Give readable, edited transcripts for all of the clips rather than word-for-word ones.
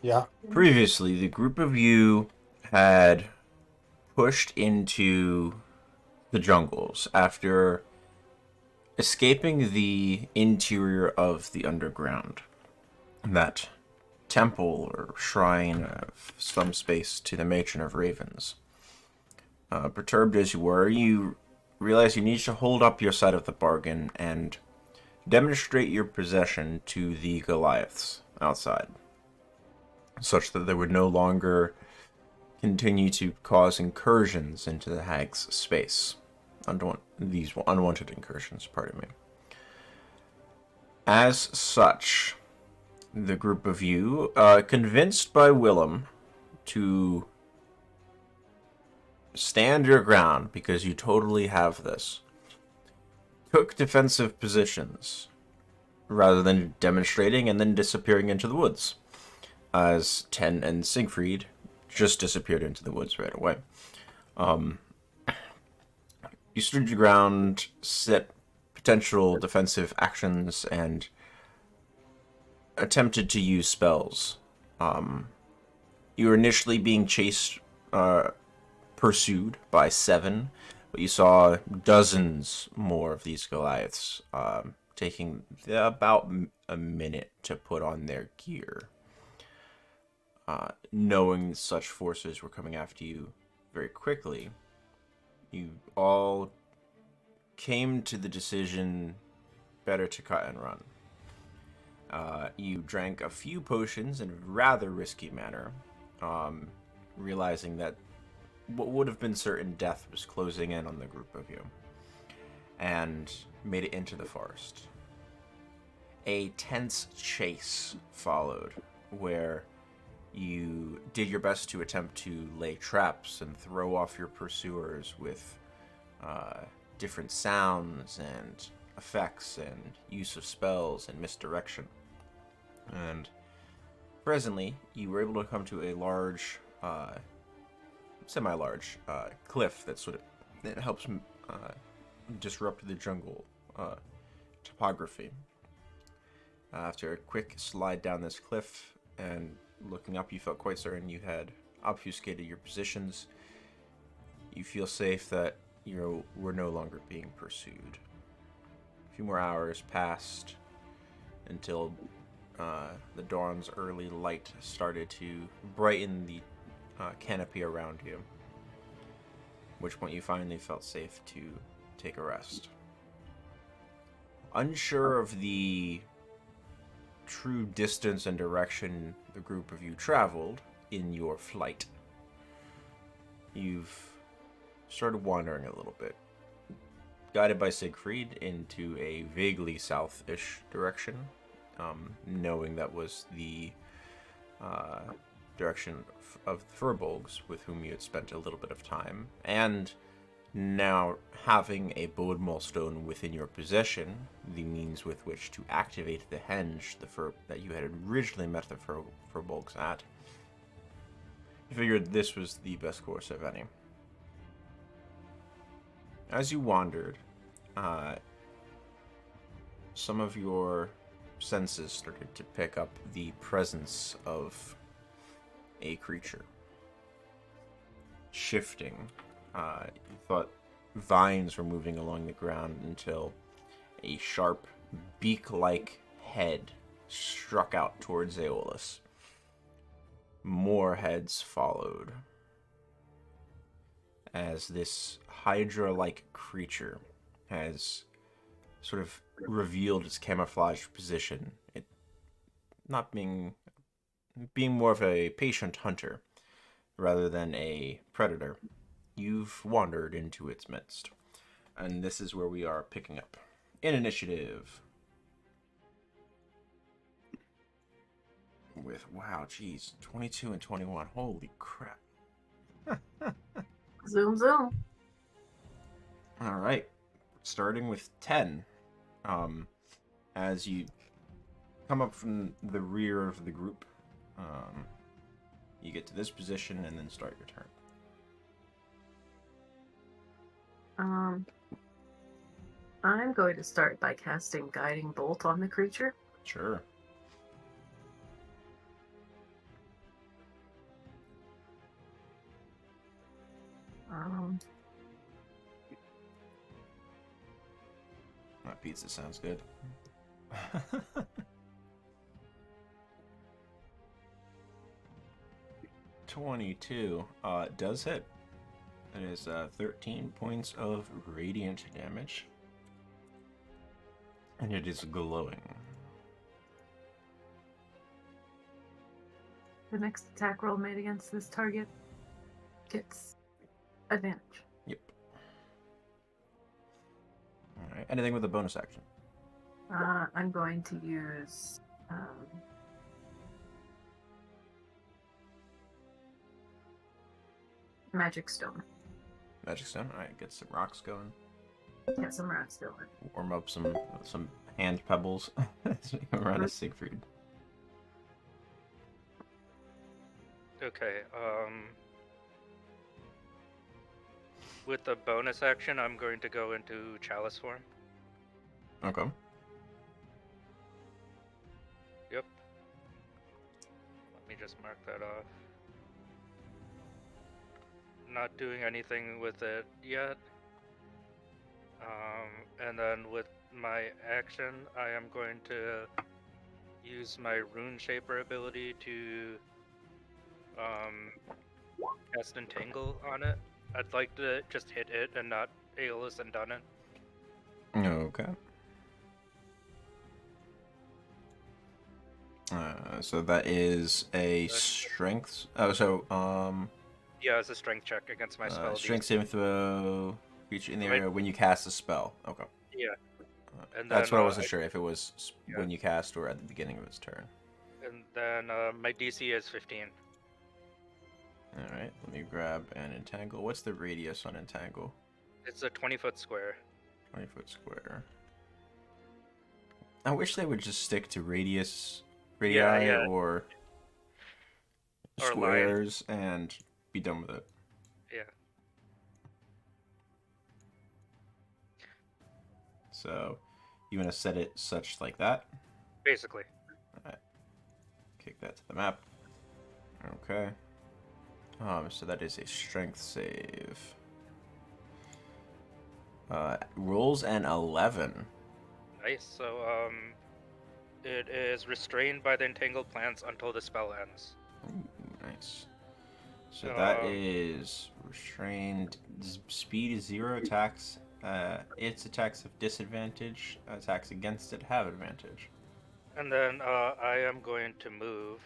Yeah. Previously, the group of you had pushed into the jungles after escaping the interior of the underground. That temple or shrine of some space to the Matron of Ravens. Perturbed as you were, you realize you need to hold up your side of the bargain and demonstrate your possession to the Goliaths outside, such that they would no longer continue to cause incursions into the hag's space. These unwanted incursions, pardon me. As such, the group of you, convinced by Willem to stand your ground because you totally have this, took defensive positions rather than demonstrating and then disappearing into the woods, as Ten and Siegfried just disappeared into the woods right away. You stood your ground, set potential defensive actions, and attempted to use spells. You were initially being pursued by seven, but you saw dozens more of these Goliaths, taking about a minute to put on their gear. Knowing such forces were coming after you very quickly, you all came to the decision better to cut and run. You drank a few potions in a rather risky manner, realizing that what would have been certain death was closing in on the group of you, and made it into the forest. A tense chase followed, where you did your best to attempt to lay traps and throw off your pursuers with different sounds and effects and use of spells and misdirection. And presently, you were able to come to a large, semi-large cliff that sort of that helps disrupt the jungle topography. After a quick slide down this cliff and looking up, you felt quite certain you had obfuscated your positions. You feel safe that you were no longer being pursued. A few more hours passed until the dawn's early light started to brighten the canopy around you, at which point you finally felt safe to take a rest. Unsure of the true distance and direction the group of you traveled in your flight, you've started wandering a little bit, guided by Siegfried into a vaguely south-ish direction, knowing that was the direction of the Furbolgs, with whom you had spent a little bit of time, and now having a Bodmal stone within your possession, the means with which to activate the henge that you had originally met the Furbolgs at, you figured this was the best course of any. As you wandered, some of your senses started to pick up the presence of a creature. Shifting. You thought vines were moving along the ground until a sharp, beak-like head struck out towards Aeolus. More heads followed, as this Hydra-like creature has sort of revealed its camouflage position. It not being more of a patient hunter rather than a predator. You've wandered into its midst. And this is where we are picking up. In initiative. With, wow, geez, 22 and 21. Holy crap. Zoom, zoom. Alright. Starting with 10. As you come up from the rear of the group, you get to this position and then start your turn. I'm going to start by casting Guiding Bolt on the creature. Sure. Pizza sounds good. 22 does hit. It is 13 points of radiant damage. And it is glowing. The next attack roll made against this target gets advantage. Yep. Alright, anything with a bonus action? I'm going to use Magic Stone. Magic Stone? Alright, get some rocks going. Get some rocks going. Warm up some hand pebbles. So you can run a Siegfried. Okay, with the bonus action, I'm going to go into Chalice form. Okay. Yep. Let me just mark that off. Not doing anything with it yet. And then with my action, I am going to use my Rune Shaper ability to cast Entangle on it. I'd like to just hit it and not Aeolus and Dunnan. Okay. So that is a strength. Oh, so yeah, it's a strength check against my spell. Strength saving throw. Creature in the area when you cast a spell. Okay. Yeah. And that's then, what I wasn't sure if it was when you cast or at the beginning of its turn. And then my DC is 15. Alright, let me grab an entangle. What's the radius on entangle? It's a 20-foot square. 20-foot square. I wish they would just stick to radii or squares and be done with it. Yeah. So, you want to set it such like that? Basically. Alright. Kick that to the map. Okay. So that is a strength save. Rolls an 11. Nice. So, it is restrained by the entangled plants until the spell ends. Ooh, nice. So that is restrained. Speed is 0. Attacks. Its attacks have disadvantage. Attacks against it have advantage. And then I am going to move.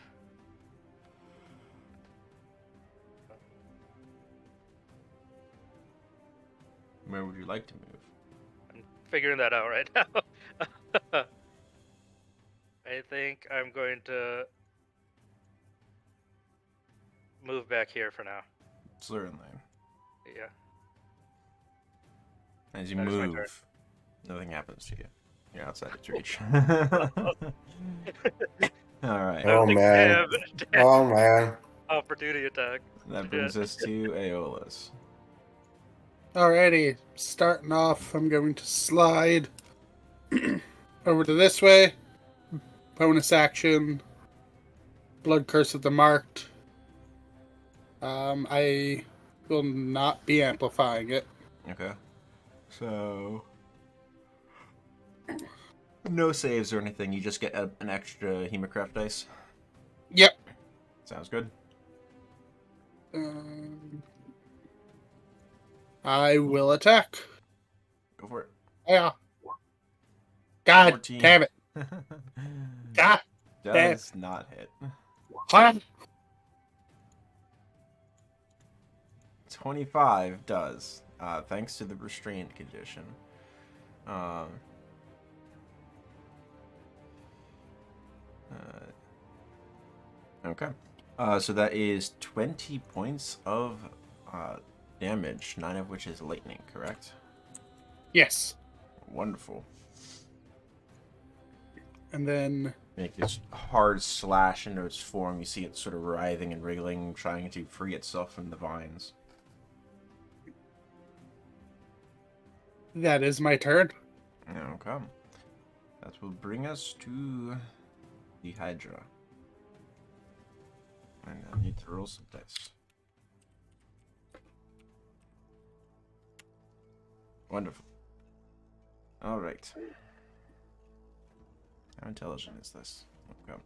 Where would you like to move? I'm figuring that out right now. I think I'm going to move back here for now. Certainly. Yeah. As you move, nothing happens to you. You're outside its reach. Alright. Oh man. Oh man. Opportunity attack. That brings us to Aeolus. Alrighty, starting off, I'm going to slide over to this way. Bonus action. Blood Curse of the Marked. I will not be amplifying it. Okay. So, no saves or anything. You just get an extra Hemocraft dice. Yep. Sounds good. I will attack. Go for it. Yeah. God 14. damn it. God. Does not hit. What? 25 does. Thanks to the restraint condition. Okay. So that is 20 points of damage, 9 of which is lightning, correct? Yes. Wonderful. And then... Make this hard slash into its form. You see it sort of writhing and wriggling, trying to free itself from the vines. That is my turn. Okay. That will bring us to the Hydra. And I need to roll some dice. Wonderful. Alright. How intelligent is this? Okay.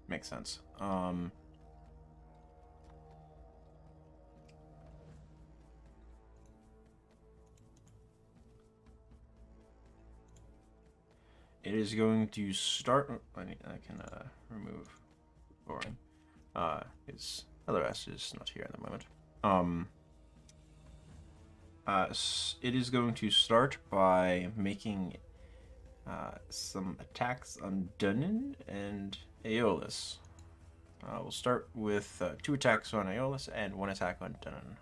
Makes sense. It is going to start. I can remove boring. His other ass is not here at the moment. It is going to start by making some attacks on Dunnan and Aeolus. We'll start with 2 attacks on Aeolus and 1 attack on Dunnan.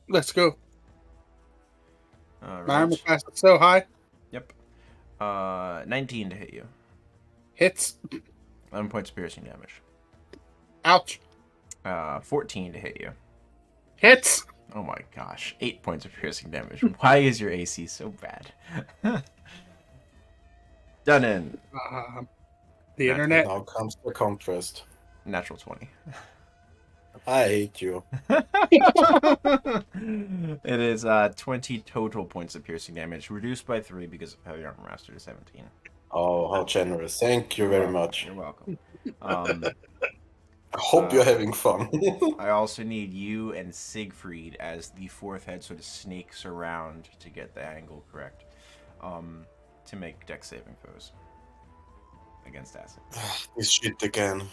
Let's go. All My armor right. class is so high. Yep. 19 to hit you. Hits. 11 points of piercing damage. Ouch. 14 to hit you. Hits. Oh my gosh. 8 points of piercing damage. Why is your AC so bad? Dunnan. The Natural. internet. Now comes the contrast. Natural 20. I hate you. It is 20 total points of piercing damage, reduced by 3 because of heavy armor master to 17. Oh, how generous. Thank you very much. You're welcome. I hope you're having fun. I also need you and Siegfried as the 4th head sort of snakes around to get the angle correct. To make dex saving throws against acid. This shit again.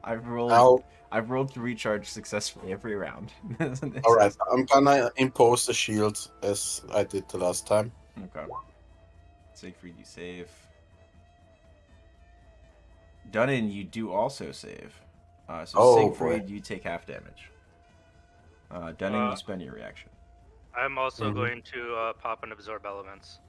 I've rolled Ow. I've rolled to recharge successfully every round. Alright, I'm gonna impose the shield as I did the last time. Okay. Siegfried, you save. Dunnan, you do also save. Siegfried, you take half damage. Dunnan, you spend your reaction. I'm also going to pop and absorb elements.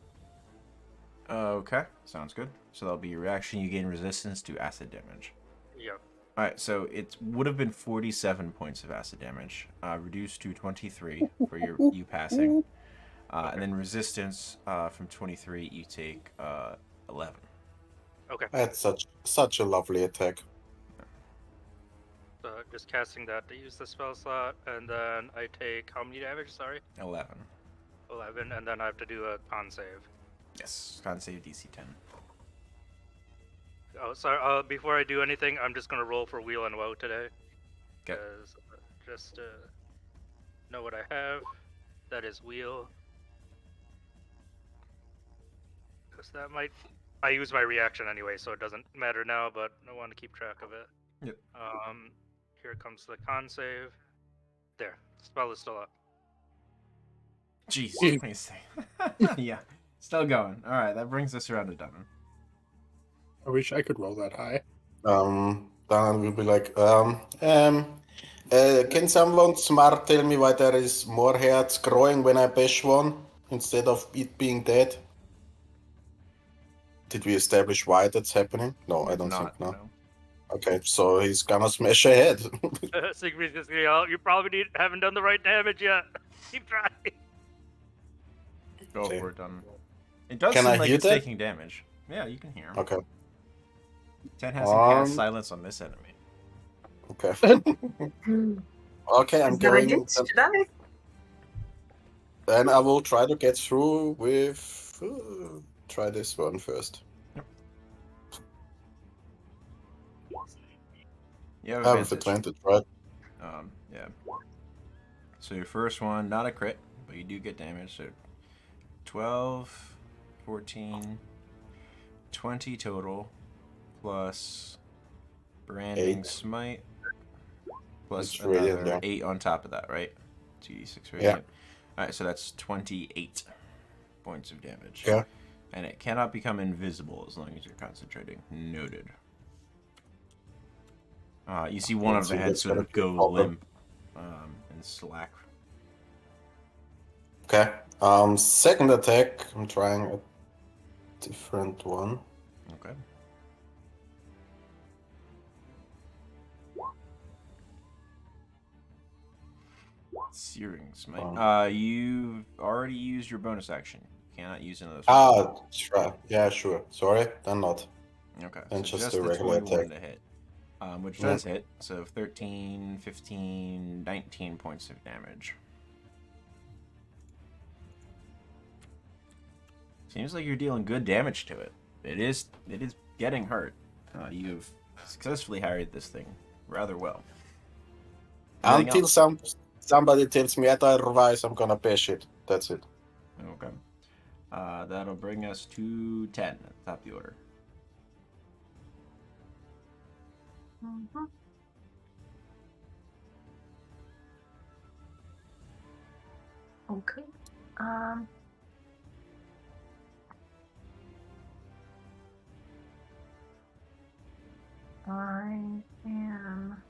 Okay, sounds good. So that'll be your reaction. You gain resistance to acid damage. Yep. Alright, so it would have been 47 points of acid damage, reduced to 23 for you passing. And then resistance from 23, you take 11. Okay. That's such a lovely attack. So just casting that to use the spell slot, and then I take how many damage? Sorry. 11. 11, and then I have to do a con save. Yes, con save DC 10. Oh, sorry. Before I do anything, I'm just gonna roll for wheel and woe today. Okay. Just know what I have. That is wheel. Because that might. I use my reaction anyway, so it doesn't matter now. But I want to keep track of it. Yep. Here comes the con save. There. Spell is still up. Jeez, let me see. Yeah, still going. Alright, that brings us around to Dunnan. I wish I could roll that high. Then we'll be like, can someone smart tell me why there is more hearts growing when I bash one instead of it being dead? Did we establish why that's happening? No, I don't think no. Okay, so he's gonna smash a head. Siegfried's just gonna yell, you probably haven't done the right damage yet. Keep trying. Go Okay. for it, Dunnan. It does Can seem I like hear it's that? taking damage. Yeah, you can hear him. Okay, 10 has some cast silence on this enemy. okay. Okay, I'm Is that a going. hit? Should I? Then I will try to get through with. Try this one first. You have I have advantage. advantage, right? Yeah. So your first one, not a crit, but you do get damage. So 12, 14, 20 total, plus branding 8. smite, plus It's radiant, another yeah. 8 on top of that, right? 2d6 Yeah. radiant. Alright, so that's 28 points of damage. Yeah. And it cannot become invisible as long as you're concentrating. Noted. You see one of the So heads that's sort of gonna go be a problem. limp and slack. Okay. Second attack. I'm trying a different one. Okay. Searing smite. You've already used your bonus action. You cannot use another. Try. Yeah, sure. Sorry, then not. Okay. And So just just a the regular 21 attack. to hit. Which does hit. So 13, 15, 19 points of damage. Seems like you're dealing good damage to it. It is getting hurt. You've successfully harried this thing rather well. Anything Until else? somebody tells me otherwise, I'm gonna bash it. That's it. Okay. That'll bring us to 10 at the top of the order. Mhm. Okay. I am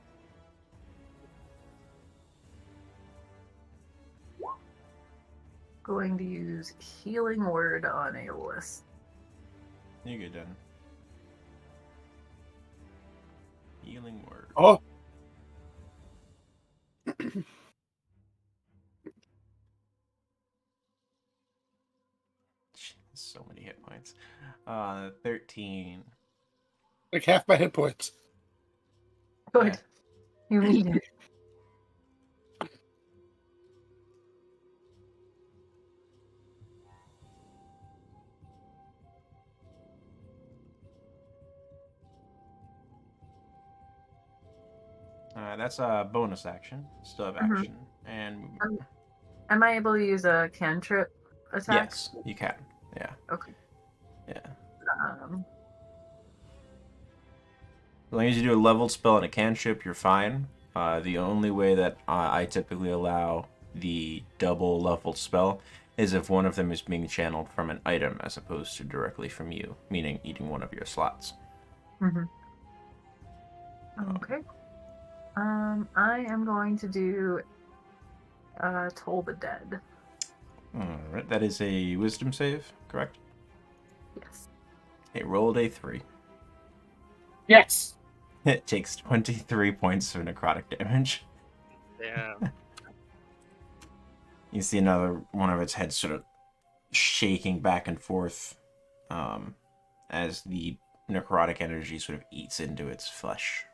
going to use Healing Word on Aeolus. You good, Dan? Healing word. Oh, So many hit points. 13. like half my hit points. Good. You need it. That's a bonus action. Still have action. And movement. Am I able to use a cantrip attack? Yes, you can. Yeah. Okay. Yeah. As long as you do a leveled spell and a cantrip, you're fine. The only way that I typically allow the double leveled spell is if one of them is being channeled from an item as opposed to directly from you, meaning eating one of your slots. Okay. I am going to do Toll the Dead. Alright, that is a wisdom save, correct? Yes. It rolled a 3. Yes. It takes 23 points of necrotic damage. Damn. You see another one of its heads sort of shaking back and forth as the necrotic energy sort of eats into its flesh.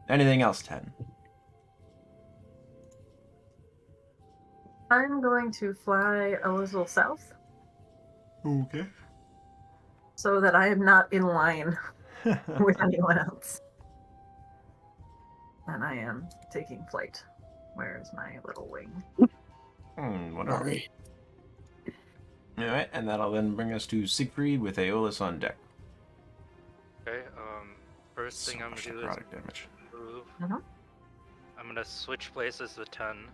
Anything else, 10? I'm going to fly a little south Okay. so that I am not in line with anyone else. And I am taking flight. Where's my little wing? Whatever. Sorry. Alright, and that'll then bring us to Siegfried with Aeolus on deck. Okay, first thing So I'm much gonna do is necrotic damage. move. Mhm. I'm gonna switch places with 10.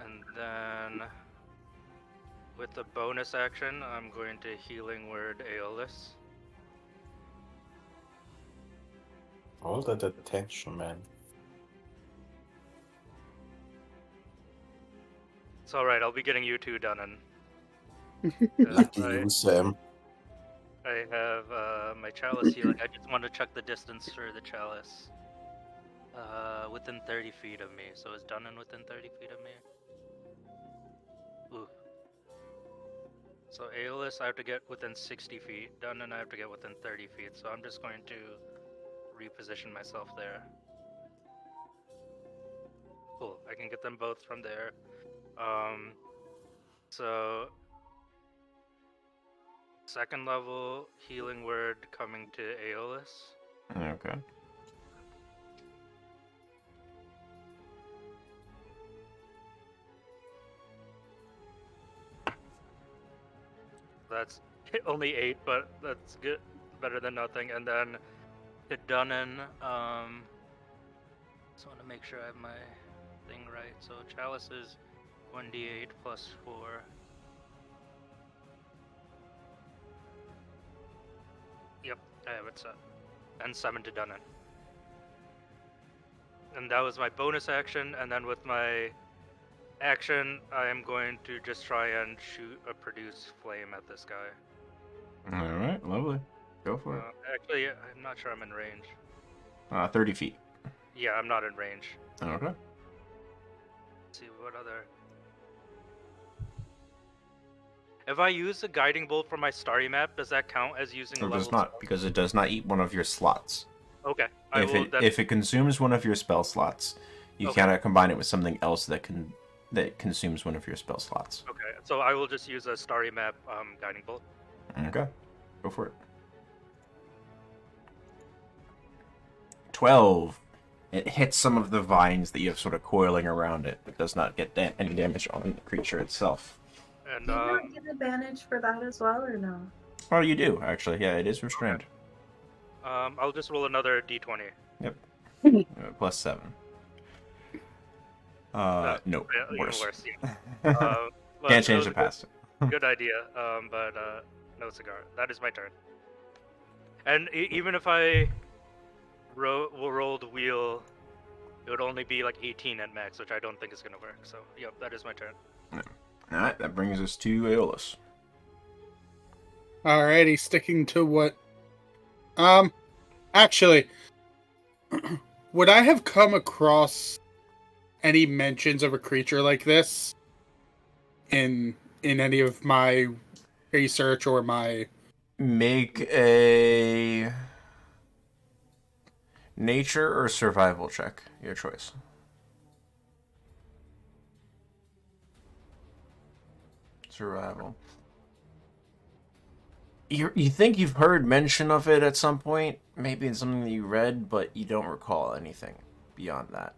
And then with the bonus action, I'm going to Healing Word Aeolus. All that attention, man. It's alright, I'll be getting you two done in. Lucky you, Sam. I have my chalice healing. I just want to check the distance for the chalice. Within 30 feet of me. So it's done in within 30 feet of me. Ooh. So Aeolus, I have to get within 60 feet. Done, and I have to get within 30 feet. So I'm just going to reposition myself there. Cool. I can get them both from there. So second level healing word coming to Aeolus. Okay. That's only 8, but that's good, better than nothing. And then to Dunnan, just want to make sure I have my thing right. So chalice is 1d8 plus 4. Yep, I have it set. And 7 to Dunnan. And that was my bonus action, and then with my action, I am going to just try and shoot a produce flame at this guy. Alright, lovely. Go for it. Actually, I'm not sure I'm in range. 30 feet. Yeah, I'm not in range. Okay. Let's see what other. If I use the guiding bolt from my starry map, does that count as using a It level does not, spell? because it does not eat one of your slots. Okay. If it consumes one of your spell slots, You Okay. cannot combine it with something else that consumes one of your spell slots. Okay, so I will just use a Starry Map Guiding Bolt. Okay, go for it. 12. It hits some of the vines that you have sort of coiling around it, but does not get any damage on the creature itself. And Do you not get advantage for that as well, or no? Oh, you do, actually. Yeah, it is restrained. I'll just roll another d20. Yep. Plus 7. No, Yeah, even worse. worse. Yeah. But Can't it change was the a past. Good idea. But no cigar. That is my turn. And even if I roll the wheel, it would only be like 18 at max, which I don't think is gonna work. So yep, that is my turn. Alright, that brings us to Aeolus. Alrighty, sticking to what... Actually, would I have come across any mentions of a creature like this in any of my research or my... Make a nature or survival check. Your choice. Survival. You think you've heard mention of it at some point, maybe in something that you read, but you don't recall anything beyond that.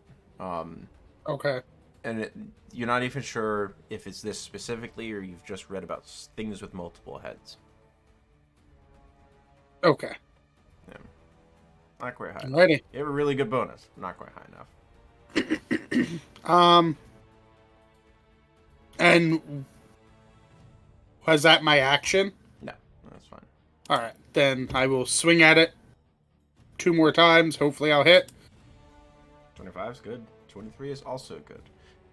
Okay. And you're not even sure if it's this specifically, or you've just read about things with multiple heads. Okay. Yeah. Not quite high. Alrighty. You have a really good bonus. Not quite high enough. And was that my action? No, that's fine. Alright, then I will swing at it 2 more times. Hopefully I'll hit. 25 is good. 23 is also good.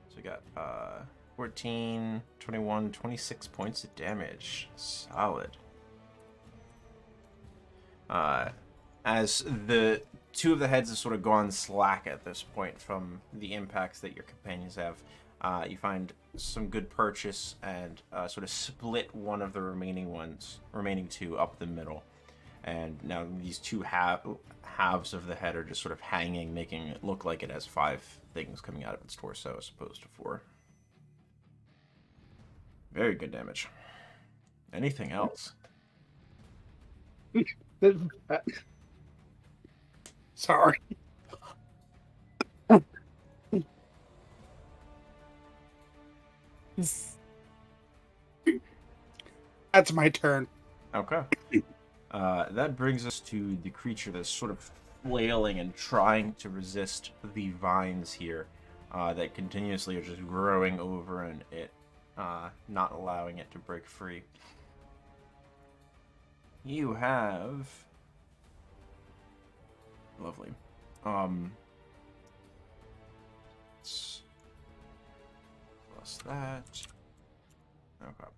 So we got 14, 21, 26 points of damage. Solid. As the 2 of the heads have sort of gone slack at this point from the impacts that your companions have, you find some good purchase and sort of split one of the remaining 2 up the middle. And now these 2 halves of the head are just sort of hanging, making it look like it has 5 things coming out of its torso as opposed to 4. Very good damage. Anything else? Sorry. That's my turn. Okay. That brings us to the creature that's sort of flailing and trying to resist the vines here that continuously are just growing over and it, not allowing it to break free. You have... Lovely. Plus that. Okay.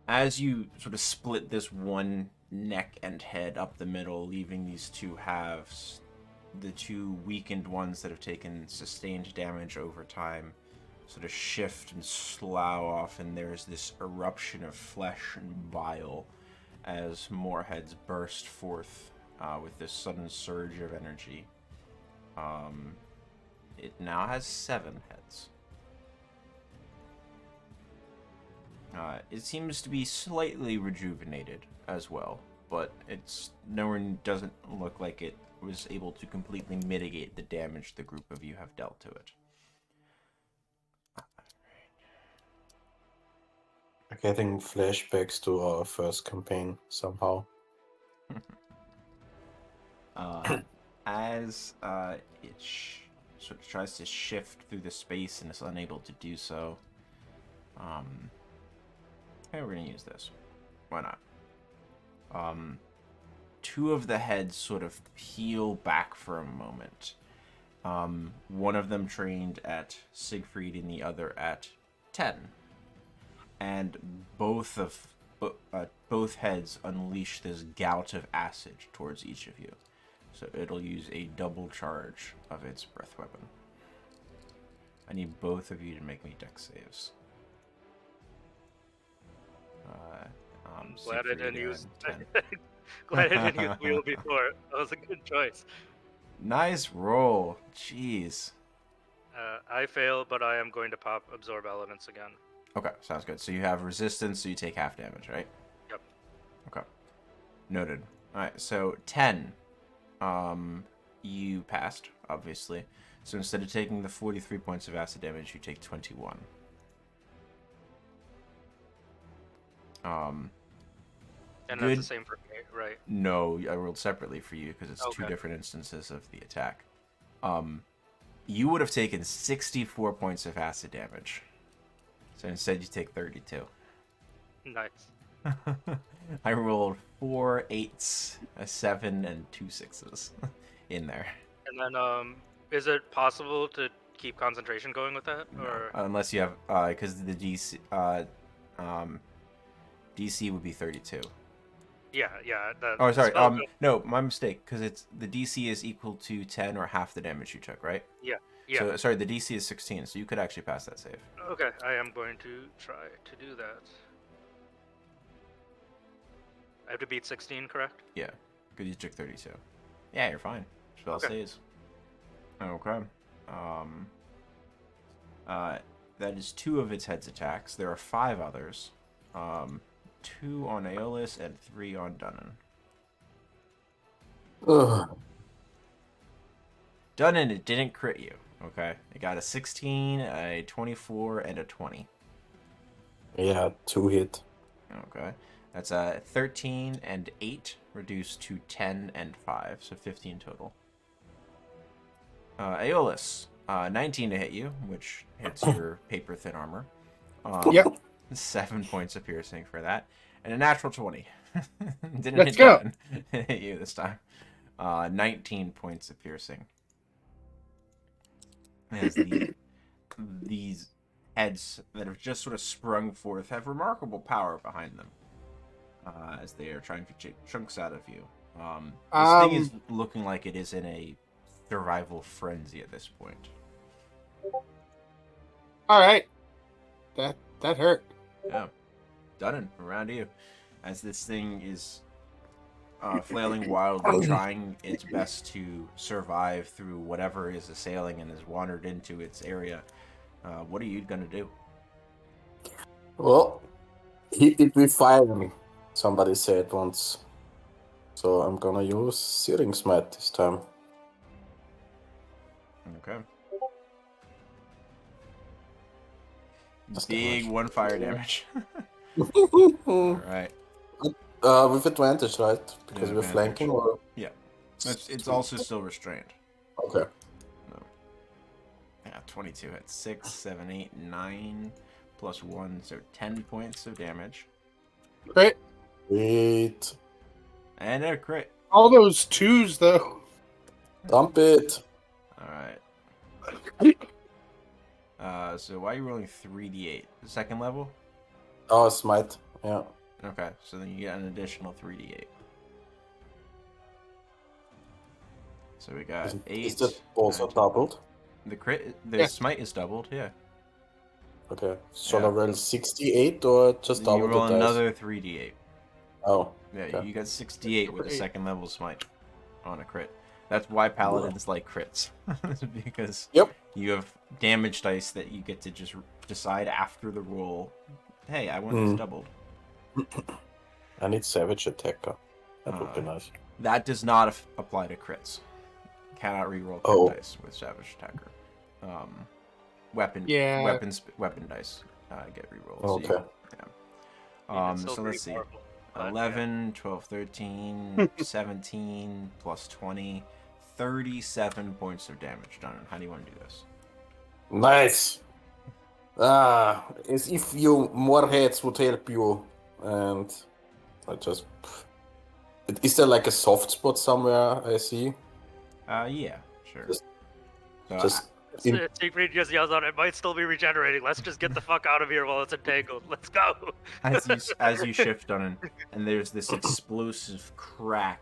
As you sort of split this one neck and head up the middle, leaving these 2 halves, the 2 weakened ones that have taken sustained damage over time sort of shift and slough off, and there's this eruption of flesh and bile as more heads burst forth with this sudden surge of energy. It now has 7 heads. It seems to be slightly rejuvenated as well, but it's doesn't look like it was able to completely mitigate the damage the group of you have dealt to it. Getting flashbacks to our first campaign somehow. As it sort of tries to shift through the space and is unable to do so, hey, we're gonna use this. Why not? 2 of the heads sort of peel back for a moment. One of them trained at Siegfried and the other at 10. And both heads unleash this gout of acid towards each of you. So it'll use a double charge of its breath weapon. I need both of you to make me dex saves. Glad I Siegfried didn't and use. 10. Glad I didn't use wheel before. That was a good choice. Nice roll. Jeez. I fail, but I am going to pop Absorb Elements again. Okay, sounds good. So you have resistance, so you take half damage, right? Yep. Okay. Noted. Alright, so 10. You passed, obviously. So instead of taking the 43 points of acid damage, you take 21. And Good. that's the same for me, right? No, I rolled separately for you because it's two Okay. different instances of the attack. You would have taken 64 points of acid damage. So instead you take 32. Nice. I rolled 4 8s, a 7, and 2 6s in there. And then, is it possible to keep concentration going with that, No, or unless you have, because the DC would be 32. yeah, the Oh, sorry. spell go- No, my mistake. Because it's the DC is equal to 10 or half the damage you took, right? yeah. So sorry, the DC is 16, so you could actually pass that save. Okay, I am going to try to do that. I have to beat 16, correct? Yeah, because you took 32. Yeah, you're fine. Spell Okay. saves. Okay. That is 2 of its head's attacks. There are 5 others. 2 on Aeolus and 3 on Dunnan. Ugh. Dunnan, it didn't crit you. Okay, it got a 16, a 24, and a 20. Yeah, 2 hit. Okay, that's a 13 and 8 reduced to 10 and 5, so 15 total. Aeolus, 19 to hit you, which hits your paper thin armor. Yep. 7 points of piercing for that, and a natural 20. Didn't Let's hit go. Dunnan. It hit you this time. 19 points of piercing. As these heads that have just sort of sprung forth have remarkable power behind them, as they are trying to take chunks out of you. This thing is looking like it is in a survival frenzy at this point. All right. That hurt. Yeah, Dunnan, around you, as this thing is flailing wildly, trying its best to survive through whatever is assailing and has wandered into its area. What are you gonna do? Well, hit it with fire, somebody said once. So I'm gonna use Searing Smite this time. Okay. That's Big damage. 1 fire damage. All right. With advantage, right? Because Yeah, we're advantage. flanking, or Yeah. It's also still restrained. okay. Yeah, 22 hits. 6, 7, 8, 9 plus 1, so 10 points of damage. Crit. Wait, And a crit. All those 2s though. dump it. Alright. So why are you rolling 3d8? The second level? Oh, smite. Yeah. Okay, so then you get an additional 3d8. So we got 8. Is that also 9, doubled? The crit, the Yeah. smite is doubled, yeah. Okay. So Yeah. I roll 68 or just Then you double roll the dice? another 3d8. Oh. Yeah, Okay. you got 68 with a Great. second level smite on a crit. That's why paladins like crits. Because Yep. you have damage dice that you get to just decide after the roll, hey, I want this doubled. I need Savage Attacker. That would be nice. That does not apply to crits. Cannot reroll crit Oh. dice with Savage Attacker. Weapon Yeah. weapon dice get rerolled. Okay. So, It's still so pretty let's see. powerful, but, 11, 12, 13, 17, plus 20, 37 points of damage done. How do you want to do this? Nice. As if you more heads would help you, and I just. Is there like a soft spot somewhere? I see. Yeah, sure. Just- So, Just Siegfried just yells out, "It might still be regenerating. Let's just get the fuck out of here while it's entangled. Let's go." as you shift on, and there's this explosive crack.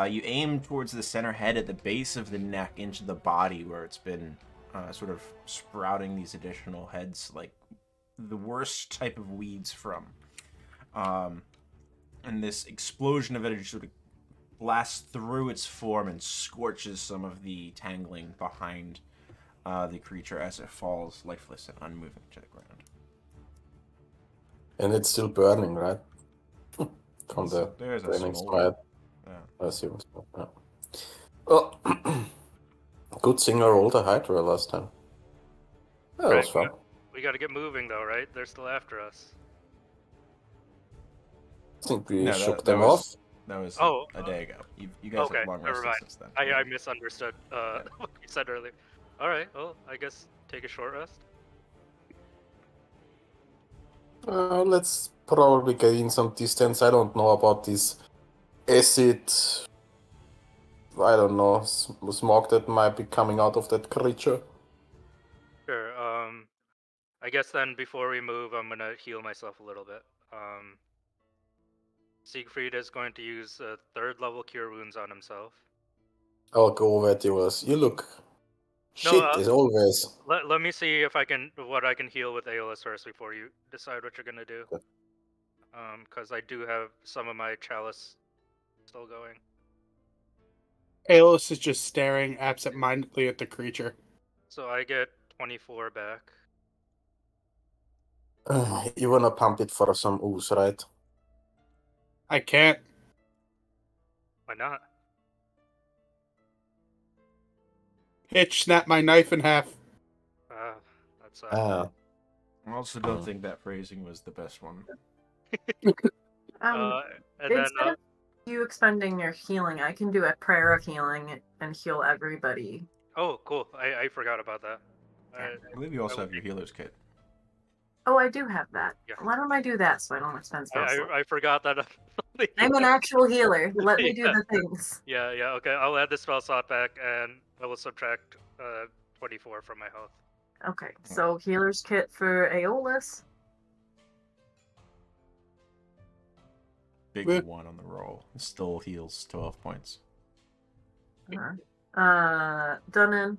You aim towards the center head at the base of the neck into the body where it's been sort of sprouting these additional heads, like the worst type of weeds from. And this explosion of energy sort of blasts through its form and scorches some of the tangling behind the creature as it falls lifeless and unmoving to the ground. And it's still burning, right? From the There's a burning smolder. sprite. Yeah. I assume so. Yeah. Well, good thing I rolled a Hydra last time. That was fun. We gotta get moving though, right? They're still after us. I think we No, shook that them was off. that was Oh, a day ago. You guys okay, have long never rested mind. since then. I misunderstood what you said earlier. All right, well, I guess take a short rest. Let's probably gain some distance. I don't know about this acid. I don't know, smoke that might be coming out of that creature. Sure. I guess then before we move, I'm gonna heal myself a little bit. Siegfried is going to use 3rd level cure wounds on himself. I'll go over at yours. You look No, shit as always. Let me see if I can heal with Aeolus first before you decide what you're gonna do. Okay. Because I do have some of my chalice still going. Aeolus is just staring absent-mindedly at the creature. So I get 24 back. You wanna pump it for some ooze, right? I can't. Why not? Hitch snapped my knife in half. That's Ah, I also don't think that phrasing was the best one. and then Instead of you expending your healing, I can do a prayer of healing and heal everybody. oh, cool. I forgot about that. Yeah. I believe you also have your healer's kit. Oh, I do have that. Yeah. Why don't I do that so I don't expend spell slot? I forgot that. I'm an actual healer. Let me do Yeah. the things. Yeah. Okay. I'll add the spell slot back, and I will subtract 24 from my health. Okay, so healer's kit for Aeolus. Big 1 on the roll. It still heals 12 points. Dunnan,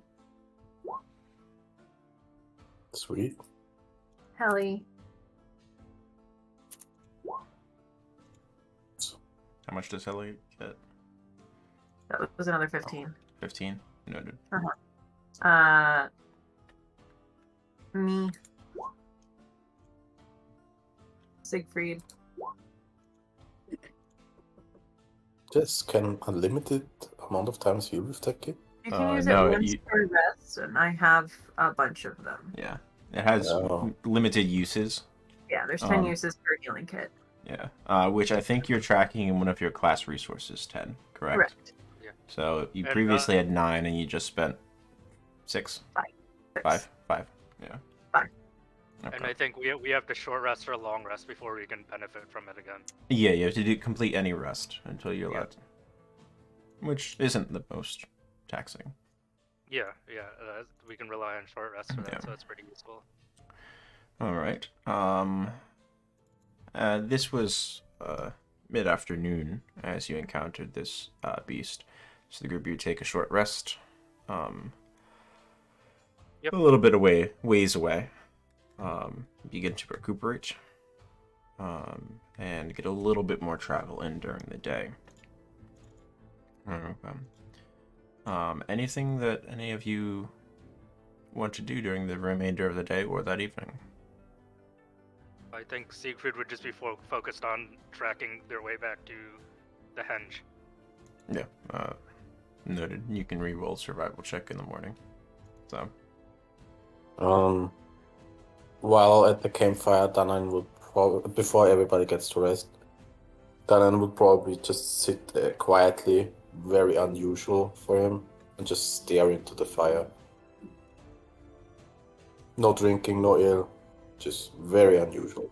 sweet. Helly, How much does Helly get? that was another 15. 15? Noted. Me, Siegfried, Just can unlimited amount of times heal with that kit? you can use no, it once you- per rest, and I have a bunch of them. Yeah. It has Oh. limited uses. Yeah, there's 10 Um, uses per healing kit. Yeah. Which I think you're tracking in one of your class resources, 10, correct? Correct. So you And, previously had 9 and you just spent 6? 5. 5? Yeah. 5. And Okay. I think we have to short rest or a long rest before we can benefit from it again. Yeah, you have to complete any rest until you're Yeah. allowed to. Which isn't the most taxing. Yeah. We can rely on short rest for that, Yeah. so it's pretty useful. All right. This was mid-afternoon as you encountered this beast. So the group of you take a short rest. Yep. A little bit ways away. Begin to recuperate. And get a little bit more travel in during the day. Okay. Anything that any of you want to do during the remainder of the day or that evening? I think Siegfried would just be focused on tracking their way back to the henge. Yeah. Noted. You can re-roll survival check in the morning. So. While at the campfire, Danan would probably, before everybody gets to rest, Danan would probably just sit there quietly, very unusual for him, and just stare into the fire. No drinking, no ale, just very unusual.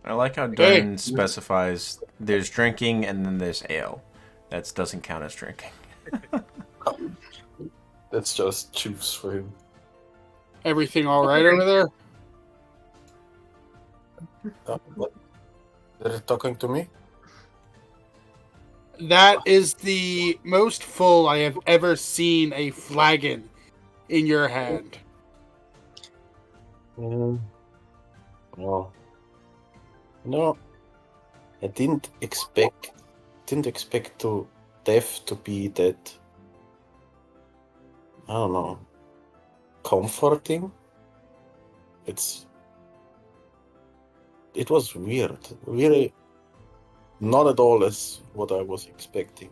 I like how Hey. Dunn specifies there's drinking and then there's ale. That doesn't count as drinking. That's just juice for him. Everything all right over there? What? They're talking to me? That is the most full I have ever seen a flagon in your hand. Well, no, I didn't expect didn't expect death to be that, I don't know, comforting. It was weird. Really, not at all as what I was expecting.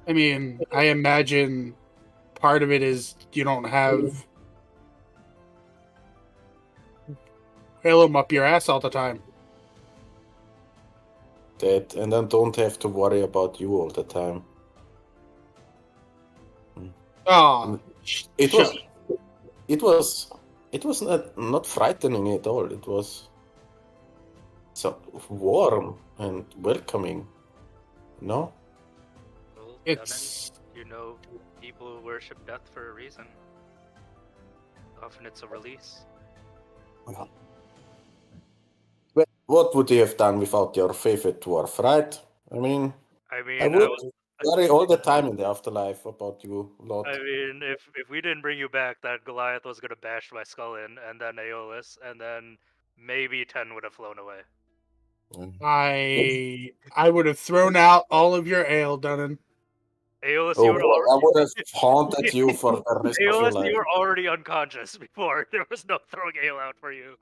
I mean, I imagine part of it is you don't have Halo up your ass all the time. That, and then don't have to worry about you all the time. Oh, It was not frightening at all. It was so warm and welcoming. No? Well, It's people worship death for a reason. Often it's a release. Well, what would you have done without your favorite dwarf, right? I mean, I mean, I would worry all the time in the afterlife about you, Lord. if we didn't bring you back, that Goliath was gonna bash my skull in, and then Aeolus, and then maybe 10 would have flown away. I would have thrown out all of your ale, Dunnan. Aeolus, Oh, you were I would have haunted you for the rest of your Aeolus, life. you were already unconscious before. There was no throwing ale out for you.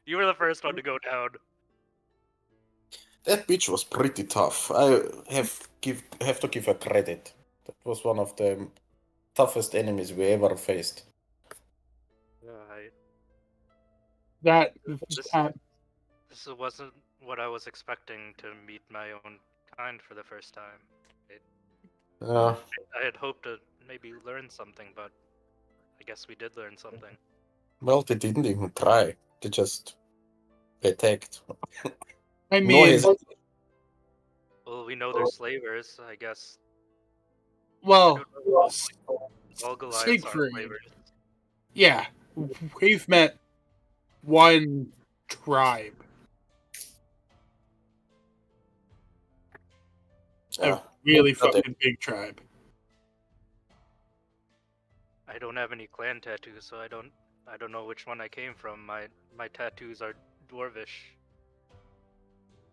You were the first one to go down. That bitch was pretty tough. I have to give her credit. That was one of the toughest enemies we ever faced. That This wasn't what I was expecting to meet my own kind for the first time. I had hoped to maybe learn something, but I guess we did learn something. Well, they didn't even try. They just attacked. I No mean, hesitation. Well, we know they're slavers, I guess. well, All Goliaths are Siegfried. slavers. Yeah, we've met one tribe. A really fucking big tribe. I don't have any clan tattoos, so I don't know which one I came from. My tattoos are dwarvish.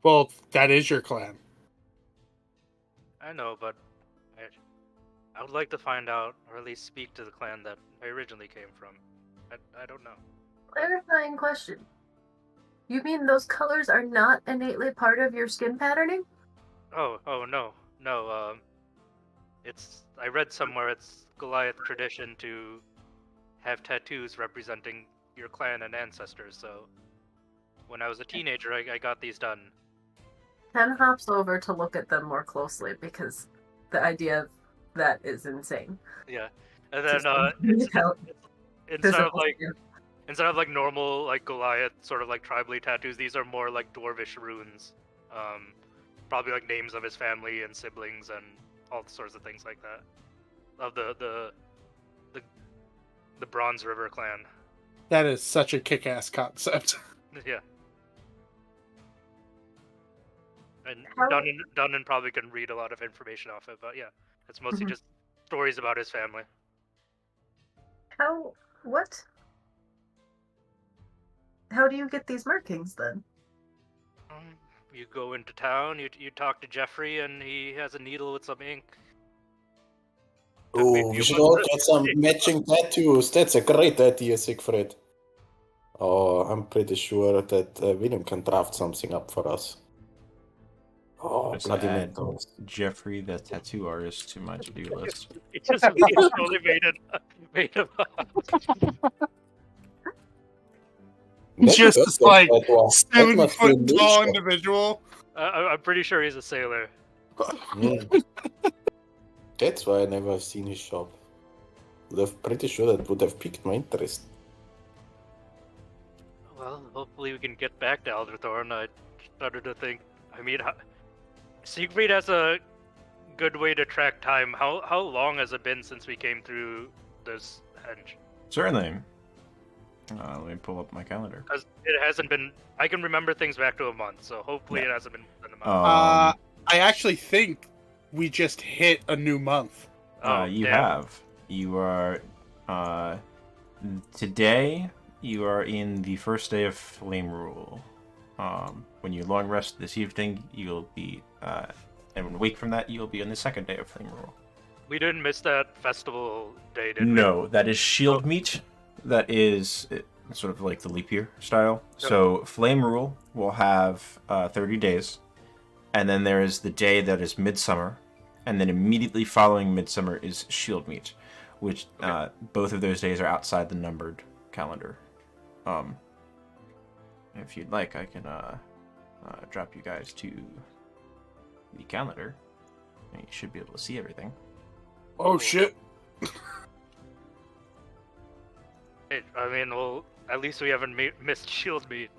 Well, that is your clan. I know, but I would like to find out, or at least speak to the clan that I originally came from. I don't know. Clarifying question. You mean those colors are not innately part of your skin patterning? Oh no. I read somewhere it's Goliath tradition to have tattoos representing your clan and ancestors, so when I was a teenager, I got these done. Ken hops over to look at them more closely because the idea of that is insane. Yeah, and then instead of like normal like Goliath sort of like tribally tattoos, these are more like dwarvish runes. Probably like names of his family and siblings and all sorts of things like that. Of the Bronze River clan. That is such a kick-ass concept. Yeah. And Dunnan probably can read a lot of information off it, but yeah, it's mostly just stories about his family. How do you get these markings then? You go into town, you talk to Jeffrey, and he has a needle with some ink. Oh, we should all get some matching tattoos. That's a great idea, Siegfried. Oh, I'm pretty sure that William can draft something up for us. Oh, Just bloody add mentors. Jeffrey, the tattoo artist, to my to-do list. He just totally made him up. Just this, like, 7 foot tall niche. individual. I'm pretty sure he's a sailor. That's why I never have seen his shop. I'm pretty sure that would have piqued my interest. Well, hopefully we can get back to Alderthorn. I started to think. I mean, Siegfried has a good way to track time. How long has it been since we came through this henge? Certainly. Let me pull up my calendar. Because it hasn't been. I can remember things back to a month, so hopefully it hasn't been more than a month. I actually think we just hit a new month. You have. You are. Today, you are in the first day of Flame Rule. when you long rest this evening, you'll be, and a week from that, you'll be on the second day of Flame Rule. We didn't miss that festival day, did we? No, that is shield meet. That is sort of like the leap year style. Yep. So Flame Rule will have 30 days, and then there is the day that is Midsummer, and then immediately following Midsummer is shield meet, which both of those days are outside the numbered calendar. If you'd like, I can drop you guys to the calendar, and you should be able to see everything. Oh shit! I mean, well, at least we haven't missed shield meet.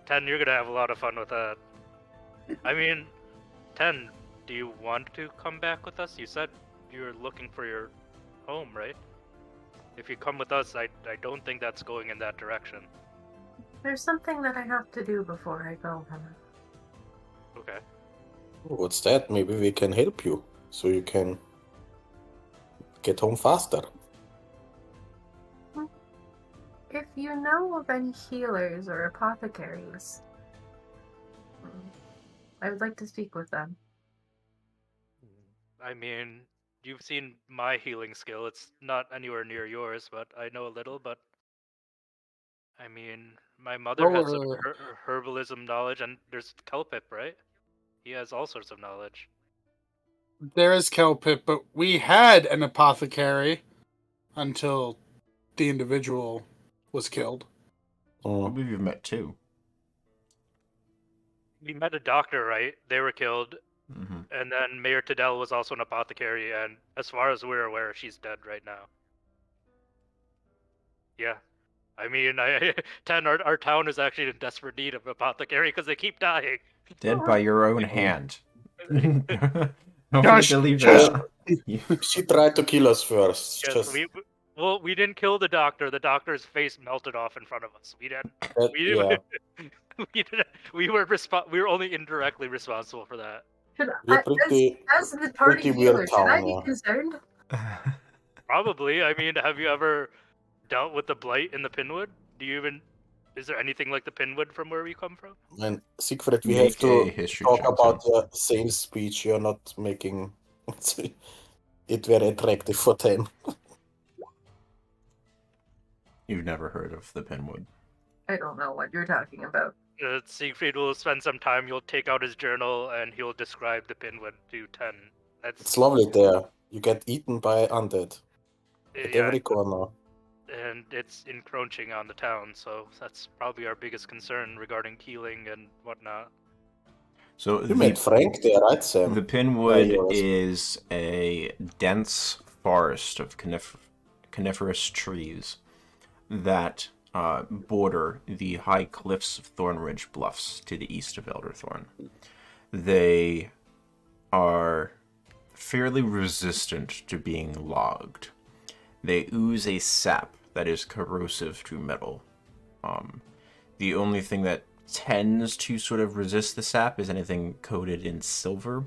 10, you're gonna have a lot of fun with that. I mean, 10, do you want to come back with us? You said you were looking for your home, right? If you come with us, I don't think that's going in that direction. There's something that I have to do before I go home. Okay. What's that? Maybe we can help you, so you can get home faster. If you know of any healers or apothecaries, I would like to speak with them. I mean, you've seen my healing skill. It's not anywhere near yours, but I know a little. But I mean, my mother has some herbalism knowledge, and there's Kelpip, right? He has all sorts of knowledge. There is Kelpip, but we had an apothecary until the individual was killed. I believe you've met two. We met a doctor, right? They were killed. Mm-hmm. And then Mayor Tadell was also an apothecary, and as far as we're aware, she's dead right now. Yeah. I mean, 10, our town is actually in desperate need of apothecary because they keep dying. Dead by your own hand. Josh, She tried to kill us first. Yes, we didn't kill the doctor. The doctor's face melted off in front of us. We didn't. We were only indirectly responsible for that. As the party healer, should I be yeah. concerned? Probably. I mean, have you ever dealt with the blight in the Pinwood? Is there anything like the Pinwood from where we come from? And Siegfried, we Make have a to history talk check, about son. the sales speech. You're not making it very attractive for 10. You've never heard of the Pinwood. I don't know what you're talking about. Siegfried will spend some time. You'll take out his journal and he'll describe the Pinwood to 10. It's lovely there. You get eaten by undead at every corner. And it's encroaching on the town, so that's probably our biggest concern regarding healing and whatnot. So You met Frank there, right, Sam? The Pinwood is a dense forest of coniferous trees that border the high cliffs of Thornridge Bluffs to the east of Elderthorn. They are fairly resistant to being logged. They ooze a sap that is corrosive to metal. The only thing that tends to sort of resist the sap is anything coated in silver,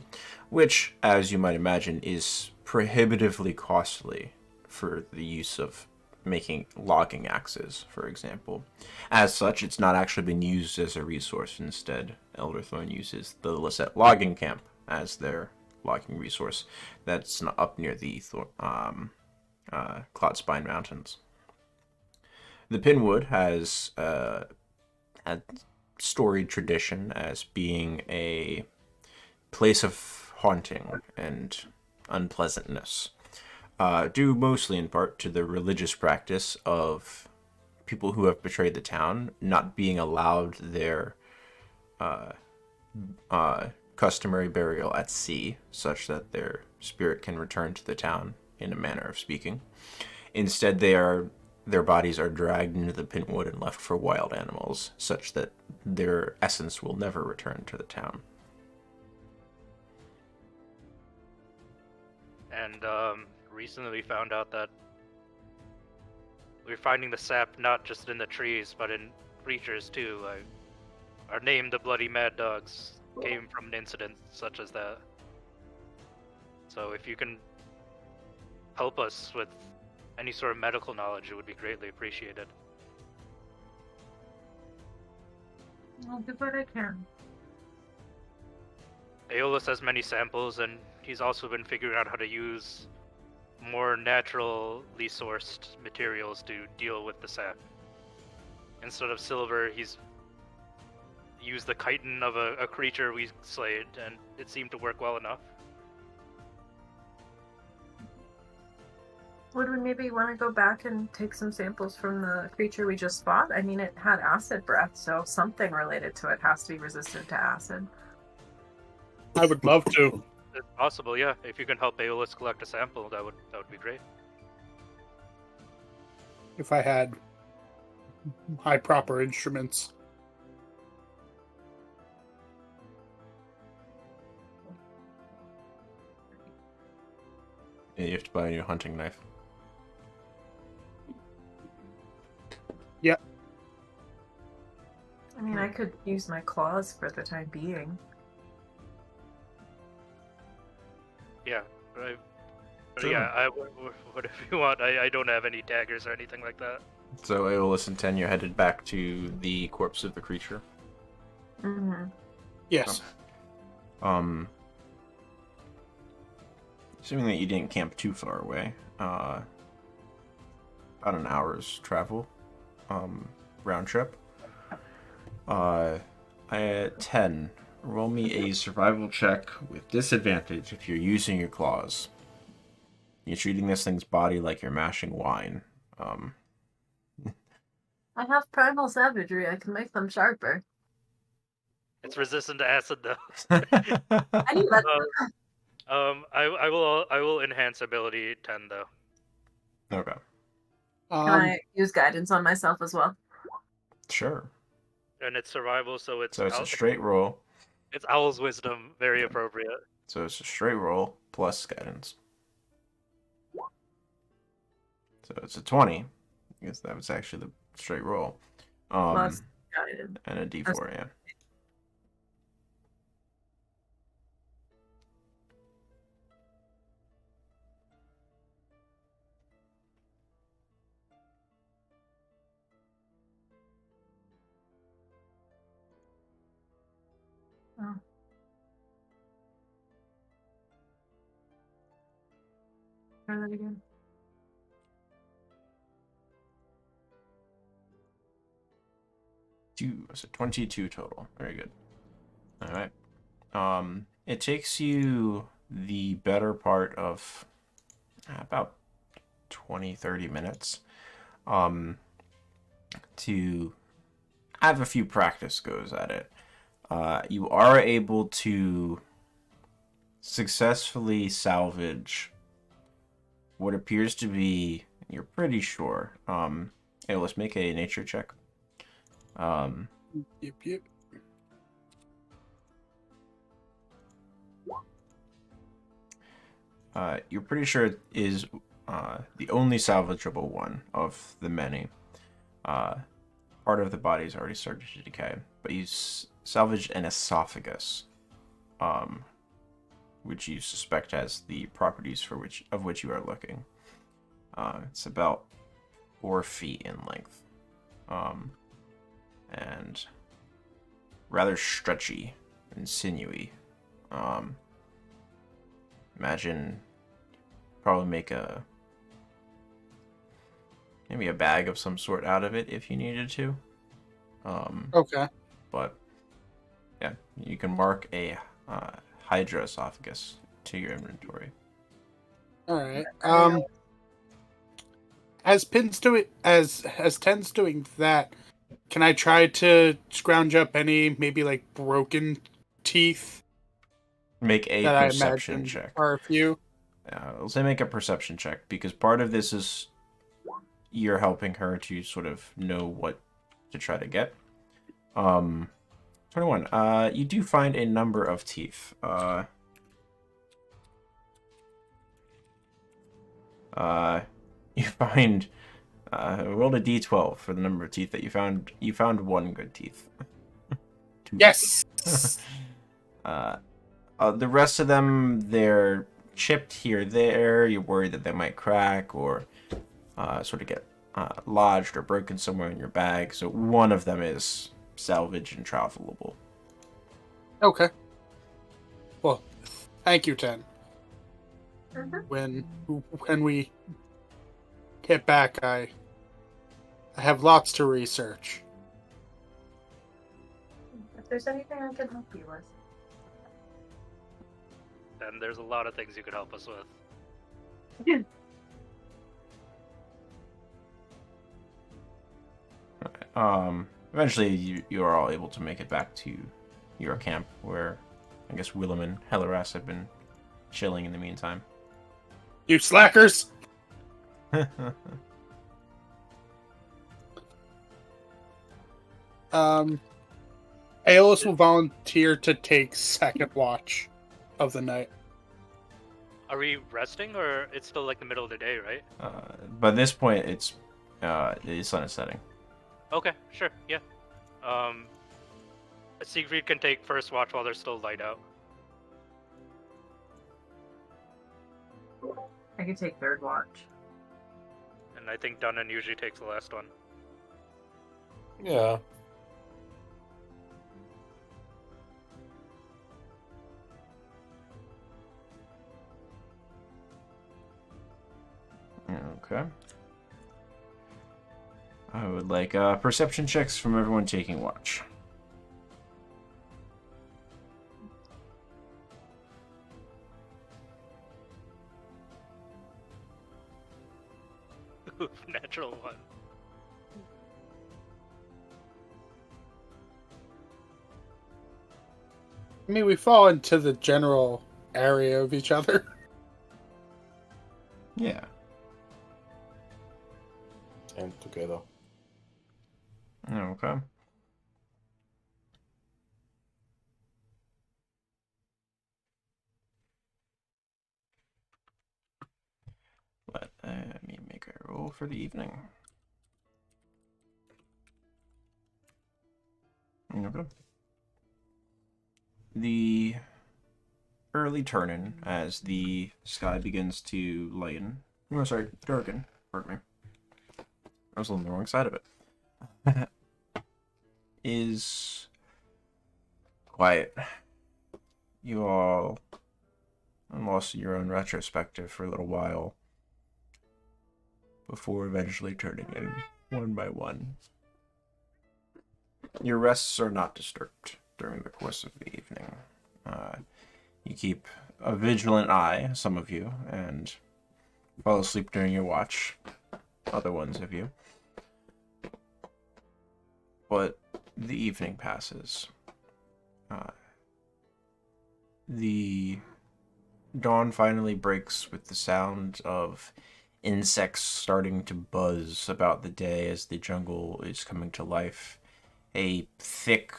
which, as you might imagine, is prohibitively costly for the use of making logging axes, for example. As such, it's not actually been used as a resource. Instead, Elderthorn uses the Lisette logging camp as their logging resource. That's up near the Cloudspine Mountains. The Pinwood has a storied tradition as being a place of haunting and unpleasantness, due mostly in part to the religious practice of people who have betrayed the town not being allowed their customary burial at sea, such that their spirit can return to the town, in a manner of speaking. Instead, their bodies are dragged into the Pinwood and left for wild animals, such that their essence will never return to the town. And recently we found out that we're finding the sap not just in the trees, but in creatures too. Our name, the Bloody Mad Dogs, came from an incident such as that. So if you can help us with any sort of medical knowledge, it would be greatly appreciated. I'll do what I can. Aeolus has many samples, and he's also been figuring out how to use more naturally sourced materials to deal with the sap. Instead of silver, he's used the chitin of a creature we slayed, and it seemed to work well enough. Would we maybe want to go back and take some samples from the creature we just fought? I mean, it had acid breath, so something related to it has to be resistant to acid. I would love to. It's possible, yeah. If you can help Aeolus collect a sample, that would be great. If I had my proper instruments. Yeah, you have to buy a new hunting knife. Yep. I mean, I could use my claws for the time being. Yeah, right. But Sure. yeah, whatever you want. I don't have any daggers or anything like that. So Aeolus and Ten, you're headed back to the corpse of the creature. Mm-hmm. Yes. Assuming that you didn't camp too far away, about an hour's travel, round trip. At 10, roll me a survival check with disadvantage if you're using your claws. You're treating this thing's body like you're mashing wine. I have primal savagery. I can make them sharper. It's resistant to acid, though. I need that. I will enhance ability 10 though. Okay. Can I use guidance on myself as well? Sure. And it's survival, so it's So it's a straight roll. It's Owl's wisdom, very appropriate. So it's a straight roll plus guidance. So it's a 20. I guess that was actually the straight roll. Plus guidance. And a D4, yeah. Oh. Try that again. So 22 total. Very good. All right. It takes you the better part of about 20-30 minutes to have a few practice goes at it. You are able to successfully salvage what appears to be, you're pretty sure. Hey, let's make a nature check. Yep. You're pretty sure it is the only salvageable one of the many. Part of the body is already started to decay, but you salvaged an esophagus, which you suspect has the properties of which you are looking. It's about 4 feet in length, and rather stretchy and sinewy. Imagine probably make maybe a bag of some sort out of it if you needed to. Okay. But yeah, you can mark a Hydra esophagus to your inventory. All right. As Ten's doing that, can I try to scrounge up any maybe like broken teeth? Make a that perception I imagine check. are a few. I'll say make a perception check because part of this is you're helping her to sort of know what to try to get. 21. You do find a number of teeth. You find rolled a d12 for the number of teeth that you found. You found 1 good teeth. Yes. The rest of them, they're chipped here, there. You're worried that they might crack or sort of get lodged or broken somewhere in your bag. So one of them is salvage and travelable. Okay. Well, thank you, Ten. Mhm. When we get back, I have lots to research. If there's anything I can help you with. And there's a lot of things you could help us with. Eventually you are all able to make it back to your camp, where I guess Willem and Helleras have been chilling in the meantime. You slackers! Aeolus will volunteer to take second watch of the night. Are we resting, or it's still like the middle of the day, right? By this point, the sun is setting. Okay, sure, yeah. Siegfried can take first watch while there's still light out. I can take third watch. And I think Dunnan usually takes the last one. Yeah. Okay. I would like perception checks from everyone taking watch. Natural one. I mean, we fall into the general area of each other. Yeah. And together. Okay. Let me make a roll for the evening. Okay. The early turn-in as the sky begins to lighten. Oh, sorry, darken. Pardon me. I was on the wrong side of it. Is quiet. You all lost your own retrospective for a little while before eventually turning in one by one. Your rests are not disturbed during the course of the evening. You keep a vigilant eye, some of you, and fall asleep during your watch, other ones of you. But the evening passes. The dawn finally breaks with the sound of insects starting to buzz about the day as the jungle is coming to life. A thick,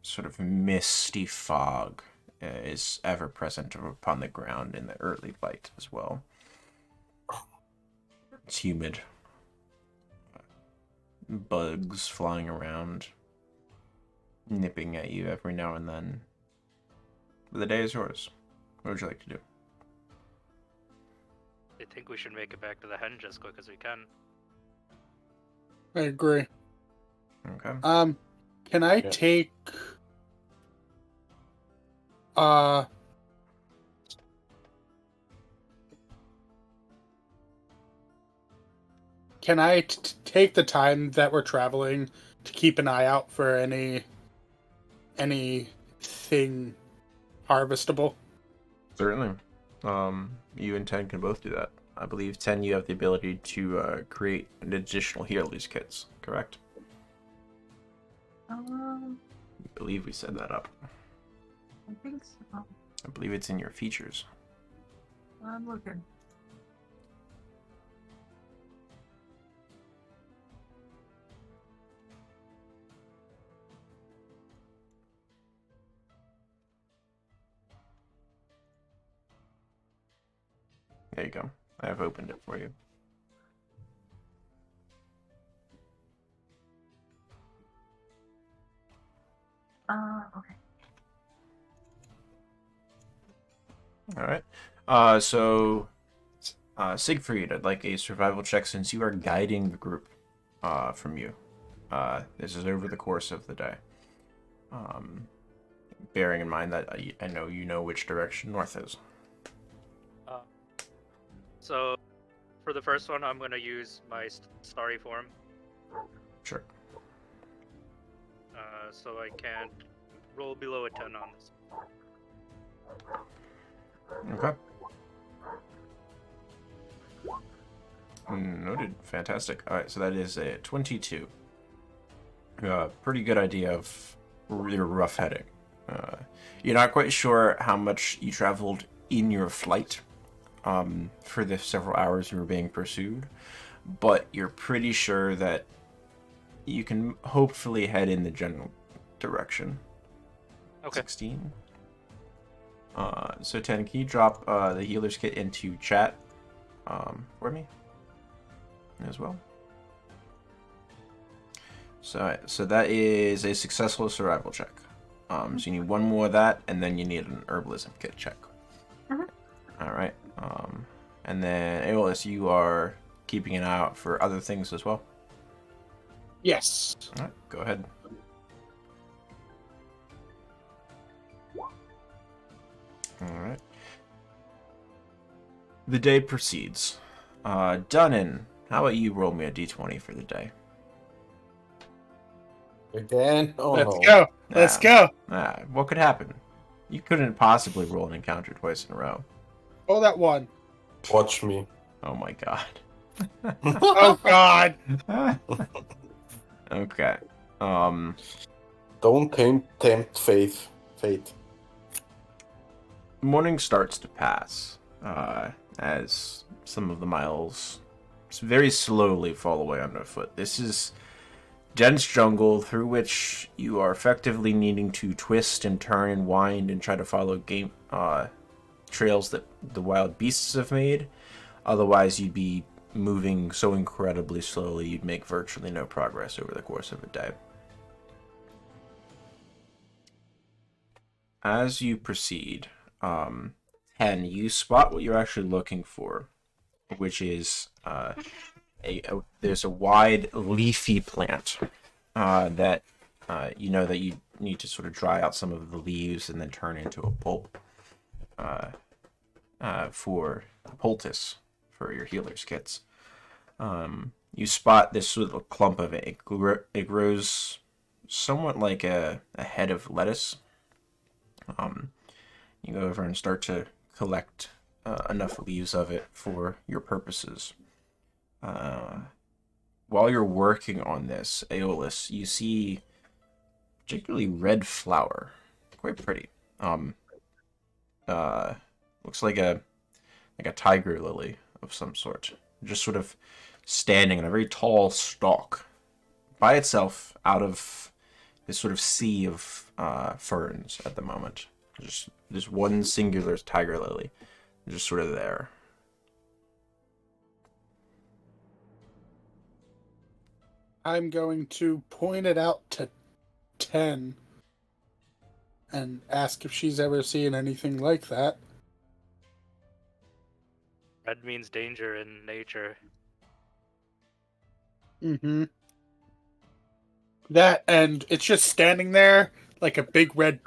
sort of misty fog is ever present upon the ground in the early light as well. It's humid. Bugs flying around, nipping at you every now and then. But the day is yours. What would you like to do? I think we should make it back to the henge as quick as we can. I agree. Okay. Can I take Can I take the time that we're traveling to keep an eye out for anything harvestable? Certainly. You and Ten can both do that. I believe, Ten, you have the ability to create an additional healers kits, correct? I believe we set that up. I think so. I believe it's in your features. I'm looking. There you go. I have opened it for you. Okay. Alright. So Siegfried, I'd like a survival check since you are guiding the group from you. This is over the course of the day. Bearing in mind that I know you know which direction north is. So, for the first one, I'm going to use my starry form. Sure. So I can't roll below a 10 on this. Okay. Noted. Fantastic. All right, so that is a 22. Pretty good idea of your rough heading. You're not quite sure how much you traveled in your flight for the several hours you were being pursued, but you're pretty sure that you can hopefully head in the general direction. Okay. 16. So 10, can you drop the healer's kit into chat for me as well? So that is a successful survival check. So you need one more of that, and then you need an herbalism kit check. All right. And then Aeolus, you are keeping an eye out for other things as well. Yes. All right, go ahead. All right. The day proceeds. Dunnan, how about you roll me a d20 for the day? Again? Oh Let's no. go. Let's go. What could happen? You couldn't possibly roll an encounter twice in a row. Oh, that one. Watch me. Oh my god. Oh God. Okay. Don't tempt fate. Morning starts to pass as some of the miles very slowly fall away underfoot. This is dense jungle through which you are effectively needing to twist and turn and wind and try to follow trails that the wild beasts have made. Otherwise, you'd be moving so incredibly slowly you'd make virtually no progress over the course of a day. As you proceed, 10, you spot what you're actually looking for, which is there's a wide leafy plant that you know that you need to sort of dry out some of the leaves and then turn into a pulp for the poultice for your healer's kits. You spot this little clump of it. It grows somewhat like a head of lettuce. You go over and start to collect enough leaves of it for your purposes. While you're working on this, Aeolus, you see particularly red flower. Quite pretty. Looks like a tiger lily of some sort. Just sort of standing in a very tall stalk by itself out of this sort of sea of ferns at the moment. Just one singular tiger lily. Just sort of there. I'm going to point it out to 10 and ask if she's ever seen anything like that. Red means danger in nature. Mm-hmm. That, and it's just standing there like a big red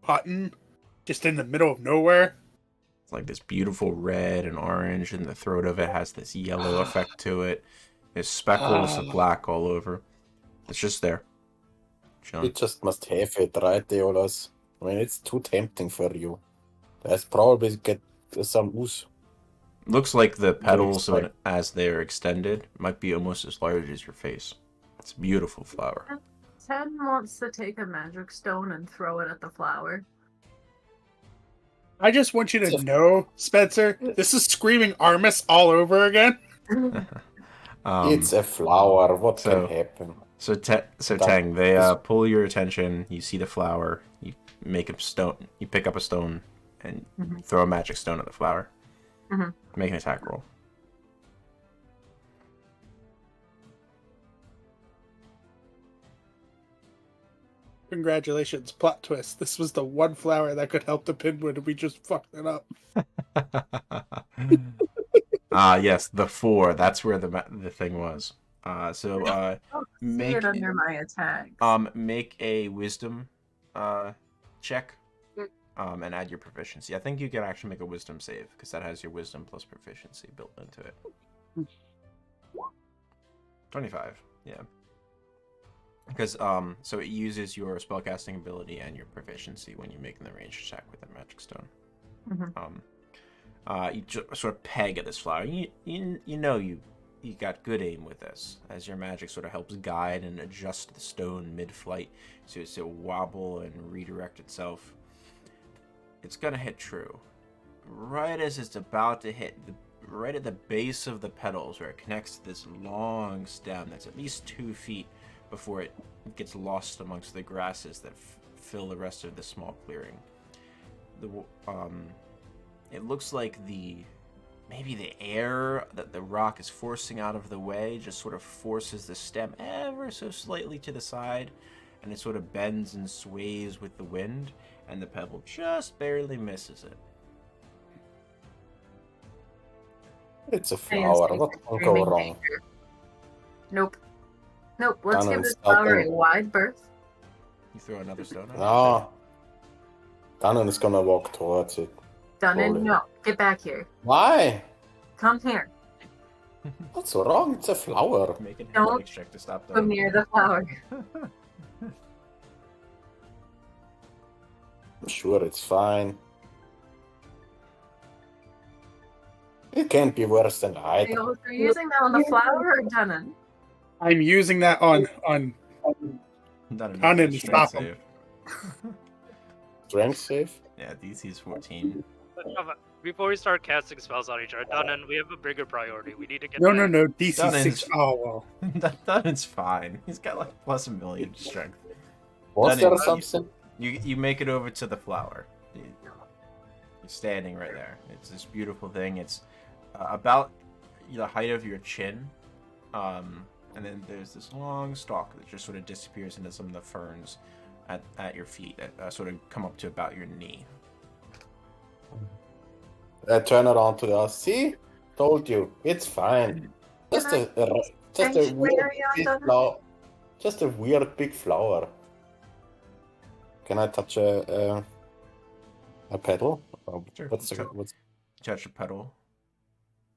button just in the middle of nowhere. It's like this beautiful red and orange, and the throat of it has this yellow effect to it. There's speckles of black all over. It's just there. Chilling. You just must have it, right, Aeolus? I mean, it's too tempting for you. Let's probably get some ooze. Looks like the petals, as they're extended, might be almost as large as your face. It's a beautiful flower. 10 wants to take a magic stone and throw it at the flower. I just want you to know, Spencer, this is screaming Armis all over again. It's a flower. What can happen? So Tang, they pull your attention. You see the flower. You make a stone. You pick up a stone and throw a magic stone at the flower. Make an attack roll. Congratulations, plot twist. This was the one flower that could help the Pinwood, and we just fucked it up. Yes, the 4. That's where the thing was. So Oh, see make it under my attacks. make a wisdom check. And add your proficiency. I think you can actually make a wisdom save because that has your wisdom plus proficiency built into it. 25. Yeah. Because so it uses your spellcasting ability and your proficiency when you're making the ranged attack with a magic stone. You just sort of peg at this flower. You know you got good aim with this, as your magic sort of helps guide and adjust the stone mid-flight so it's to wobble and redirect itself. It's gonna hit true. Right as it's about to hit, right at the base of the petals where it connects to this long stem that's at least 2 feet before it gets lost amongst the grasses that fill the rest of the small clearing. It looks like maybe the air that the rock is forcing out of the way just sort of forces the stem ever so slightly to the side, and it sort of bends and sways with the wind, and the pebble just barely misses it. It's a flower. What can go wrong? Nope. Let's Done give and this flower a stopping. wide berth. You throw another stone at it? No. Danon is gonna walk towards it. Dunnan, Slowly. no. Get back here. Why? Come here. What's wrong? It's a flower. Make an Don't athletics check to stop that. Come near the flower. I'm sure it's fine. It can't be worse than I. Are you using that on the flower or Dunnan? I'm using that on Done to stop him. Strength save? Yeah, DC is 14. Before we start casting spells on each other, Dunnan, we have a bigger priority. We need to get No, back. DC Done 6. is- Oh, well. Dunn's fine. He's got like plus 1,000,000 strength. Was Dunnan, there something? You make it over to the flower. You're standing right there. It's this beautiful thing. It's about the height of your chin. And then there's this long stalk that just sort of disappears into some of the ferns at your feet that sort of come up to about your knee. I turn around to the other. See? Told you. It's fine. Just a Sanctuary weird on big Dunnan? flower. Just a weird big flower. Can I touch a petal? Sure. What's Touch a petal.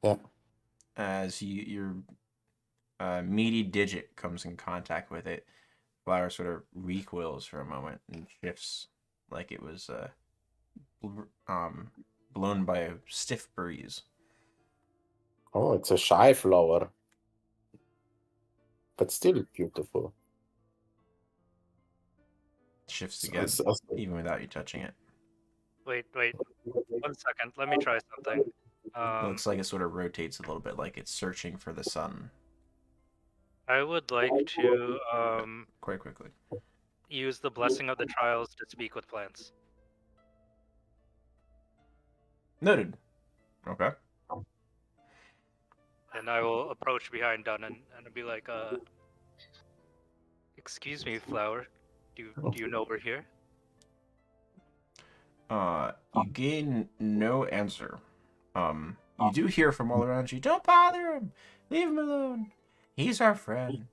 Yeah. As your meaty digit comes in contact with it, flower sort of recoils for a moment and shifts like it was blown by a stiff breeze. Oh, it's a shy flower. But still beautiful. Shifts again, So it's- even without you touching it. Wait. 1 second. Let me try something. Looks like it sort of rotates a little bit, like it's searching for the sun. I would like to Quite quickly. use the blessing of the trials to speak with plants. Noted. Okay. And I will approach behind Dunnan and be like, excuse me, flower. Do you know we're here? You gain no answer. You do hear from all around you, don't bother him! Leave him alone! He's our friend.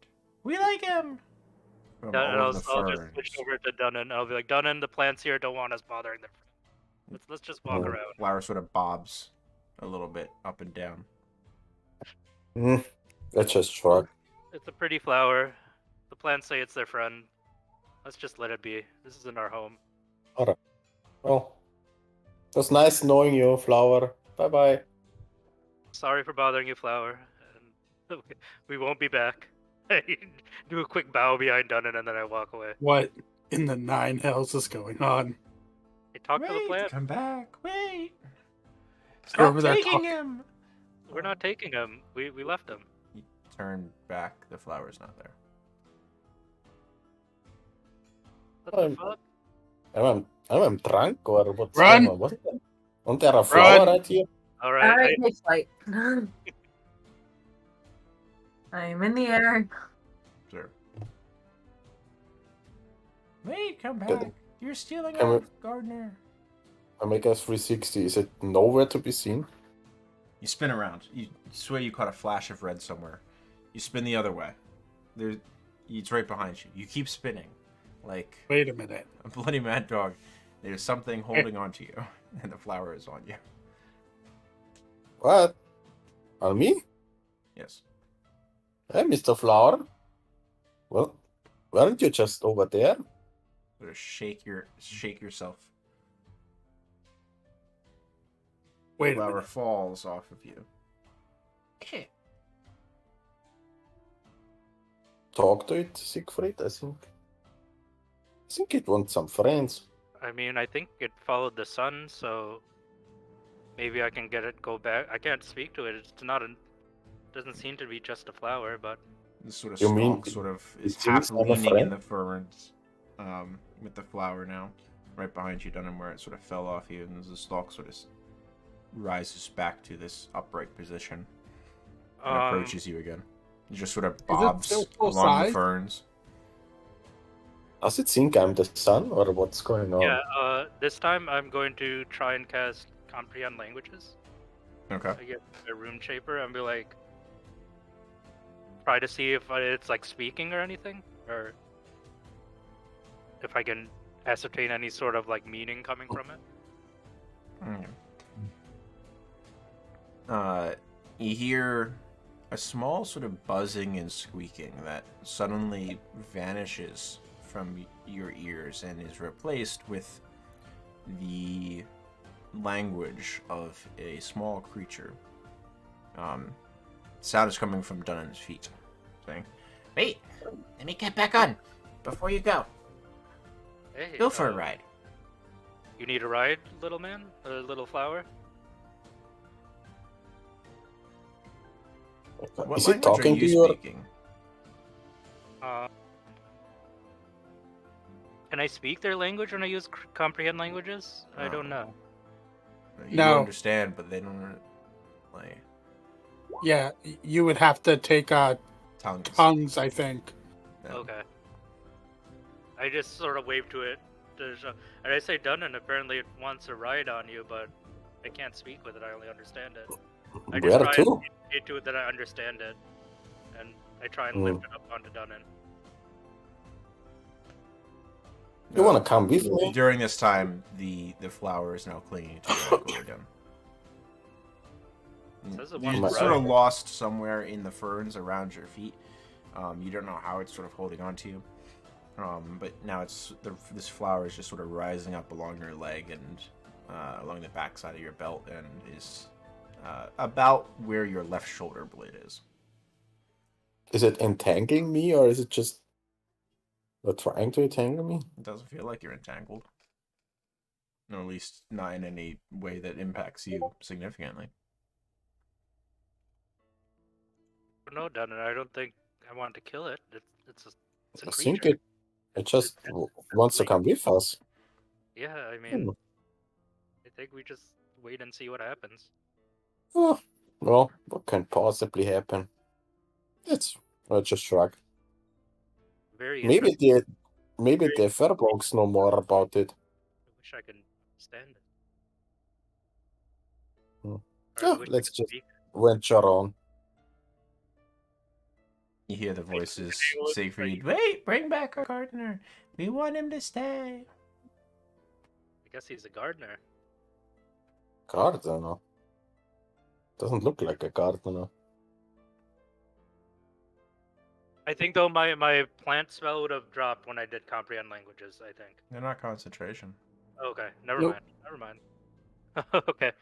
We like him! From And all I'll of the just ferns. switch over to Dunnan. I'll be like, Dunnan, the plants here don't want us bothering them. Let's just walk around. Flower sort of bobs a little bit up and down. That's just short. It's a pretty flower. The plants say it's their friend. Let's just let it be. This isn't our home. Well, it was nice knowing you, flower. Bye-bye. Sorry for bothering you, flower. And we won't be back. I do a quick bow behind Dunnan and then I walk away. What in the 9 hells is going on? I talk to the Wait, plant. come back! Wait! You're Stop over there taking talking. him! We're not taking him. We left him. You turn back, the flower's not there. What the fuck? I'm drunk or what's Run! going on? What? Isn't there a flower right here? Alright. Alright, take flight. I'm in the air. Sure. Wait, come back! Good. You're stealing Can our we- gardener! I make a 360. Is it nowhere to be seen? You spin around. You swear you caught a flash of red somewhere. You spin the other way. It's right behind you. You keep spinning, like Wait a minute. a bloody mad dog. There's something holding onto you, and the flower is on you. What? On me? Yes. Hey, Mr. Flower. Well, weren't you just over there? Sort of shake yourself. Wait a Flower minute. falls off of you. Talk to it, Siegfried. I think it wants some friends. I mean, I think it followed the sun, so maybe I can get it go back. I can't speak to it. It's not a. Doesn't seem to be just a flower, but This sort of You stalk mean sort of it is seems half like a leaning in friend? the ferns, with the flower now, right behind you, Dunham, where it sort of fell off you, and the stalk sort of rises back to this upright position and approaches you again. It just sort of bobs still full along size? the ferns. Does it think I'm the sun, or what's going on? yeah. This time I'm going to try and cast comprehend languages. Okay. I get a rune shaper and be like, try to see if it's like speaking or anything, or if I can ascertain any sort of like meaning coming from it. You hear a small sort of buzzing and squeaking that suddenly vanishes from your ears and is replaced with the language of a small creature. Sound is coming from Dunnan's feet, saying, "Wait, let me get back on before you go. Hey, Go for a ride." You need a ride, little man, little flower. What Is it language talking are to you you? speaking? Can I speak their language when I use comprehend languages? I don't No. know. You No. understand, but they don't like Yeah, you would have to take tongues. tongues, I think. No. Okay. I just sort of wave to it. And I say done, and apparently it wants a ride on you, but I can't speak with it. I only understand it. I just Where try to? and indicate to it that I understand it, and I try and lift it up onto Dunnan. You want to come with me? During this time, the flower is now clinging to your ankle again. Says it You're wants to sort of ride. lost somewhere in the ferns around your feet. You don't know how it's sort of holding on to you. But now this flower is just sort of rising up along your leg and along the backside of your belt, and is about where your left shoulder blade is. Is it entangling me, or is it just trying to entangle me? It doesn't feel like you're entangled. Or at least not in any way that impacts you significantly. No, Dunnan, I don't think I want to kill it. It's a I creature. think it just wants to come with us. Yeah, I mean, I think we just wait and see what happens. Oh, well, what can possibly happen? I'll just shrug. Very Maybe interesting. the Fairblocks know more about it. I wish I could stand it. Hmm. Or I Yeah, wish I let's could just speak. venture on. You hear the voices, Hey, look, Siegfried, "Wait, bring back our gardener. We want him to stay." I guess he's a gardener. Gardener. Doesn't look like a gardener. I think though my plant spell would have dropped when I did comprehend languages. I think. They're not concentration. Okay, never Nope. mind. Never mind. Okay,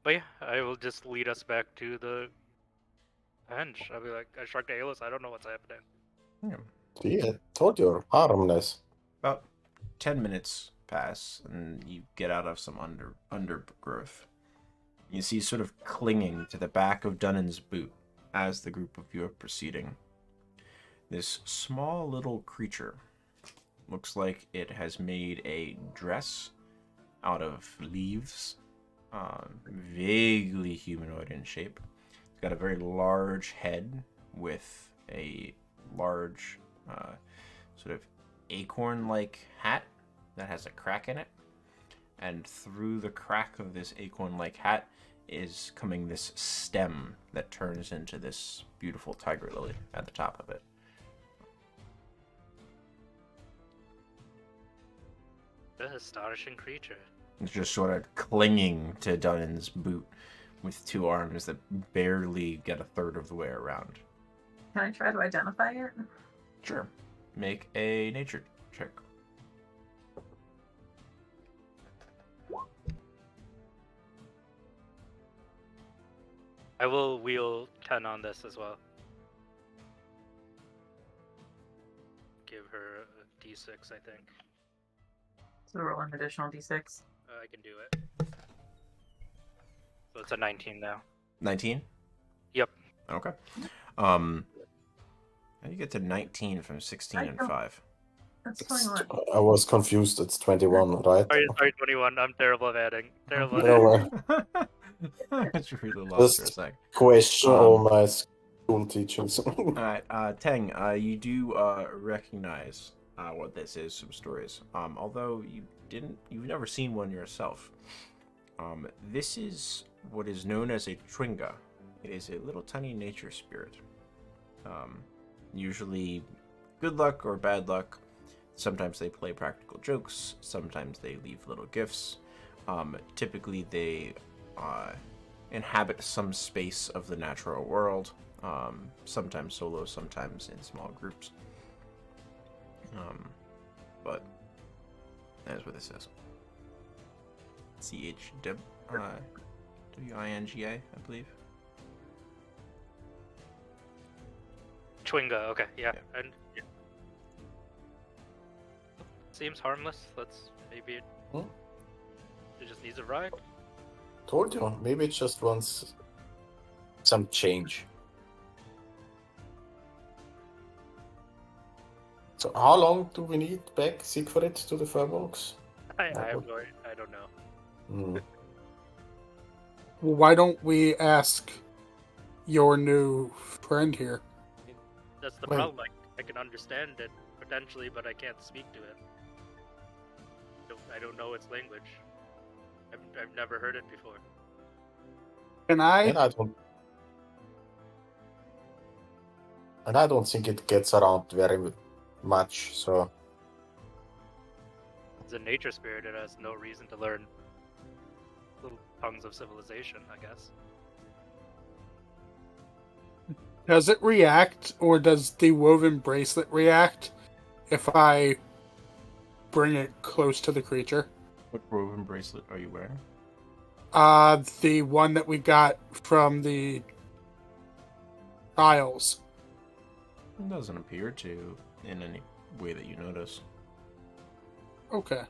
but yeah, I will just lead us back to the bench. I'll be like, I shrugged to Aeolus. I don't know what's happening. Yeah. See, I told you, harmless. About 10 minutes pass, and you get out of some undergrowth. You see sort of clinging to the back of Dunnan's boot as the group of you are proceeding. This small little creature looks like it has made a dress out of leaves, vaguely humanoid in shape. It's got a very large head with a large sort of acorn-like hat that has a crack in it. And through the crack of this acorn-like hat is coming this stem that turns into this beautiful tiger lily at the top of it. An astonishing creature. It's just sort of clinging to Dunnan's boot with two arms that barely get a third of the way around. Can I try to identify it? Sure. Make a nature check. I will wheel 10 on this as well. Give her a d6, I think. So roll an additional d6. I can do it. So it's a 19 now. 19? Yep. Okay. How do you get to 19 from 16 and 5? That's It's, 21. I was confused. It's 21, right? Sorry, 21. I'm terrible at adding. Terrible at No adding. way. I just really lost for a Just sec. question all my school teachings. Alright, Teng, you do recognize what this is, some stories. Although you've never seen one yourself. This is what is known as a Tringa. It is a little tiny nature spirit. Usually good luck or bad luck. Sometimes they play practical jokes. Sometimes they leave little gifts. Typically they inhabit some space of the natural world. Sometimes solo, sometimes in small groups. But that's what this is. Winga, I believe. Chwinga, okay, yeah. Yeah. And yeah. Seems harmless. Let's maybe it just needs a ride. Told you, maybe it just wants some change. So how long do we need back Siegfried to the Firbolgs? I have no, I don't know. Well, why don't we ask your new friend here? That's the Wait. problem. I can understand it potentially, but I can't speak to it. I don't know its language. I've never heard it before. Can I? And I don't think it gets around very much. So It's a nature spirit. It has no reason to learn little tongues of civilization, I guess. Does it react, or does the woven bracelet react if I bring it close to the creature? What woven bracelet are you wearing? The one that we got from the Isles. It doesn't appear to in any way that you notice. Okay.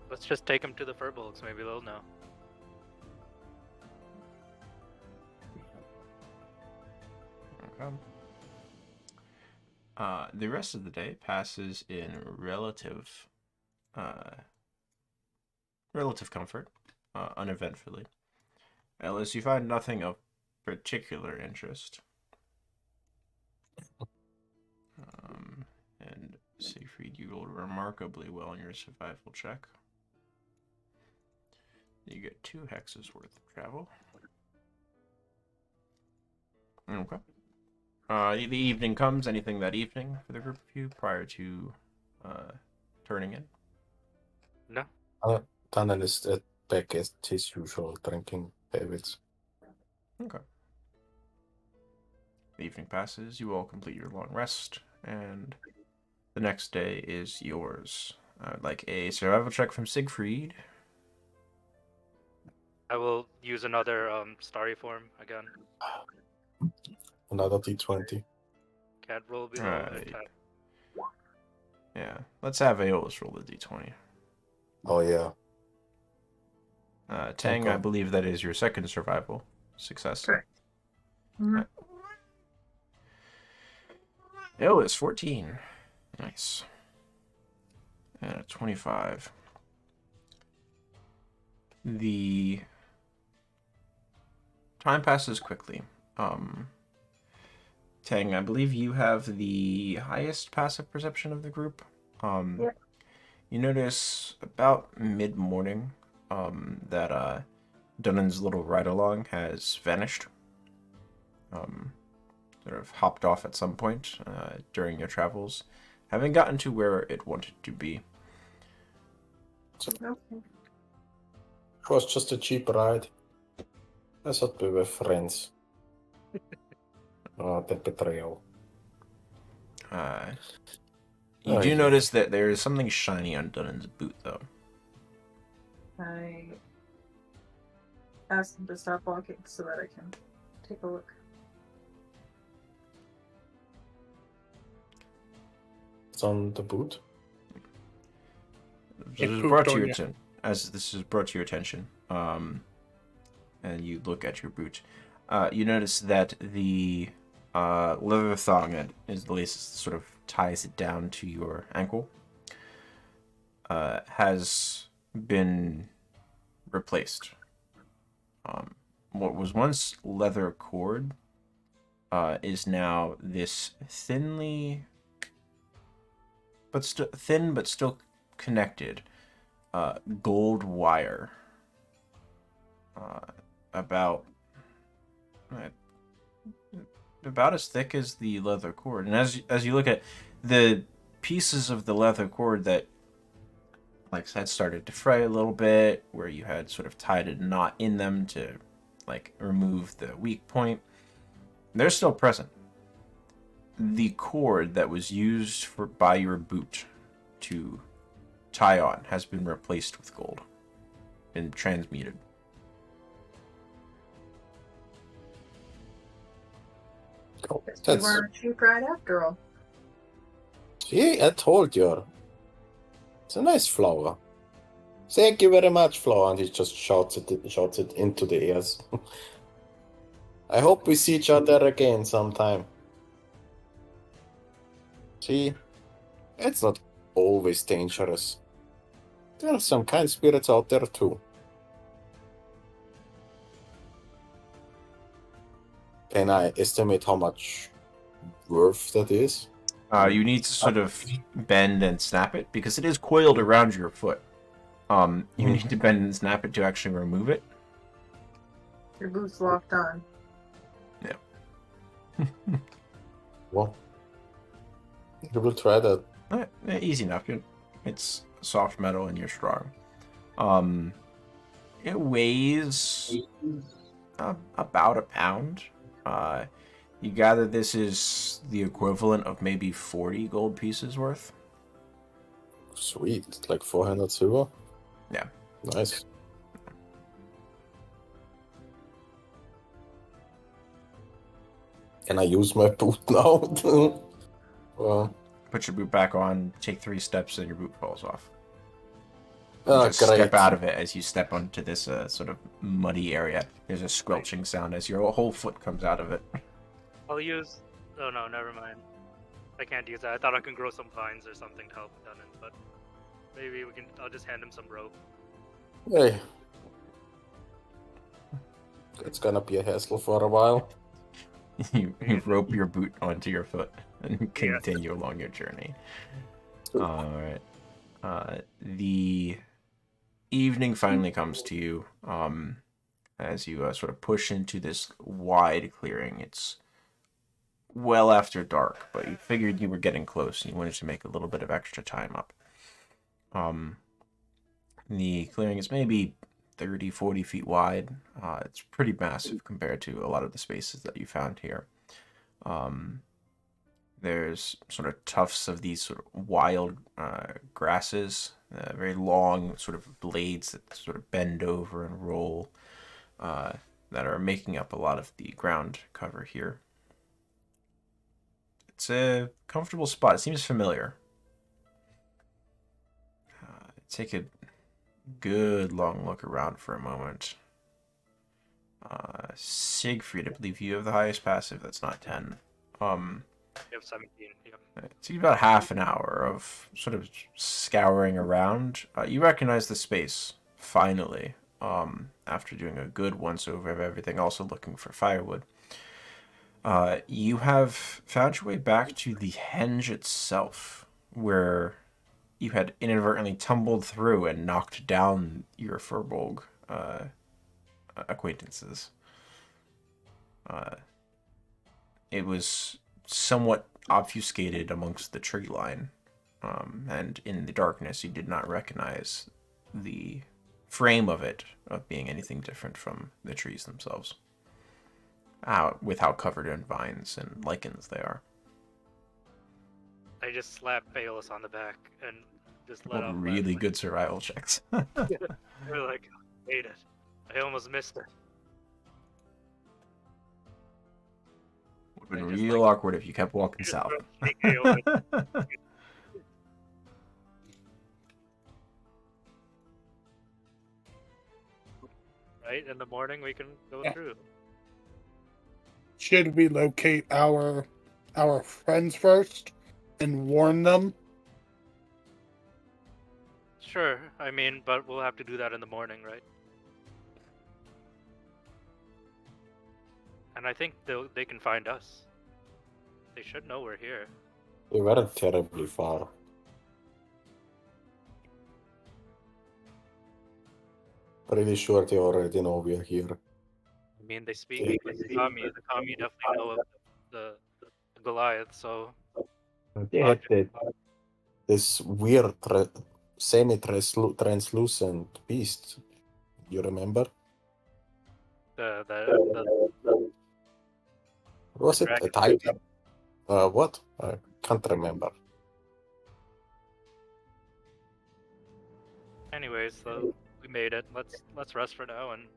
Let's just take him to the Firbolgs. Maybe they'll know. Okay. The rest of the day passes in relative comfort, uneventfully, unless you find nothing of particular interest. And Siegfried, you rolled remarkably well in your survival check. You get 2 hexes worth of travel. Okay. The evening comes. Anything that evening for the group of you prior to turning in? No. Tannen is back at his usual drinking habits. Okay. The evening passes. You all complete your long rest, and the next day is yours. I would like a survival check from Siegfried. I will use another starry form again. Another D20. Can't roll below a Right. 10. Yeah. Let's have Aeolus roll the d20. Oh yeah. Tang, Okay. I believe that is your second survival success. Correct. Mhm. Aeolus, 14. Nice. And a 25. The time passes quickly. Tang, I believe you have the highest passive perception of the group. Yeah. You notice about mid-morning, that Dunnan's little ride-along has vanished. Sort of hopped off at some point during your travels, having gotten to where it wanted to be. Okay. It was just a cheap ride. I thought we were friends. Oh, the betrayal. You do notice that there is something shiny on Dunnan's boot, though. I asked him to stop walking so that I can take a look. It's on the boot. It This is pooped brought to on your you. attention. As this is brought to your attention, and you look at your boot, you notice that the leather thong that is the lace sort of ties it down to your ankle has been replaced. What was once leather cord is now this thin but still connected gold wire, about as thick as the leather cord. And as you look at the pieces of the leather cord that, like, had started to fray a little bit, where you had sort of tied a knot in them to, like, remove the weak point, they're still present. The cord that was used by your boot to tie on has been replaced with gold and transmuted. Oh, Guess we that's... weren't a cheap ride after all. See, I told you. It's a nice flower. Thank you very much, flower. And he just shouts it into the ears. I hope we see each other again sometime. See, it's not always dangerous. There are some kind spirits out there too. Can I estimate how much worth that is? You need to sort of bend and snap it because it is coiled around your foot. You need to bend and snap it to actually remove it. Your boot's locked on. Well, you will try that. Easy enough. It's soft metal and you're strong. It weighs about a pound. You gather this is the equivalent of maybe 40 gold pieces worth. Sweet, like 400 silver. Yeah. Nice. Can I use my boot now? Well, Put your boot back on, take 3 steps, and your boot falls off. great. Step out of it as you step onto this sort of muddy area. There's a squelching sound as your whole foot comes out of it. I'll use. Oh no, never mind. I can't use that. I thought I could grow some vines or something to help Dunnan, but maybe we can. I'll just hand him some rope. Hey. It's gonna be a hassle for a while. You rope your boot onto your foot and continue along your journey. Alright. The evening finally comes to you as you sort of push into this wide clearing. It's well after dark, but you figured you were getting close and you wanted to make a little bit of extra time up. The clearing is maybe 30, 40 feet wide. It's pretty massive compared to a lot of the spaces that you found here. There's sort of tufts of these sort of wild grasses, very long sort of blades that sort of bend over and roll, that are making up a lot of the ground cover here. It's a comfortable spot. It seems familiar. Take a good long look around for a moment. Siegfried, I believe you have the highest passive. That's not 10. You have 17. Yeah. It's about half an hour of sort of scouring around. You recognize the space, finally, after doing a good once-over of everything, also looking for firewood. You have found your way back to the henge itself, where you had inadvertently tumbled through and knocked down your Furbolg acquaintances. It was somewhat obfuscated amongst the tree line, and in the darkness you did not recognize the frame of it of being anything different from the trees themselves, with how covered in vines and lichens they are. I just slapped Phalos on the back and just let Well, off really laughing. good survival checks. They're like, made it. I almost missed it. Would have been I just, real awkward if you kept walking just south. TKO it. Right? In the morning we can go Yeah. through. Should we locate our friends first and warn them? Sure, I mean, but we'll have to do that in the morning, right? And I think they can find us. They should know we're here. We weren't terribly far. Pretty sure they already know we're here. I mean, they speak the Kami. The Kami definitely know of the Goliath, so They had this weird semi-translucent beast. You remember? the Was the it a dragon. tiger? What? I can't remember. Anyways, so we made it. Let's rest for now and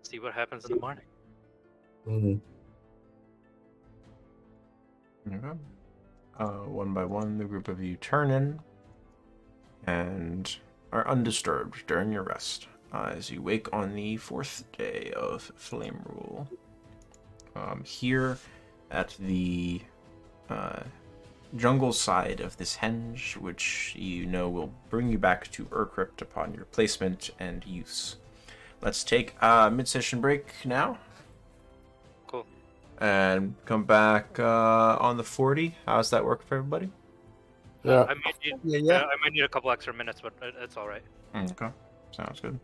see what happens in the morning. Mhm. Okay. One by one, the group of you turn in and are undisturbed during your rest as you wake on the 4th day of Flame Rule. Here at the jungle side of this henge, which you know will bring you back to Urcrypt upon your placement and use. Let's take a mid-session break now. Cool. And come back on the 40. How's that work for everybody? Yeah. I might need, Yeah. I might need a couple extra minutes, but it's all right. Okay. Sounds good.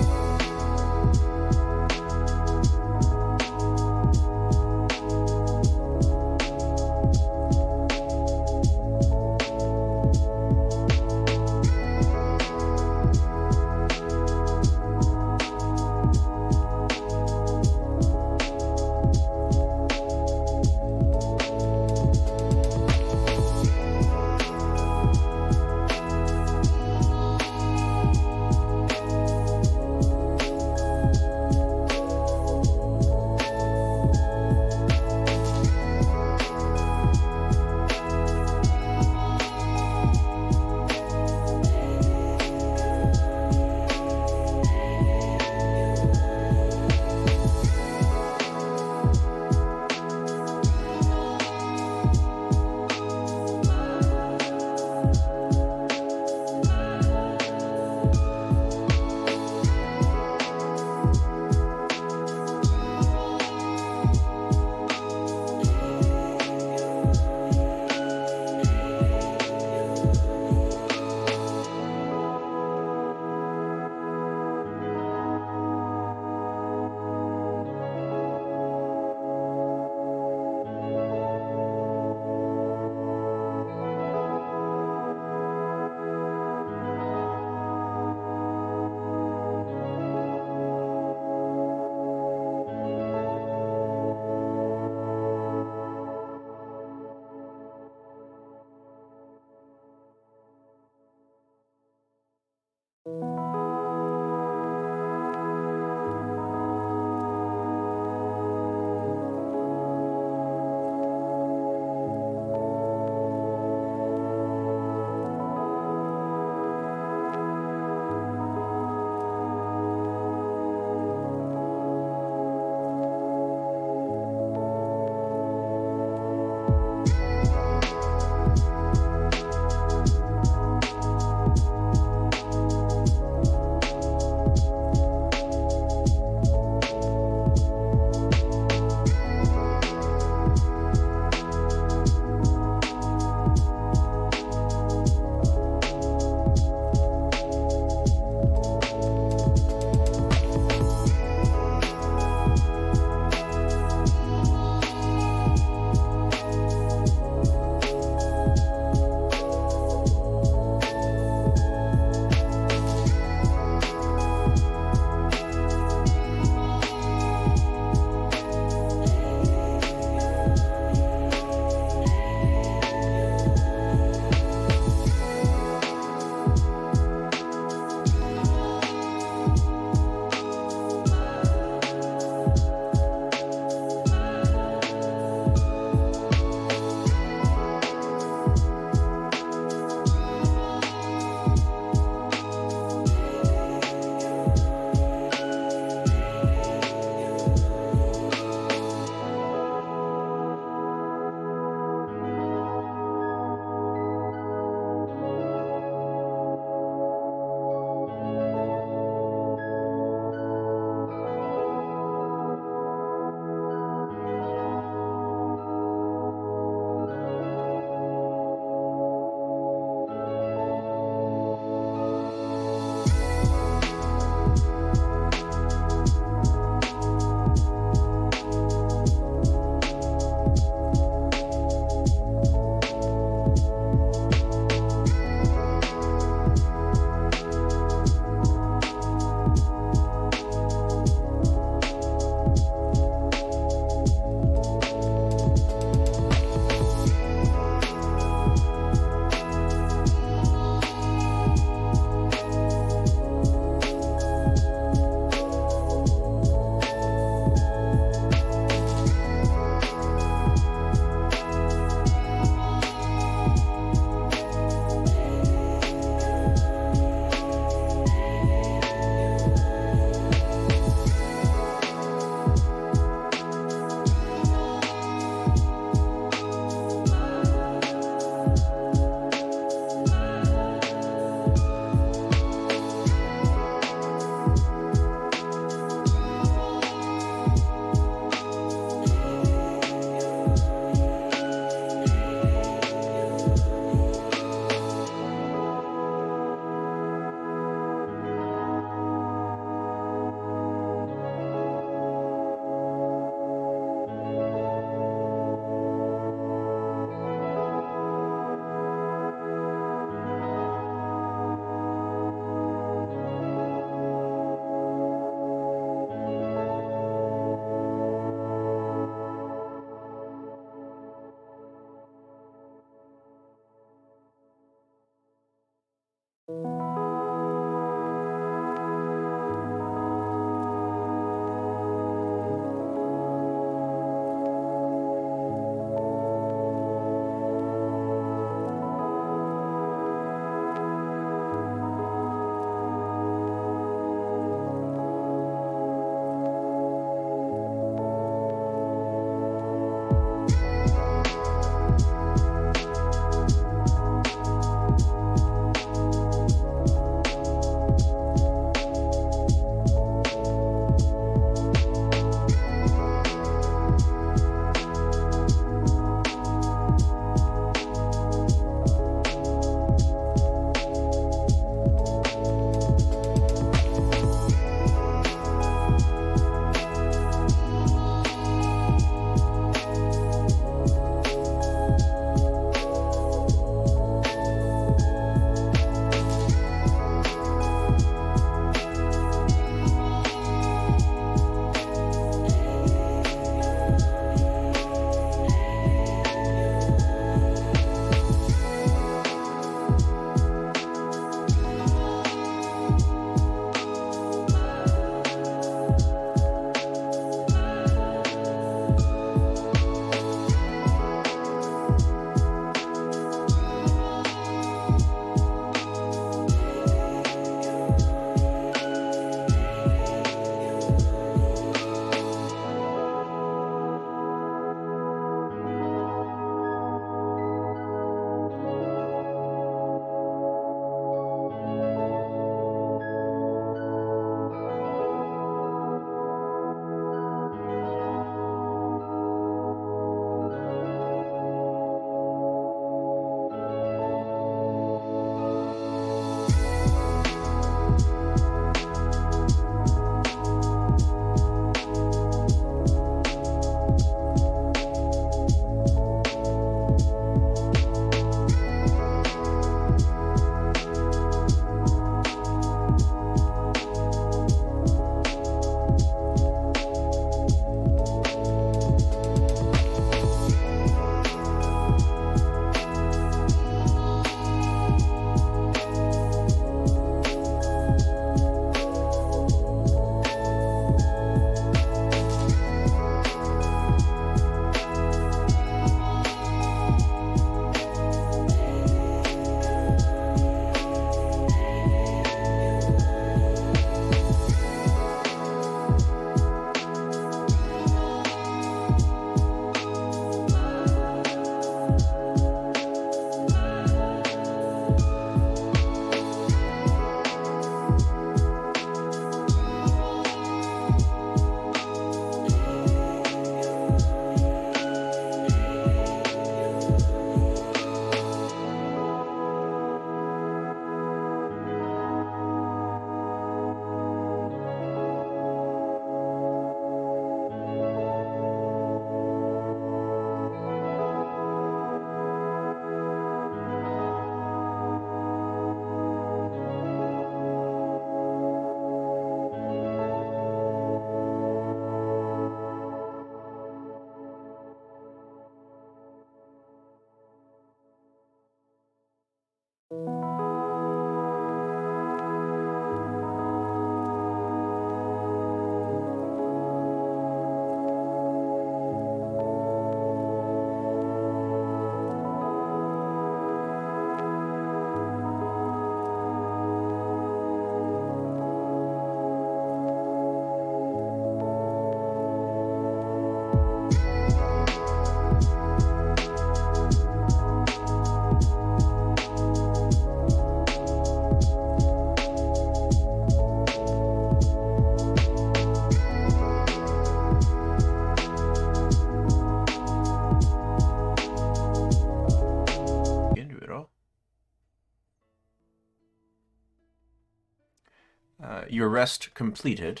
Your rest completed.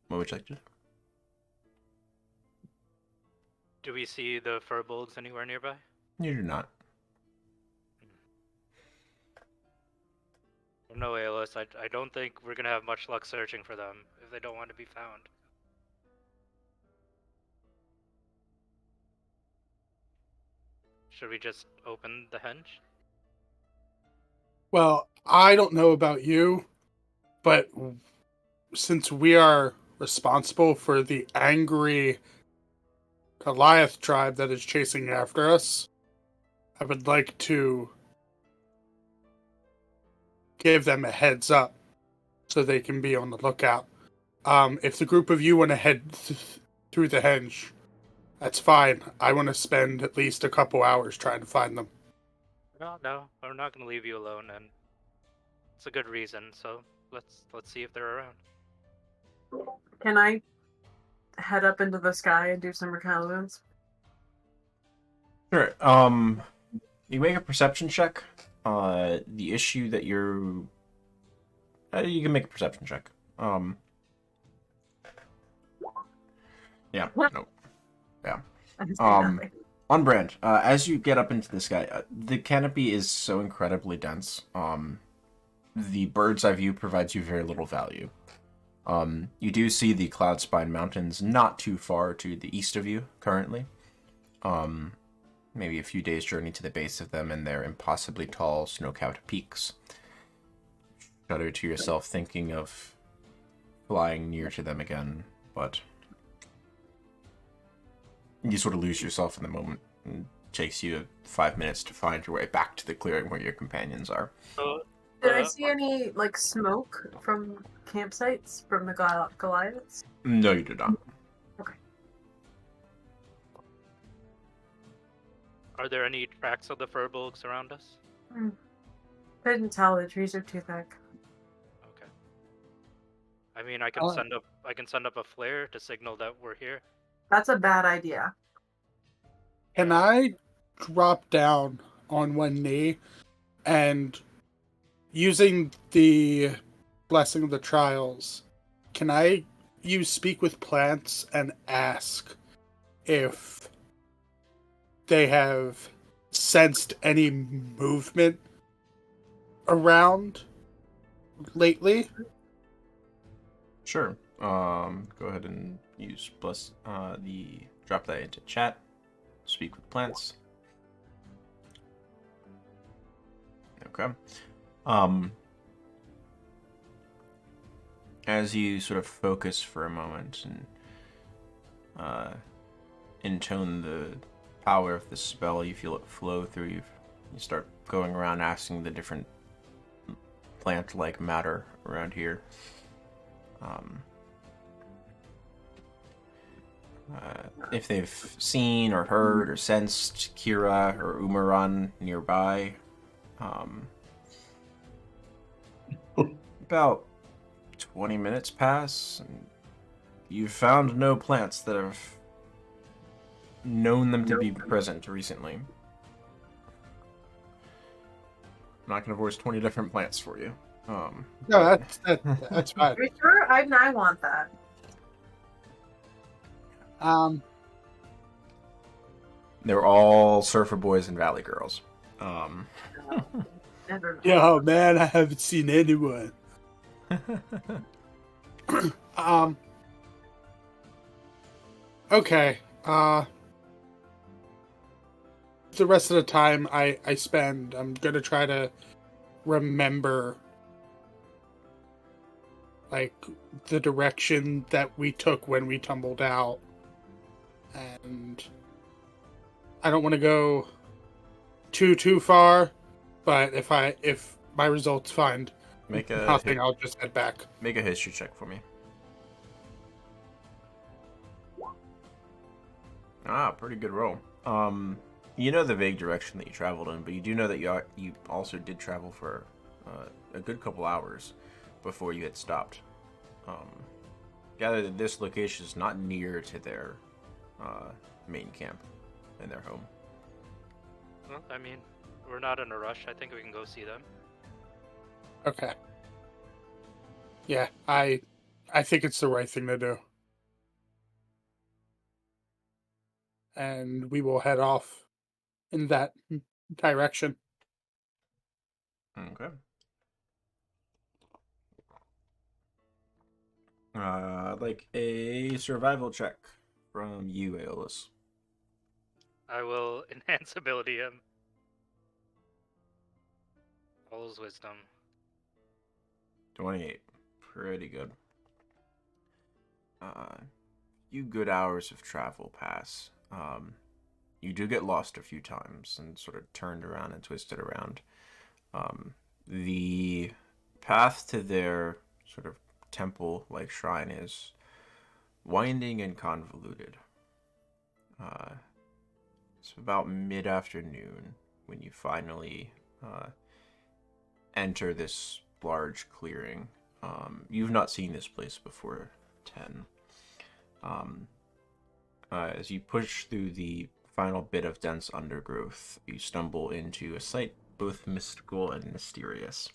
What would you like to do? Do we see the furbolgs anywhere nearby? You do not. No, Aeolus, I don't think we're gonna have much luck searching for them if they don't want to be found. Should we just open the henge? Well, I don't know about you, but since we are responsible for the angry Goliath tribe that is chasing after us, I would like to give them a heads up so they can be on the lookout. If the group of you want to head through the henge, that's fine. I want to spend at least a couple hours trying to find them. No, I'm not gonna leave you alone, and it's a good reason. So let's see if they're around. Can I head up into the sky and do some reconnaissance? Sure. You make a perception check. The issue that you're... you can make a perception check. Yeah, no. Yeah. I see nothing. On brand. As you get up into the sky, the canopy is so incredibly dense. The bird's eye view provides you very little value. You do see the Cloud Spine Mountains not too far to the east of you currently. Maybe a few days' journey to the base of them and their impossibly tall snow-capped peaks. Shudder to yourself thinking of flying near to them again, but you sort of lose yourself in the moment. It takes you 5 minutes to find your way back to the clearing where your companions are. Did I see any smoke from campsites from the Goliaths? No, you did not. Okay. Are there any tracks of the furbolgs around us? Couldn't tell. The trees are too thick. Okay. I mean, I can send up a flare to signal that we're here. That's a bad idea. Can I drop down on one knee and, using the Blessing of the Trials, can I use Speak with Plants and ask if they have sensed any movement around lately? Sure. Go ahead and use drop that into chat. Speak with plants. Okay. As you sort of focus for a moment and intone the power of the spell, you feel it flow through you. You start going around asking the different plant-like matter around here. If they've seen or heard or sensed Kira or Umaran nearby. About 20 minutes pass, and you've found no plants that have known them to be present recently. I'm not going to voice 20 different plants for you. No, that's fine. Are you sure? I want that. They're all surfer boys and valley girls. Never. Yo, man, I haven't seen anyone. Okay. The rest of the time I spend, I'm gonna try to remember the direction that we took when we tumbled out. And I don't want to go too far, but if my results find nothing, I'll just head back. Make a history check for me. Pretty good roll. You know the vague direction that you traveled in, but you do know that you also did travel for a good couple hours before you had stopped. Gather that this location is not near to their main camp and their home. Well, I mean, we're not in a rush. I think we can go see them. Okay. Yeah, I think it's the right thing to do. And we will head off in that direction. Okay. Like a survival check from you, Aeolus. I will enhance ability him. All his wisdom. 28. Pretty good. Few good hours of travel pass. You do get lost a few times and sort of turned around and twisted around. The path to their sort of temple-like shrine is winding and convoluted. It's about mid-afternoon when you finally enter this large clearing. You've not seen this place before, 10. As you push through the final bit of dense undergrowth, you stumble into a sight both mystical and mysterious.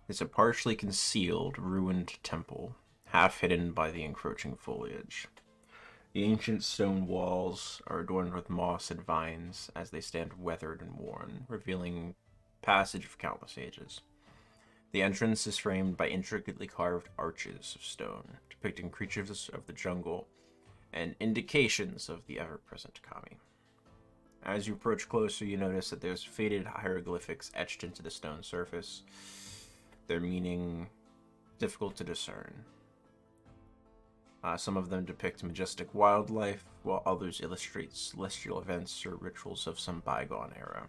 It's a partially concealed, ruined temple, half hidden by the encroaching foliage. The ancient stone walls are adorned with moss and vines as they stand weathered and worn, revealing passage of countless ages. The entrance is framed by intricately carved arches of stone, depicting creatures of the jungle and indications of the ever-present kami. As you approach closer, you notice that there's faded hieroglyphics etched into the stone surface, their meaning difficult to discern. Some of them depict majestic wildlife, while others illustrate celestial events or rituals of some bygone era.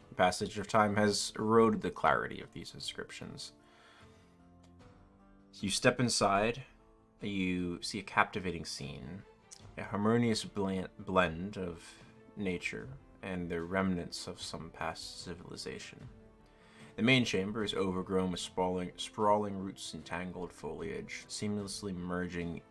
The passage of time has eroded the clarity of these inscriptions. So you step inside, you see a captivating scene, a harmonious blend of nature and the remnants of some past civilization. The main chamber is overgrown with sprawling roots and tangled foliage, seamlessly merging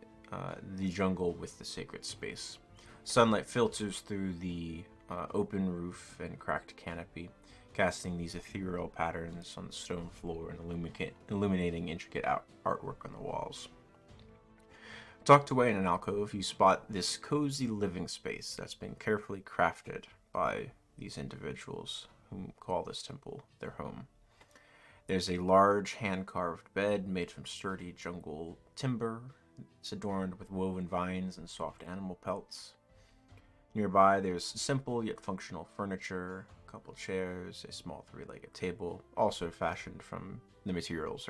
the jungle with the sacred space. Sunlight filters through the open roof and cracked canopy, casting these ethereal patterns on the stone floor and illuminating intricate artwork on the walls. Tucked away in an alcove, you spot this cozy living space that's been carefully crafted by these individuals who call this temple their home. There's a large hand-carved bed made from sturdy jungle timber. It's adorned with woven vines and soft animal pelts. Nearby, there's simple yet functional furniture, a couple chairs, a small three-legged table, also fashioned from the materials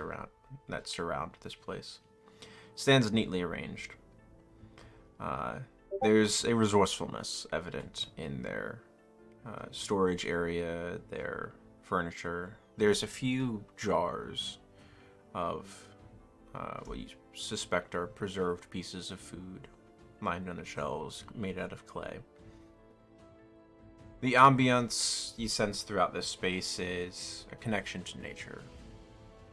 that surround this place. Stands neatly arranged. There's a resourcefulness evident in their storage area, their furniture. There's a few jars of what you suspect are preserved pieces of food lined on the shelves, made out of clay. The ambience you sense throughout this space is a connection to nature.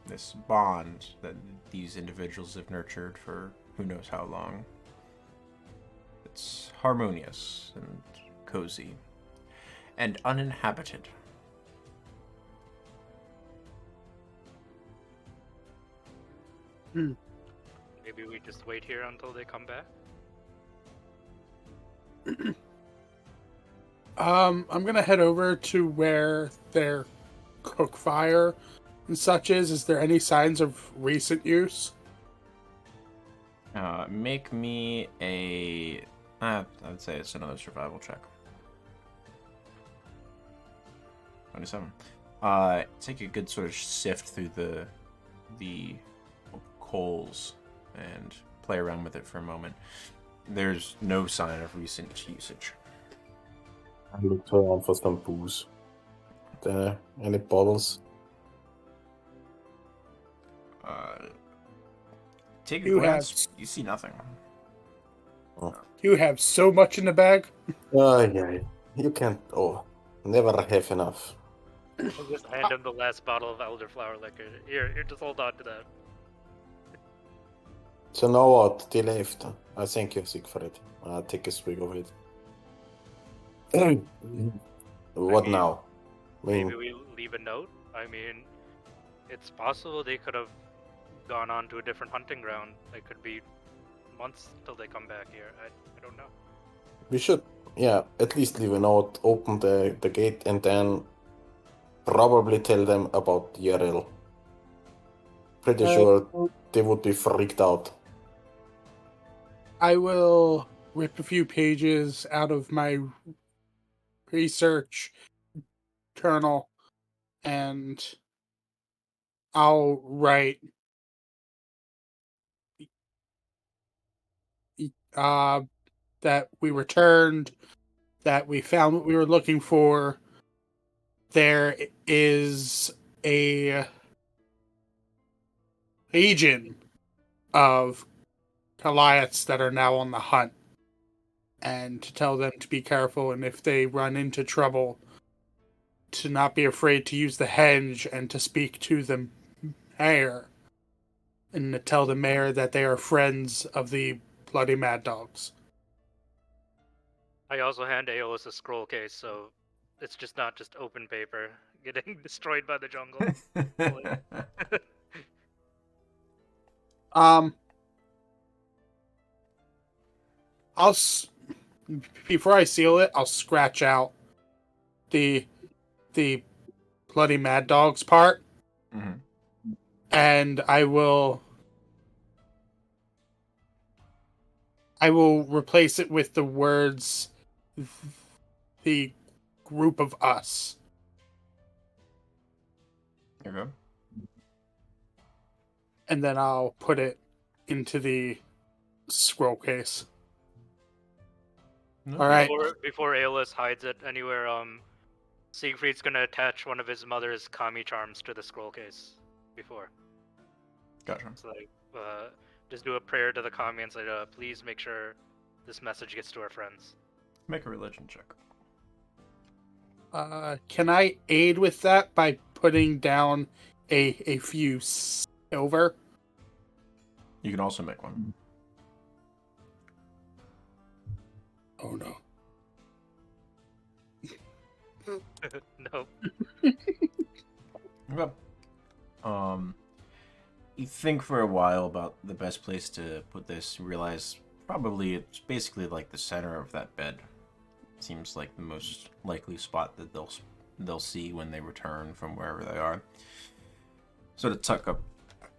This bond that these individuals have nurtured for who knows how long. It's harmonious and cozy and uninhabited. Maybe we just wait here until they come back. I'm gonna head over to where their cook fire and such is. Is there any signs of recent use? Make me a... I would say it's another survival check. 27. Take a good sort of sift through the coals and play around with it for a moment. There's no sign of recent usage. I looked around for some booze. There, any bottles? Take a glance. You see nothing. You have so much in the bag. Oh, yeah. You can't. Oh, never have enough. I'll just hand him the last bottle of elderflower liquor. Here, just hold on to that. So now what? Till after. I thank you, Siegfried. I'll take a swig of it. What mean, now? Maybe we leave a note. I mean, it's possible they could have gone on to a different hunting ground. It could be months till they come back here. I don't know. We should, yeah, at least leave a note, open the gate, and then probably tell them about Yaril. Pretty sure they would be freaked out. I will rip a few pages out of my research journal and I'll write that we returned, that we found what we were looking for. There is a legion of Goliaths that are now on the hunt, and to tell them to be careful, and if they run into trouble, to not be afraid to use the henge and to speak to the mayor, and to tell the mayor that they are friends of the bloody mad dogs. I also hand Aeolus a scroll case, so it's just not just open paper getting destroyed by the jungle. Before I seal it, I'll scratch out the bloody mad dogs part, and I will replace it with the words "the group of us." Okay. And then I'll put it into the scroll case. No. All right. Before Aeolus hides it anywhere, Siegfried's gonna attach one of his mother's kami charms to the scroll case before. Gotcha. So like, just do a prayer to the kami and say, please make sure this message gets to our friends. Make a religion check. Can I aid with that by putting down a few silver? You can also make one. Oh no. No. Okay. You think for a while about the best place to put this. You realize probably it's basically like the center of that bed. Seems like the most likely spot that they'll see when they return from wherever they are. Sort of tuck up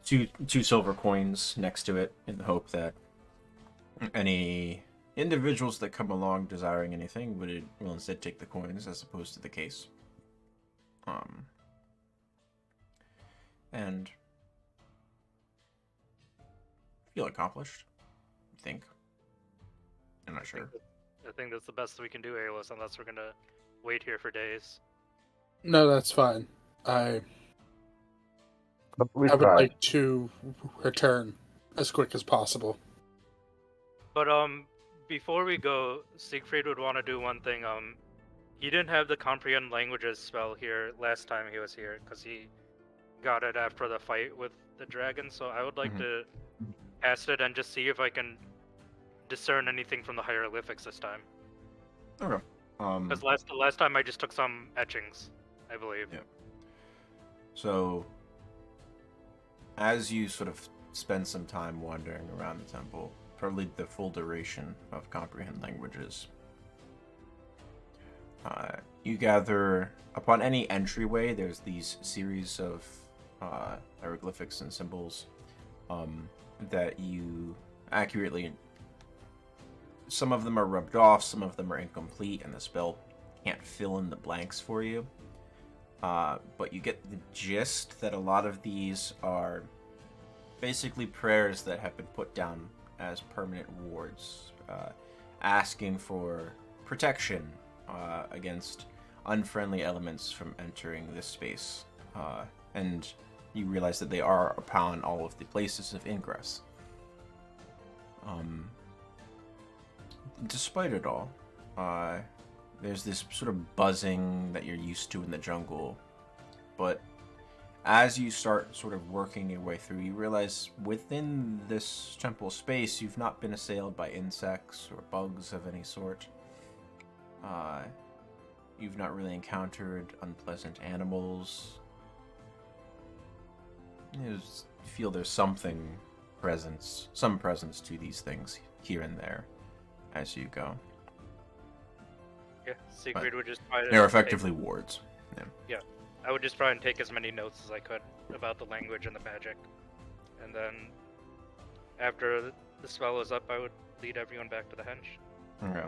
two silver coins next to it in the hope that any individuals that come along desiring anything will instead take the coins as opposed to the case. And feel accomplished, I think. I'm not sure. I think that's the best we can do, Aeolus, unless we're gonna wait here for days. No, that's fine. I would like to return as quick as possible. But before we go, Siegfried would want to do one thing. He didn't have the comprehend languages spell here last time he was here because he got it after the fight with the dragon. So I would like to cast it and just see if I can discern anything from the hieroglyphics this time. Okay. Because last time I just took some etchings, I believe. Yeah. So, as you sort of spend some time wandering around the temple, probably the full duration of comprehend languages, you gather upon any entryway. There's these series of hieroglyphics and symbols that you accurately. Some of them are rubbed off, some of them are incomplete, and the spell can't fill in the blanks for you. But you get the gist that a lot of these are basically prayers that have been put down as permanent wards, asking for protection against unfriendly elements from entering this space. And you realize that they are upon all of the places of ingress. Despite it all, there's this sort of buzzing that you're used to in the jungle, but as you start sort of working your way through, you realize within this temple space, you've not been assailed by insects or bugs of any sort. You've not really encountered unpleasant animals. There's feel there's some presence to these things here and there as you go. Yeah, Siegfried would just try to They're effectively wards. Yeah, I would just try and take as many notes as I could about the language and the magic, and then after the spell was up, I would lead everyone back to the henge. Okay.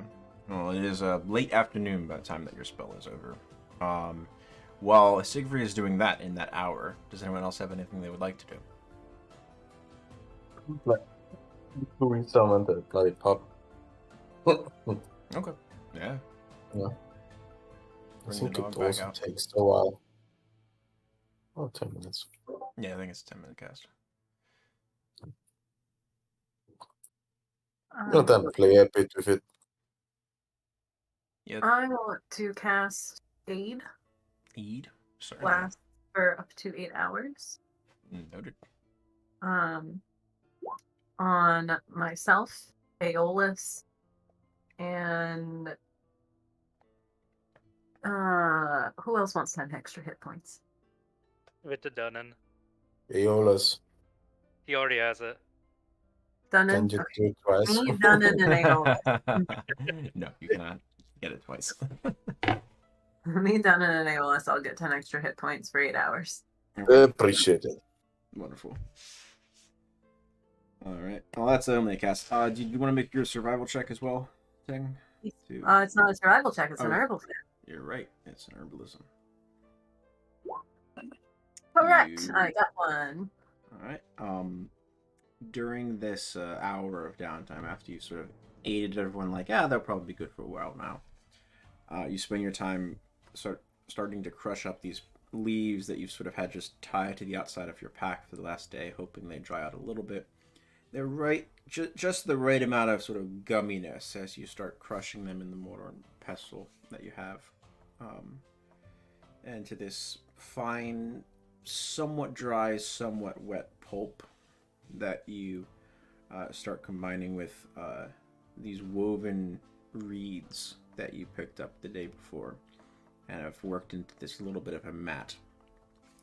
Well, it is late afternoon by the time that your spell is over. While Siegfried is doing that in that hour, does anyone else have anything they would like to do? Like, doing some in the bloody pub. Okay. Yeah. Yeah. I Bring think the it dog back also out. takes a while. Oh, 10 minutes. Yeah, I think it's a 10-minute cast. Well, then play a bit with it. Yeah. I want to cast Aid. Eid. Sorry. Last for up to 8 hours. Noted. On myself, Aeolus, and who else wants 10 extra hit points? Give it to Dunnan. Aeolus, He already has it. Dunnan? can you do it twice? Me, Dunnan, and Aeolus. No, you cannot get it twice. Me, Dunnan, and Aeolus, I'll get 10 extra hit points for 8 hours. Appreciate it. Wonderful. All right. Well, that's only a cast. Do you want to make your survival check as well, Ting? It's not a survival check, it's an Oh. herbal check. You're right. It's an herbalism. Correct. You- I got one. All right. During this hour of downtime, after you sort of aided everyone, like, they'll probably be good for a while now. You spend your time starting to crush up these leaves that you've sort of had just tied to the outside of your pack for the last day, hoping they dry out a little bit. They're just the right amount of sort of gumminess as you start crushing them in the mortar and pestle that you have, and to this fine, somewhat dry, somewhat wet pulp that you start combining with these woven reeds that you picked up the day before and have worked into this little bit of a mat.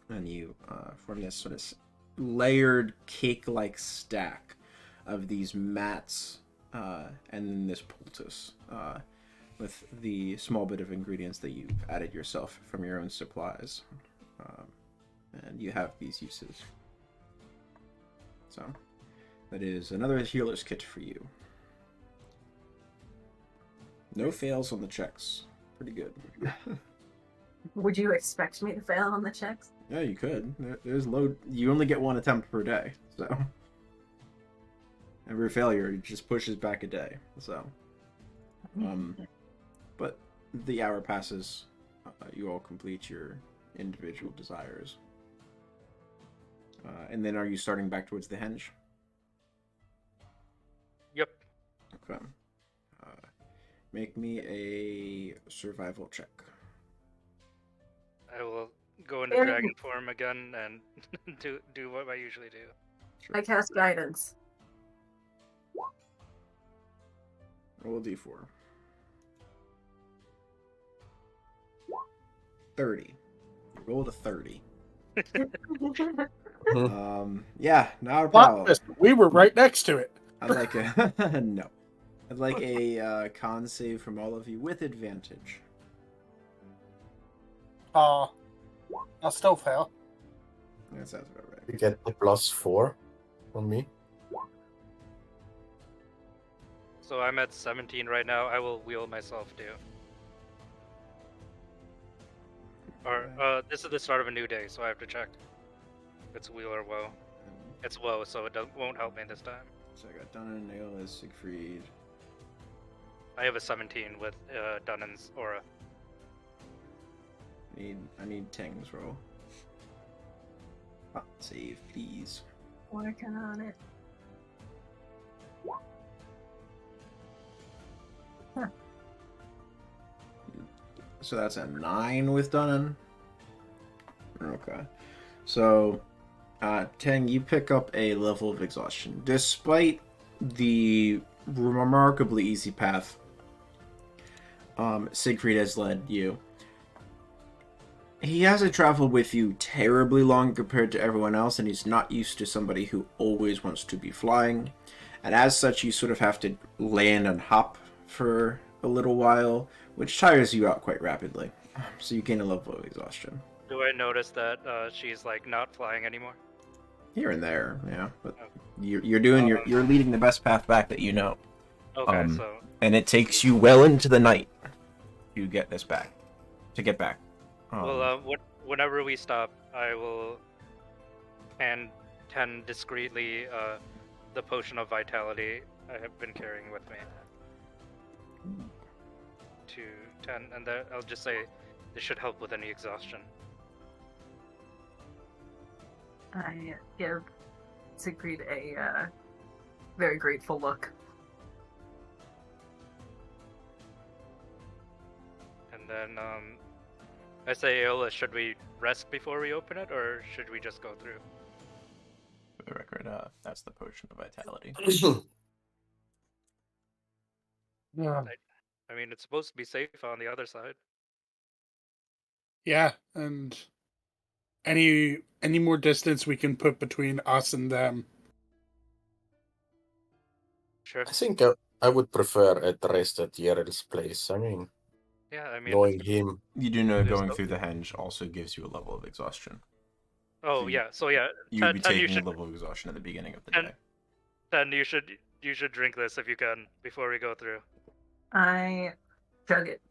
And you form this sort of layered cake-like stack of these mats and then this poultice with the small bit of ingredients that you've added yourself from your own supplies. And you have these uses. So, that is another healer's kit for you. No fails on the checks. Pretty good. Would you expect me to fail on the checks? Yeah, you could. There's load. You only get one attempt per day, so every failure just pushes back a day. So, but the hour passes. You all complete your individual desires, and then are you starting back towards the henge? Yep. Okay. Make me a survival check. I will go into And- dragon form again and do what I usually do. I cast guidance. Roll a d4. 30. You rolled a 30. Yeah, not a Plot problem. twist, we were right next to it. I'd like a no. I'd like a con save from all of you with advantage. I'll still fail. That sounds about right. You get the +4 from me. So I'm at 17 right now. I will wheel myself too. Or this is the start of a new day, so I have to check. If it's wheel or woe. It's woe, so it won't help me this time. So I got Dunnan, Aeolus, Siegfried. I have a 17 with Dunnan's aura. I need Ting's roll. Save, please. Working on it. So that's a 9 with Dunnan. Okay. So, Teng, you pick up a level of exhaustion. Despite the remarkably easy path Siegfried has led you, He hasn't traveled with you terribly long compared to everyone else, and he's not used to somebody who always wants to be flying. And as such, you sort of have to land and hop for a little while, which tires you out quite rapidly. So you gain a level of exhaustion. Do I notice that she's like not flying anymore? Here and there, yeah. But Oh. you're leading the best path back that you know. Okay, so And it takes you well into the night to get back. whenever we stop, I will hand 10 discreetly the potion of vitality I have been carrying with me. To 10, and that I'll just say this should help with any exhaustion. I give Siegfried a very grateful look. And then I say, Aola, should we rest before we open it, or should we just go through? For the record, that's the potion of vitality. Yeah. I mean, it's supposed to be safe on the other side. Yeah, and any more distance we can put between us and them. Sure. I think I would prefer a rest at Yerel's place. I mean, Yeah, I mean, knowing him. You do know There's going no- through the henge also gives you a level of exhaustion. Oh So yeah, so yeah, You would be 10 you taking should a level of exhaustion at the beginning of the And- day. then you should drink this if you can before we go through. I chug it.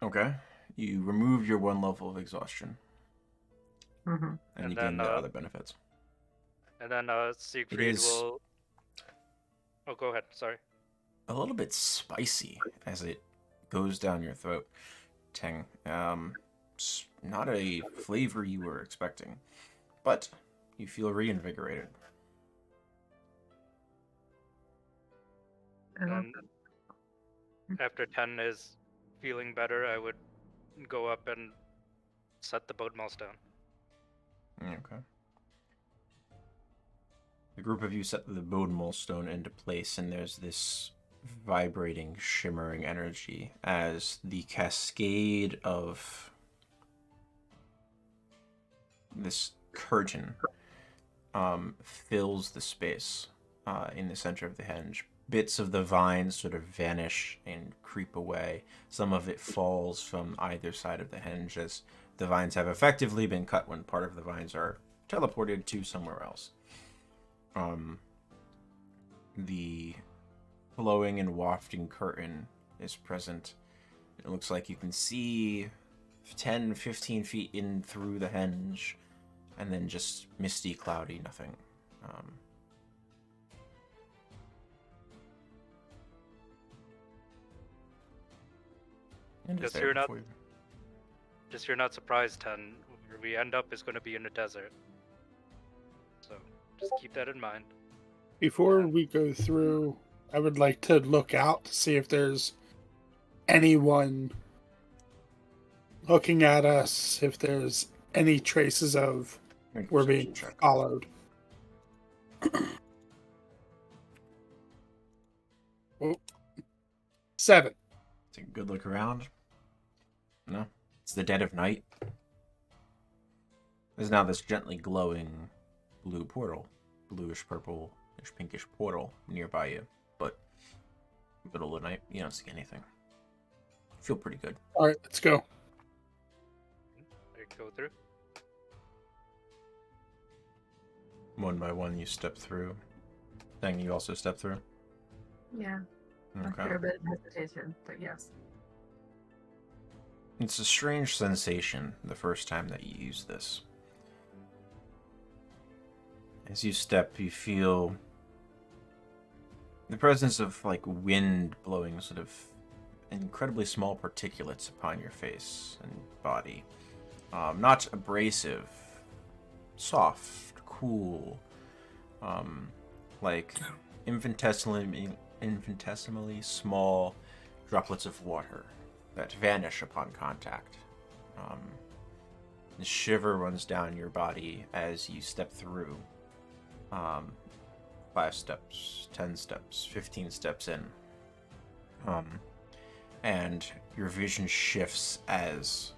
Okay. You remove your one level of exhaustion, Mm-hmm. and And you gain then, the other benefits. And then Siegfried is- will. Oh, go ahead. Sorry. A little bit spicy as it goes down your throat. Tang. Not a flavor you were expecting, but you feel reinvigorated. And after 10 is feeling better, I would go up and set the boat mouse down. Okay. The group of you set the Bodemol stone into place, and there's this vibrating, shimmering energy as the cascade of this curtain fills the space in the center of the henge. Bits of the vines sort of vanish and creep away. Some of it falls from either side of the henge as the vines have effectively been cut when part of the vines are teleported to somewhere else. The flowing and wafting curtain is present. It looks like you can see 10, 15 feet in through the henge, and then just misty, cloudy, nothing. And it's Just there you're not- before you. Just you're not surprised, 10. Where we end up is going to be in a desert. So just keep that in mind. Before we go through, I would like to look out to see if there's anyone looking at us, if there's any traces of Make a we're perception being check. followed. Oh. 7. Take a good look around. No, it's the dead of night. There's now this gently glowing blue portal, bluish purplish pinkish portal nearby you, but middle of the night, you don't see anything. Feel pretty good. All right, let's go. I go through. One by one, you step through. Thing you also step through. Yeah, Okay. after a bit of hesitation, but yes. It's a strange sensation the first time that you use this. As you step, you feel the presence of like wind blowing sort of incredibly small particulates upon your face and body. Not abrasive, soft, cool, like infinitesimally small droplets of water that vanish upon contact. The shiver runs down your body as you step through. 5 steps, 10 steps, 15 steps in. And your vision shifts as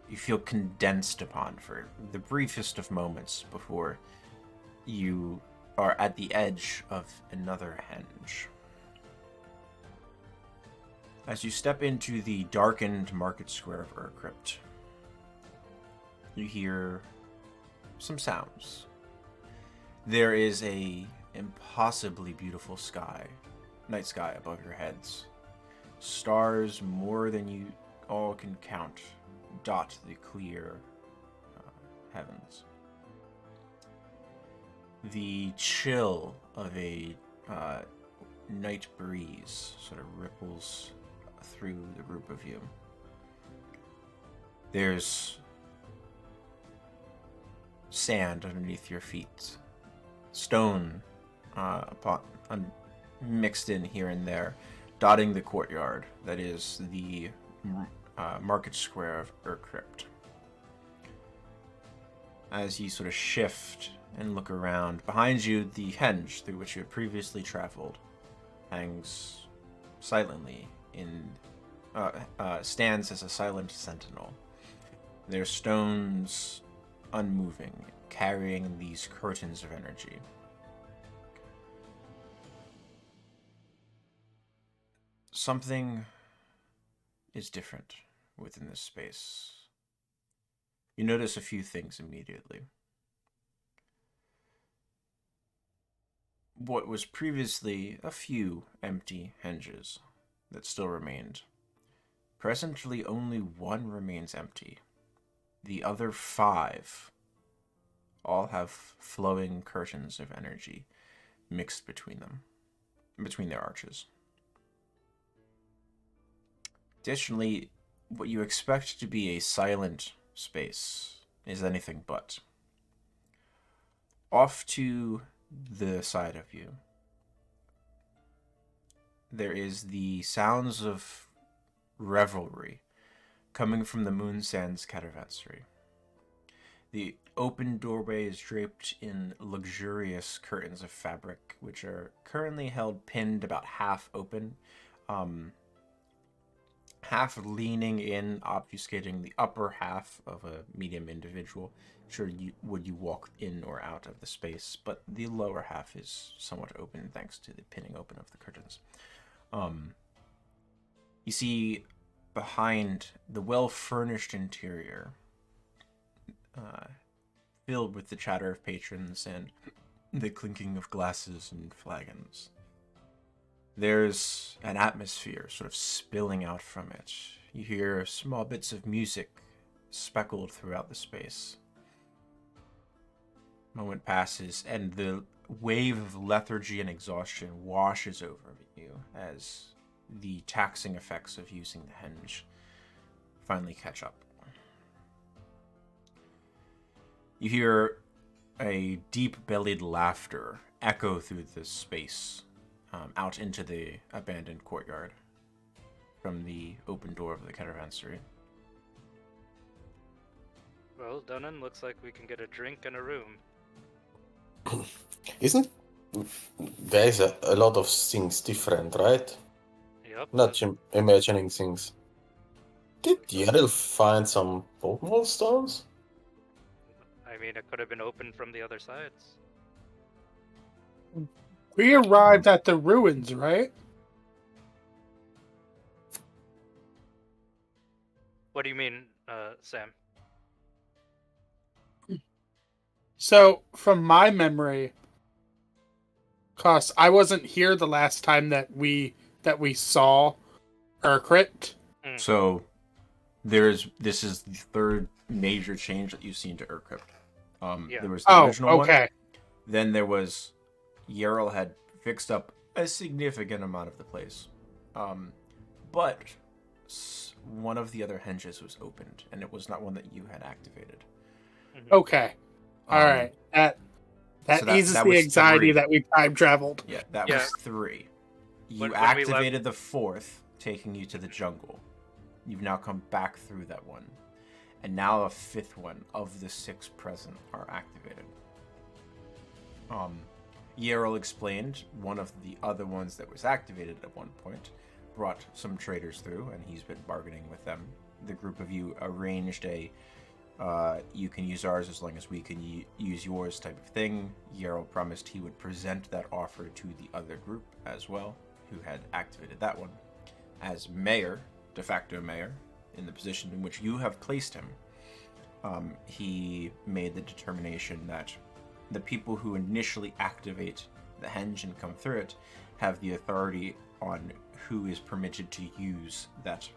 you feel condensed upon for the briefest of moments before you are at the edge of another henge. As you step into the darkened market square of Urcrypt, you hear some sounds. There is a impossibly beautiful night sky above your heads. Stars more than you all can count dot the clear heavens. The chill of a night breeze sort of ripples through the group of you. There's sand underneath your feet, stone mixed in here and there, dotting the courtyard that is the market square of Urcrypt. As you sort of shift and look around, behind you, the henge through which you had previously traveled hangs silently stands as a silent sentinel. Their stones unmoving, carrying these curtains of energy. Something is different within this space. You notice a few things immediately. What was previously a few empty henges that still remained. Presently, only one remains empty. The other 5 all have flowing curtains of energy mixed between them, between their arches. Additionally, what you expect to be a silent space is anything but. Off to the side of you, there is the sounds of revelry coming from the Moonsands Caravanserai. The open doorway is draped in luxurious curtains of fabric, which are currently held pinned about half open, half leaning in, obfuscating the upper half of a medium individual. Sure, would you walk in or out of the space, but the lower half is somewhat open thanks to the pinning open of the curtains. You see behind the well-furnished interior, filled with the chatter of patrons and the clinking of glasses and flagons, there's an atmosphere sort of spilling out from it. You hear small bits of music speckled throughout the space. Moment passes, and the wave of lethargy and exhaustion washes over you as the taxing effects of using the henge finally catch up. You hear a deep-bellied laughter echo through the space, out into the abandoned courtyard from the open door of the caravanserai. Well, Dunnan, looks like we can get a drink and a room. Isn't there is a lot of things different, right? Yep. Not imagining things. Did Yeril find some Pokemon stones? I mean, it could have been open from the other sides. We arrived at the ruins, right? What do you mean, Sam? So, from my memory, cause I wasn't here the last time that we saw Urcrypt. So, this is the third major change that you've seen to Urcrypt. Yeah. There was the original one. Okay. Then there was Yeril had fixed up a significant amount of the place, but one of the other henges was opened, and it was not one that you had activated. Okay. All right. That so eases that the was anxiety 3. that we time traveled. Yeah, that was 3. You When we activated the 4th, taking you to the jungle. You've now come back through that one. And now a 5th one of the 6 present are activated. Yeril explained one of the other ones that was activated at one point brought some traders through, and he's been bargaining with them the group of you arranged a you can use ours as long as we can use yours type of thing. Yarrow promised he would present that offer to the other group as well, who had activated that one. As mayor, de facto mayor, in the position in which you have placed him, he made the determination that the people who initially activate the henge and come through it have the authority on who is permitted to use that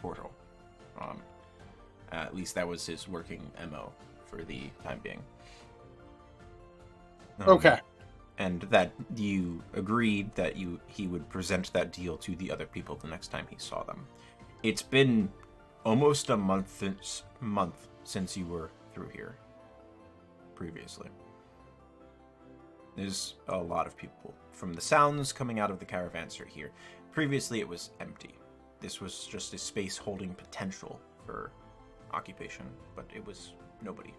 portal. At least that was his working MO for the time being. Okay. And that you agreed that he would present that deal to the other people the next time he saw them. It's been almost a month since you were through here previously. There's a lot of people. From the sounds coming out of the caravanserai here, previously it was empty. This was just a space holding potential for occupation, but it was nobody.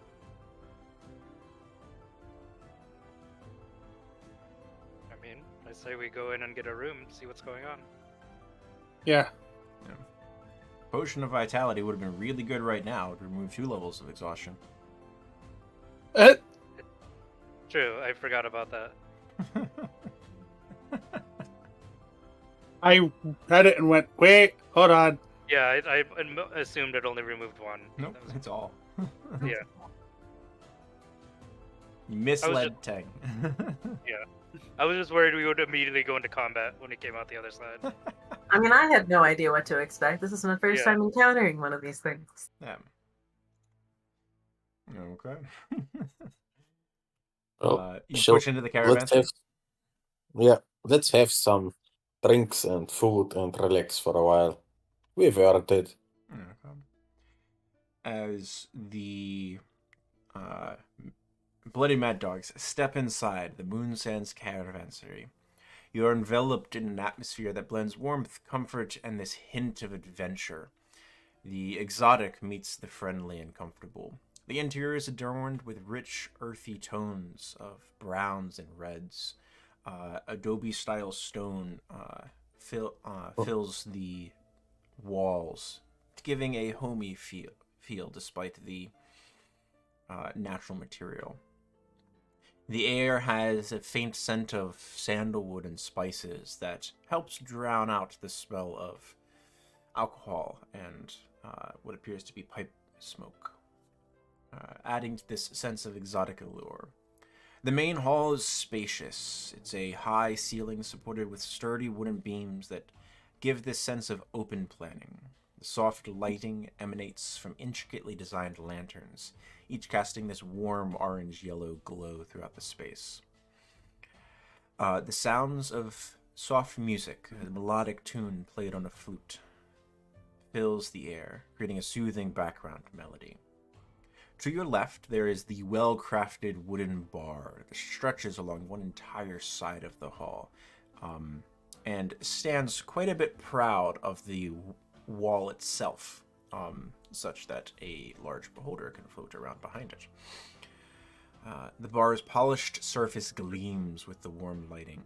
I mean, I say we go in and get a room and see what's going on. Yeah. Potion of Vitality would have been really good right now to remove 2 levels of exhaustion. True, I forgot about that. I read it and went, wait, hold on. Yeah, I assumed it only removed 1. Nope, That was- it's all. Yeah. You misled just- Tang. I was just worried we would immediately go into combat when it came out the other side. I mean, I had no idea what to expect. This is my first Yeah. time encountering one of these things. Yeah. Okay. Well, You so push into the caravan. let's have some drinks and food and relax for a while. We've earned it. Okay. As the Bloody Mad Dogs step inside the Moon Sands caravanserai, you are enveloped in an atmosphere that blends warmth, comfort, and this hint of adventure. The exotic meets the friendly and comfortable. The interior is adorned with rich, earthy tones of browns and reds. Adobe-style stone fills the walls, giving a homey feel despite the natural material. The air has a faint scent of sandalwood and spices that helps drown out the smell of alcohol and what appears to be pipe smoke, adding to this sense of exotic allure. The main hall is spacious. It's a high ceiling supported with sturdy wooden beams that give this sense of open planning. The soft lighting emanates from intricately designed lanterns, each casting this warm orange-yellow glow throughout the space. The sounds of soft music, a melodic tune played on a flute, fills the air, creating a soothing background melody. To your left, there is the well-crafted wooden bar that stretches along one entire side of the hall, and stands quite a bit proud of the wall itself, such that a large beholder can float around behind it. The bar's polished surface gleams with the warm lighting,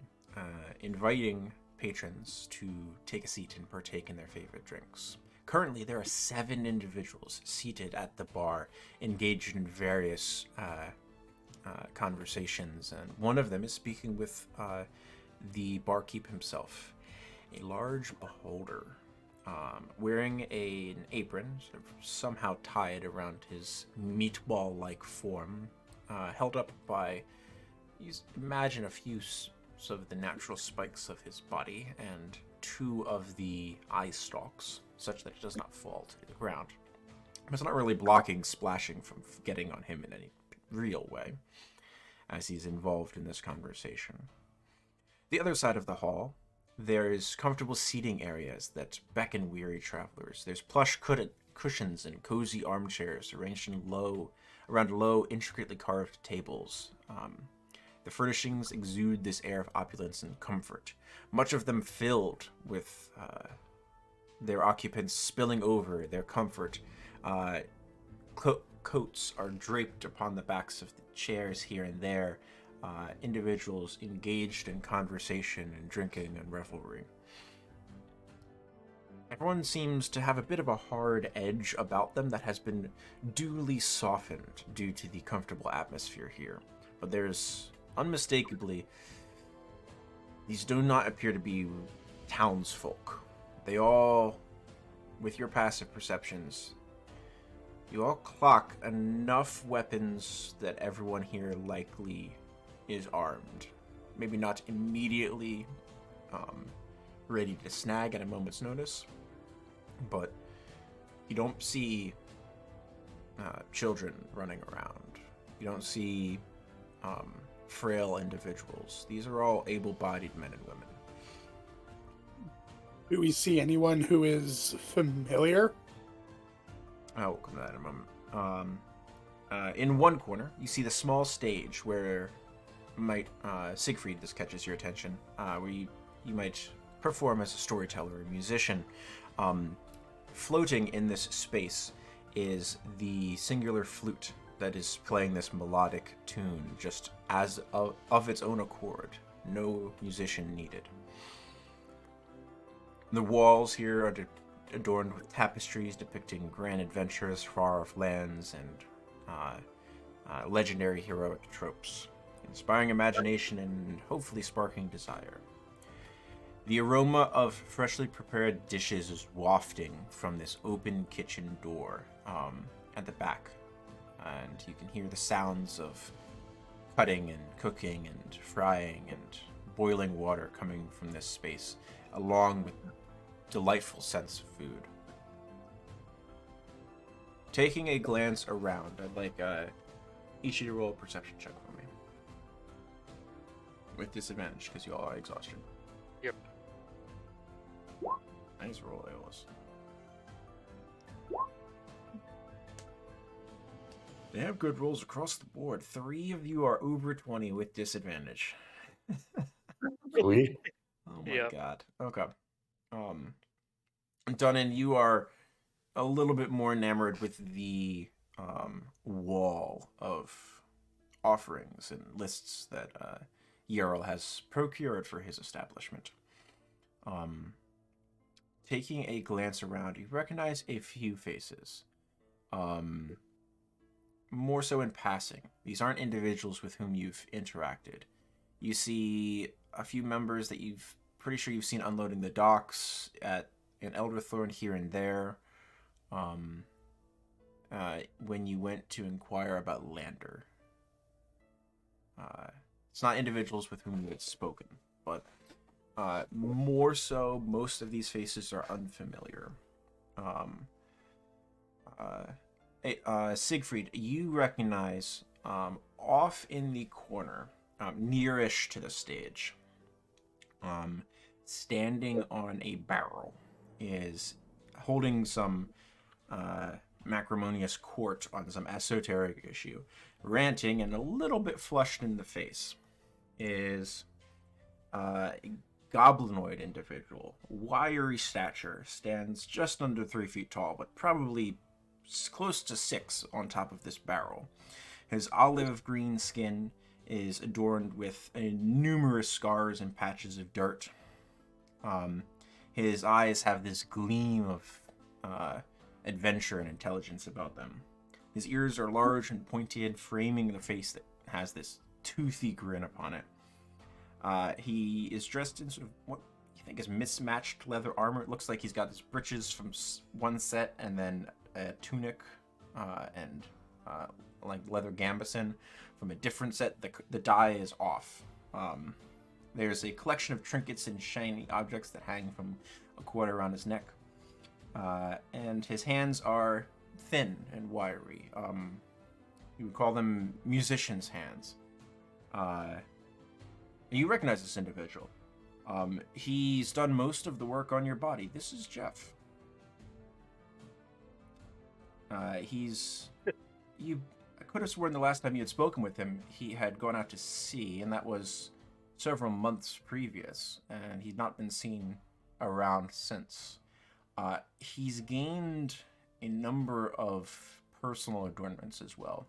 inviting patrons to take a seat and partake in their favorite drinks. Currently, there are 7 individuals seated at the bar, engaged in various conversations, and one of them is speaking with the barkeep himself, a large beholder, wearing an apron, somehow tied around his meatball-like form, held up by, you imagine, a few of the natural spikes of his body, and 2 of the eye stalks, such that it does not fall to the ground. It's not really blocking splashing from getting on him in any real way, as he's involved in this conversation. The other side of the hall, there's comfortable seating areas that beckon weary travelers. There's plush cushions and cozy armchairs arranged around low, intricately carved tables. The furnishings exude this air of opulence and comfort, much of them filled with their occupants spilling over their comfort. Coats are draped upon the backs of the chairs here and there, individuals engaged in conversation and drinking and revelry. Everyone seems to have a bit of a hard edge about them that has been duly softened due to the comfortable atmosphere here. But there's unmistakably, these do not appear to be townsfolk. They all, with your passive perceptions, you all clock enough weapons that everyone here likely is armed. Maybe not immediately ready to snag at a moment's notice, but you don't see children running around. You don't see frail individuals. These are all able-bodied men and women. Do we see anyone who is familiar? I'll come to that in a moment. In one corner, you see the small stage where Siegfried, this catches your attention, where you might perform as a storyteller or musician. Floating in this space is the singular flute that is playing this melodic tune just as of its own accord. No musician needed. The walls here are adorned with tapestries depicting grand adventures, far-off lands, and legendary heroic tropes, inspiring imagination and hopefully sparking desire. The aroma of freshly prepared dishes is wafting from this open kitchen door at the back, and you can hear the sounds of cutting and cooking and frying and boiling water coming from this space, along with delightful sense of food. Taking a glance around, I'd like each of you to roll a perception check for me. With disadvantage, because you all are exhausted. Yep. Nice roll, Aeolus. They have good rolls across the board. 3 of you are over 20 with disadvantage. We? Oh my Yep. god. Okay. Dunnan, you are a little bit more enamored with the wall of offerings and lists that Jarl has procured for his establishment. Taking a glance around, you recognize a few faces. More so in passing. These aren't individuals with whom you've interacted. You see a few members that you've pretty sure you've seen unloading the docks in Elderthorn here and there. When you went to inquire about Lander. It's not individuals with whom you had spoken, but more so, most of these faces are unfamiliar. Siegfried, you recognize off in the corner, nearish to the stage, standing on a barrel, is holding some macrimonious court on some esoteric issue, ranting and a little bit flushed in the face, is a goblinoid individual, wiry stature, stands just under 3 feet tall, but probably close to 6 on top of this barrel. His olive green skin is adorned with numerous scars and patches of dirt. His eyes have this gleam of adventure and intelligence about them. His ears are large and pointed, framing the face that has this toothy grin upon it. He is dressed in sort of what you think is mismatched leather armor. It looks like he's got his breeches from one set and then a tunic and like leather gambeson from a different set. The dye is off. There's a collection of trinkets and shiny objects that hang from a cord around his neck. And his hands are thin and wiry. You would call them musician's hands. You recognize this individual. He's done most of the work on your body. This is Jeff. I could have sworn the last time you had spoken with him, he had gone out to sea, and that was several months previous, and he'd not been seen around since. He's gained a number of personal adornments as well.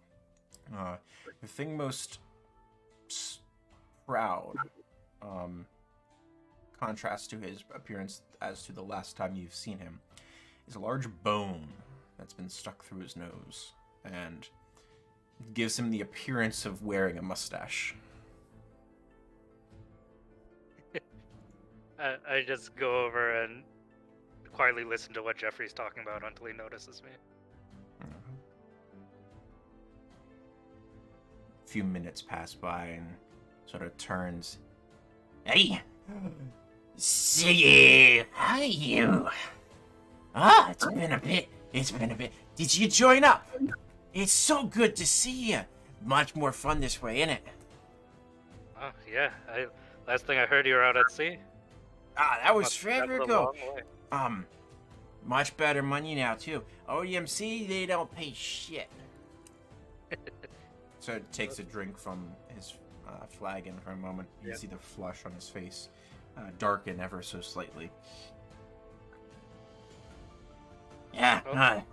The thing most proud contrast to his appearance as to the last time you've seen him, is a large bone that's been stuck through his nose, and gives him the appearance of wearing a mustache. I just go over and quietly listen to what Jeffrey's talking about until he notices me. A few minutes pass by and sort of turns. Hey! See, how are you? Ah, it's been a bit. Did you join up? It's so good to see you. Much more fun this way, isn't it? Oh, yeah. Last thing I heard, you were out at sea. Ah, that was Must have forever traveled a ago. long way. Much better money now, too. ODMC, they don't pay shit. So it takes a drink from his flagon for a moment. You see the flush on his face darken ever so slightly. Yeah. Well,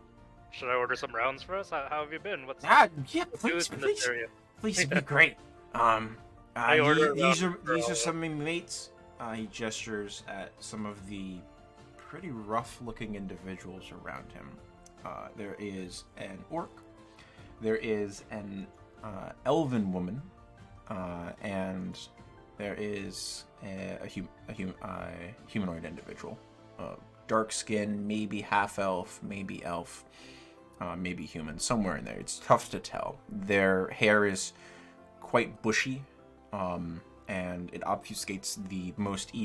should I order some rounds for us? How have you been? What's Yeah, what's news in this area? please be great. I order these round for are all some of my mates. He gestures at some of the pretty rough-looking individuals around him. There is an orc. There is an elven woman, and there is a humanoid individual. Dark skin, maybe half elf, maybe elf, maybe human, somewhere in there. It's tough to tell. Their hair is quite bushy, and it obfuscates the most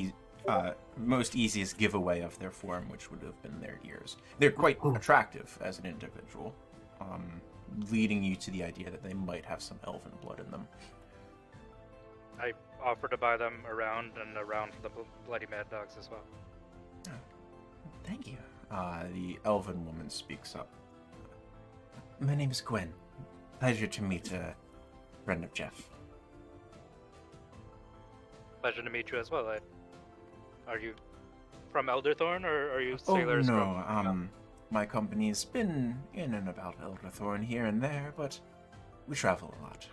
easiest giveaway of their form, which would have been their ears. They're quite attractive as an individual, leading you to the idea that they might have some elven blood in them. I offer to buy them around and around for the bloody mad dogs as well. Thank you. The elven woman speaks up. My name is Gwen. Pleasure to meet a friend of Jeff. Pleasure to meet you as well. Are you from Elderthorn, or are you sailors from... My company's been in and about Elderthorn here and there, but we travel a lot.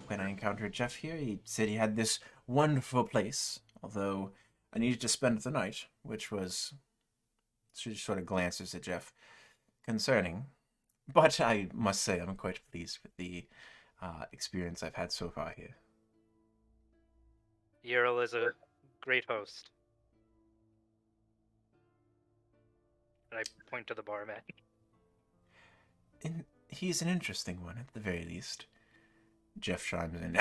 When I encountered Jeff here, he said he had this wonderful place, although I needed to spend the night, which was... She sort of glances at Jeff, concerning. But I must say I'm quite pleased with the experience I've had so far here. Yerl is a great host. And I point to the barman. And he's an interesting one, at the very least. Jeff chimes in.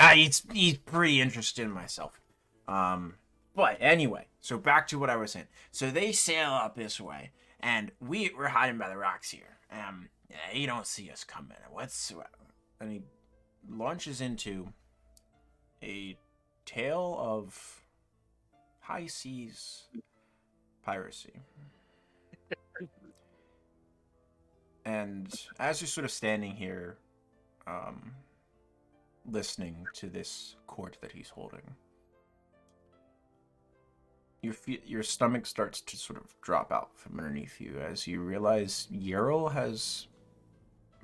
He's pretty interested in myself. But anyway, so back to what I was saying. So they sail up this way, and we're hiding by the rocks here. You don't see us coming whatsoever. And he launches into a tale of high seas piracy. And as you're sort of standing here, listening to this court that he's holding, your stomach starts to sort of drop out from underneath you as you realize Yerl has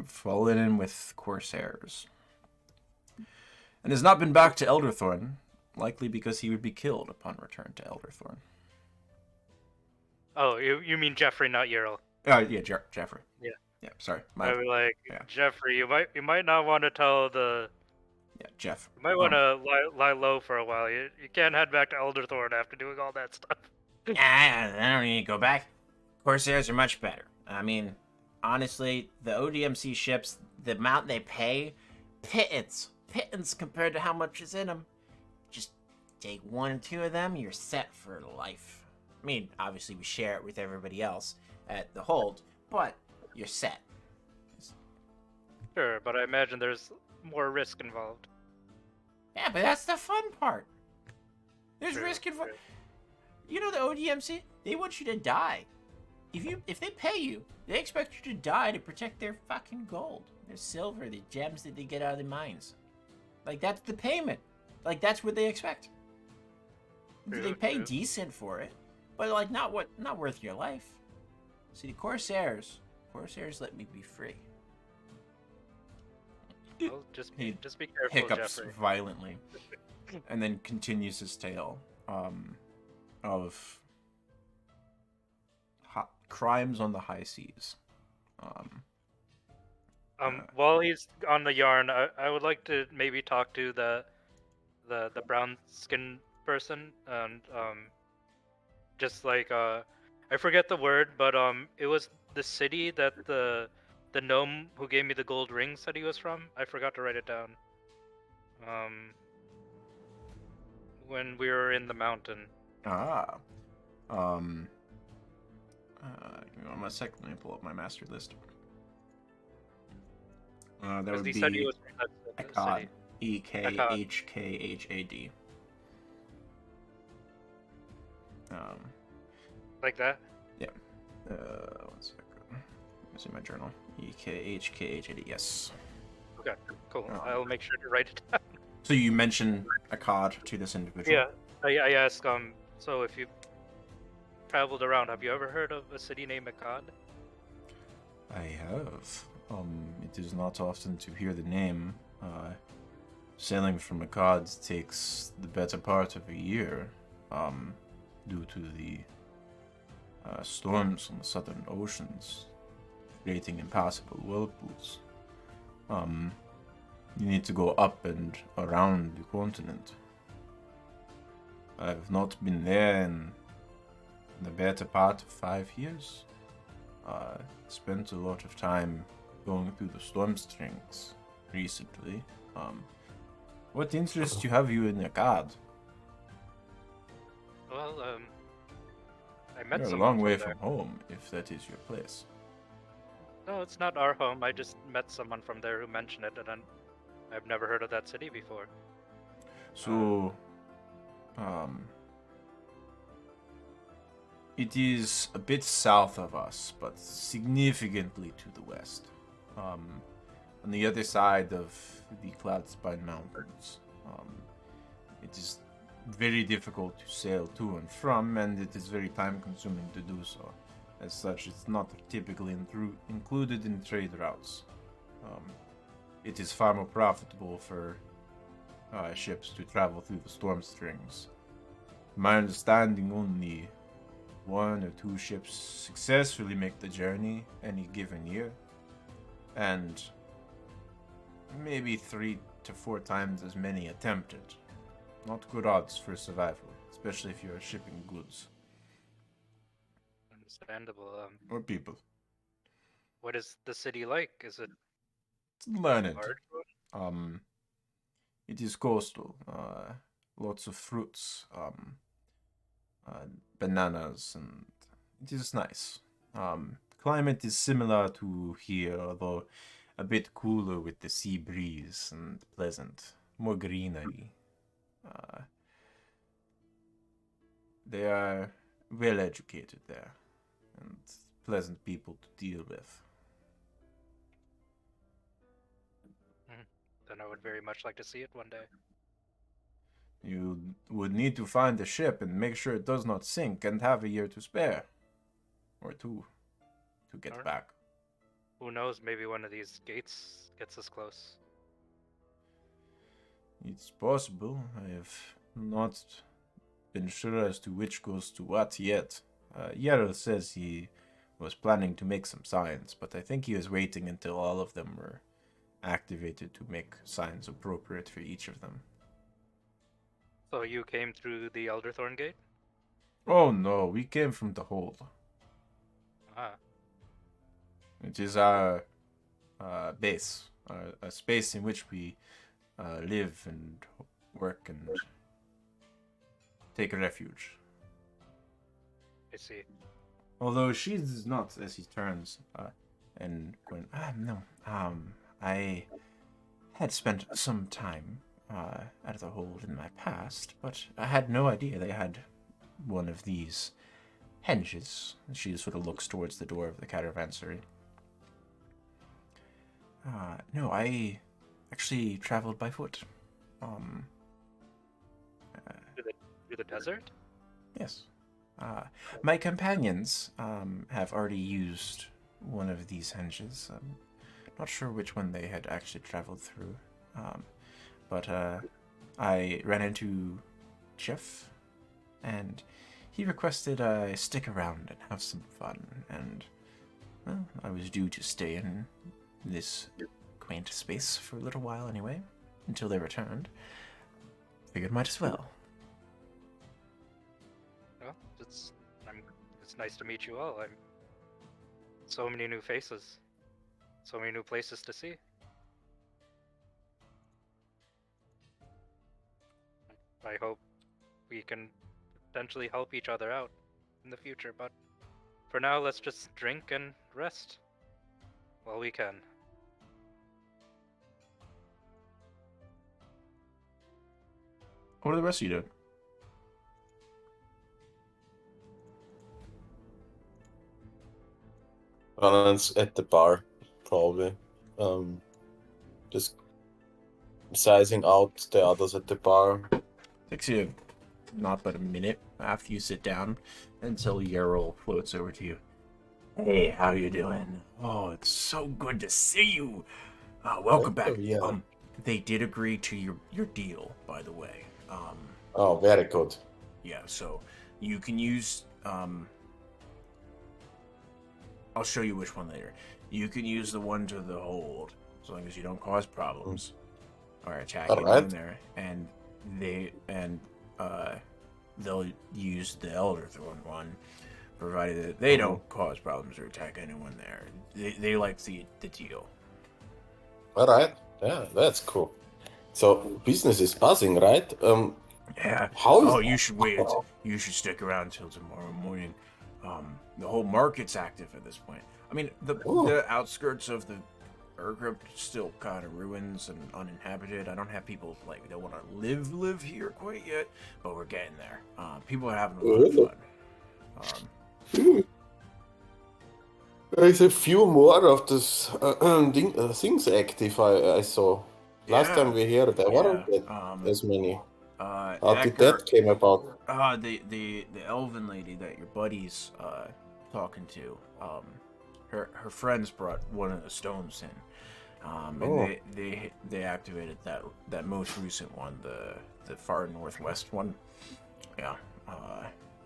fallen in with Corsairs and has not been back to Elderthorn, likely because he would be killed upon return to Elderthorn. Oh, you mean Jeffrey, not Yerl? Yeah, Jeffrey. Yeah. Yeah, sorry. I was like, yeah. Jeffrey, you might not want to tell the... Yeah, Jeff. You might want to lie low for a while. You can't head back to Elderthorn after doing all that stuff. I don't need to go back. Corsairs are much better. I mean, honestly, the ODMC ships, the amount they pay, pittance compared to how much is in them. Just take 1 or 2 of them, you're set for life. I mean, obviously we share it with everybody else at the hold, but you're set. Sure, but I imagine there's more risk involved. Yeah, but that's the fun part. There's True, risk involved. true. You know the ODMC, they want you to die. If they pay you, they expect you to die to protect their fucking gold, their silver, the gems that they get out of the mines. Like, that's the payment. Like, that's what they expect. True, They pay true. decent for it, but like not worth your life. See, the Corsairs let me be free. Well, just be careful, Hiccups Jeffrey. violently. and then continues his tale of crimes on the high seas. While he's on the yarn, I would like to maybe talk to the brown skin person and just like I forget the word, but it was the city that the gnome who gave me the gold ring said he was from. I forgot to write it down. When we were in the mountain. Give me 1 second. Let me pull up my master list. That Because would he be said he was from that Echad. city. Ekhkhad. Like that? Yeah. 1 second. Let me see my journal. Ekhkhad. Yes. Okay, cool. Oh. I'll make sure to write it down. So you mentioned Echad to this individual. Yeah, I asked, so if you traveled around, have you ever heard of a city named Akkad? I have. It is not often to hear the name. Sailing from Echad takes the better part of a year, due to the storms on the southern oceans, creating impassable whirlpools. You need to go up and around the continent. I've not been there in the better part of 5 years. Spent a lot of time going through the storm strings recently. What interest you have you in Akkad? Well, I met You're a someone long way there. from home, if that is your place. No, it's not our home. I just met someone from there who mentioned it, and I've never heard of that city before. So, it is a bit south of us, but significantly to the west. On the other side of the Cloudspine Mountains. It is very difficult to sail to and from, and it is very time-consuming to do so. As such, it's not typically included in trade routes. It is far more profitable for ships to travel through the storm strings. My understanding, only 1 or 2 ships successfully make the journey any given year, and maybe 3 to 4 times as many attempted. Not good odds for survival, especially if you're shipping goods. Understandable. Or people. What is the city like? Is it It's learned. large? It is coastal. Lots of fruits. Bananas, and it is nice. Climate is similar to here, although a bit cooler with the sea breeze and pleasant. More greenery. They are well educated there, and pleasant people to deal with. Then I would very much like to see it one day. You would need to find a ship and make sure it does not sink, and have a year to spare. Or 2 to get Alright. back. Who knows? Maybe one of these gates gets us close. It's possible. I have not been sure as to which goes to what yet. Yerl says he was planning to make some signs, but I think he was waiting until all of them were activated to make signs appropriate for each of them. So you came through the Elderthorn gate? Oh no, we came from the hold. Ah, It is our base, a space in which we live and work and take refuge. I see. Although she is not, as he turns, and going, no, I had spent some time at the hold in my past, but I had no idea they had one of these henges. She sort of looks towards the door of the caravanserai. No, I actually traveled by foot. Through the desert? Yes. My companions have already used one of these henges. I'm not sure which one they had actually traveled through. But I ran into Jeff, and he requested I stick around and have some fun, and well, I was due to stay in this quaint space for a little while anyway, until they returned. Figured might as well. Well, it's nice to meet you all. I'm so many new faces, so many new places to see. I hope we can potentially help each other out in the future, but for now, let's just drink and rest while we can. What are the rest of you doing? Conan's at the bar, probably. Just sizing out the others at the bar. Takes you not but a minute after you sit down until Yarrow floats over to you. Hey, how you doing? Oh, it's so good to see you. Welcome back. Yeah. They did agree to your deal, by the way. Oh, very good. Yeah, so you can use I'll show you which one later. You can use the one to the hold, as long as you don't cause problems or attack anyone in there. And they'll use the Elder Thorn one, provided that they don't cause problems or attack anyone there. They like the deal. All right. Yeah, that's cool. So business is buzzing, right? Yeah. How is you should wait. You should stick around till tomorrow morning. The whole market's active at this point. I mean, the outskirts of the Urgrip still kind of ruins and uninhabited. I don't have people that want to live here quite yet, but we're getting there. People are having a lot of fun. There's a few more of these things active. I saw last time we here. There weren't as many. How did that came about? The elven lady that your buddy's talking to. Her friends brought one of the stones in. And they activated that most recent one, the far northwest one. Yeah.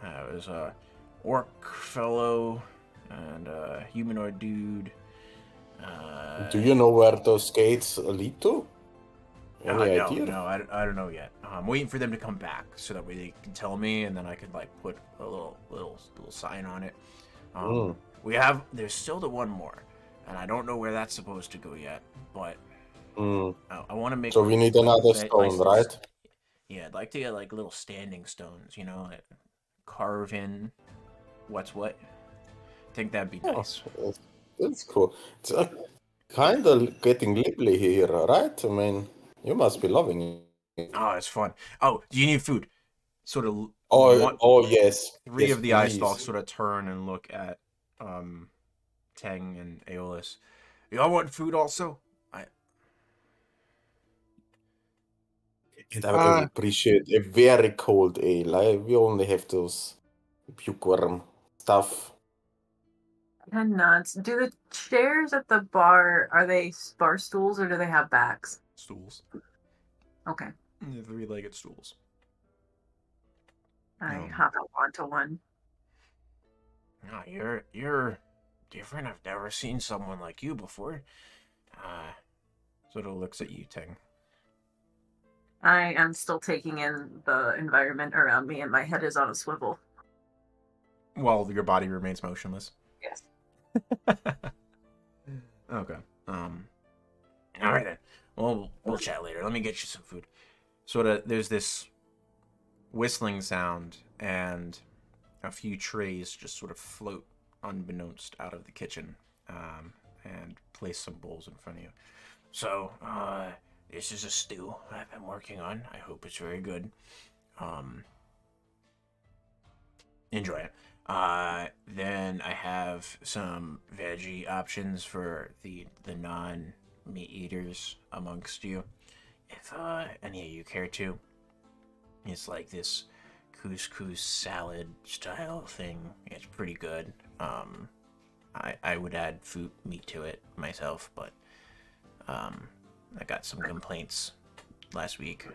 It was a orc fellow and a humanoid dude. Do you know where those gates lead to? Any idea? No, I don't know yet. I'm waiting for them to come back so that way they can tell me, and then I could put a little sign on it. There's still the one more, and I don't know where that's supposed to go yet, but I want to make. So we need another stone, right? Yeah, I'd like to get little standing stones, carve in what's what. I think that'd be nice. That's cool. It's kind of getting lively here, right? I mean, you must be loving it. Oh, it's fun. Oh, do you need food? Sort of. Yes. Three yes, of the eye please. stalks sort of turn and look at Teng and Aeolus. Y'all want food also? And I would appreciate a very cold ale. We only have those pukeworm stuff. And nuts. Do the chairs at the bar, are they bar stools or do they have backs? Stools. Okay. The three-legged stools. I hop up onto one. No, you're different. I've never seen someone like you before. Sort of looks at you, Teng. I am still taking in the environment around me and my head is on a swivel. While your body remains motionless. Yes. Okay. All right then. Well, we'll chat later. Let me get you some food. There's this whistling sound, and a few trays just sort of float unbeknownst out of the kitchen, and place some bowls in front of you. So, this is a stew I've been working on. I hope it's very good. Enjoy it. Then I have some veggie options for the non-meat eaters amongst you. If any of you care to. It's like this couscous salad style thing. It's pretty good. I would add meat to it myself, but I got some complaints last week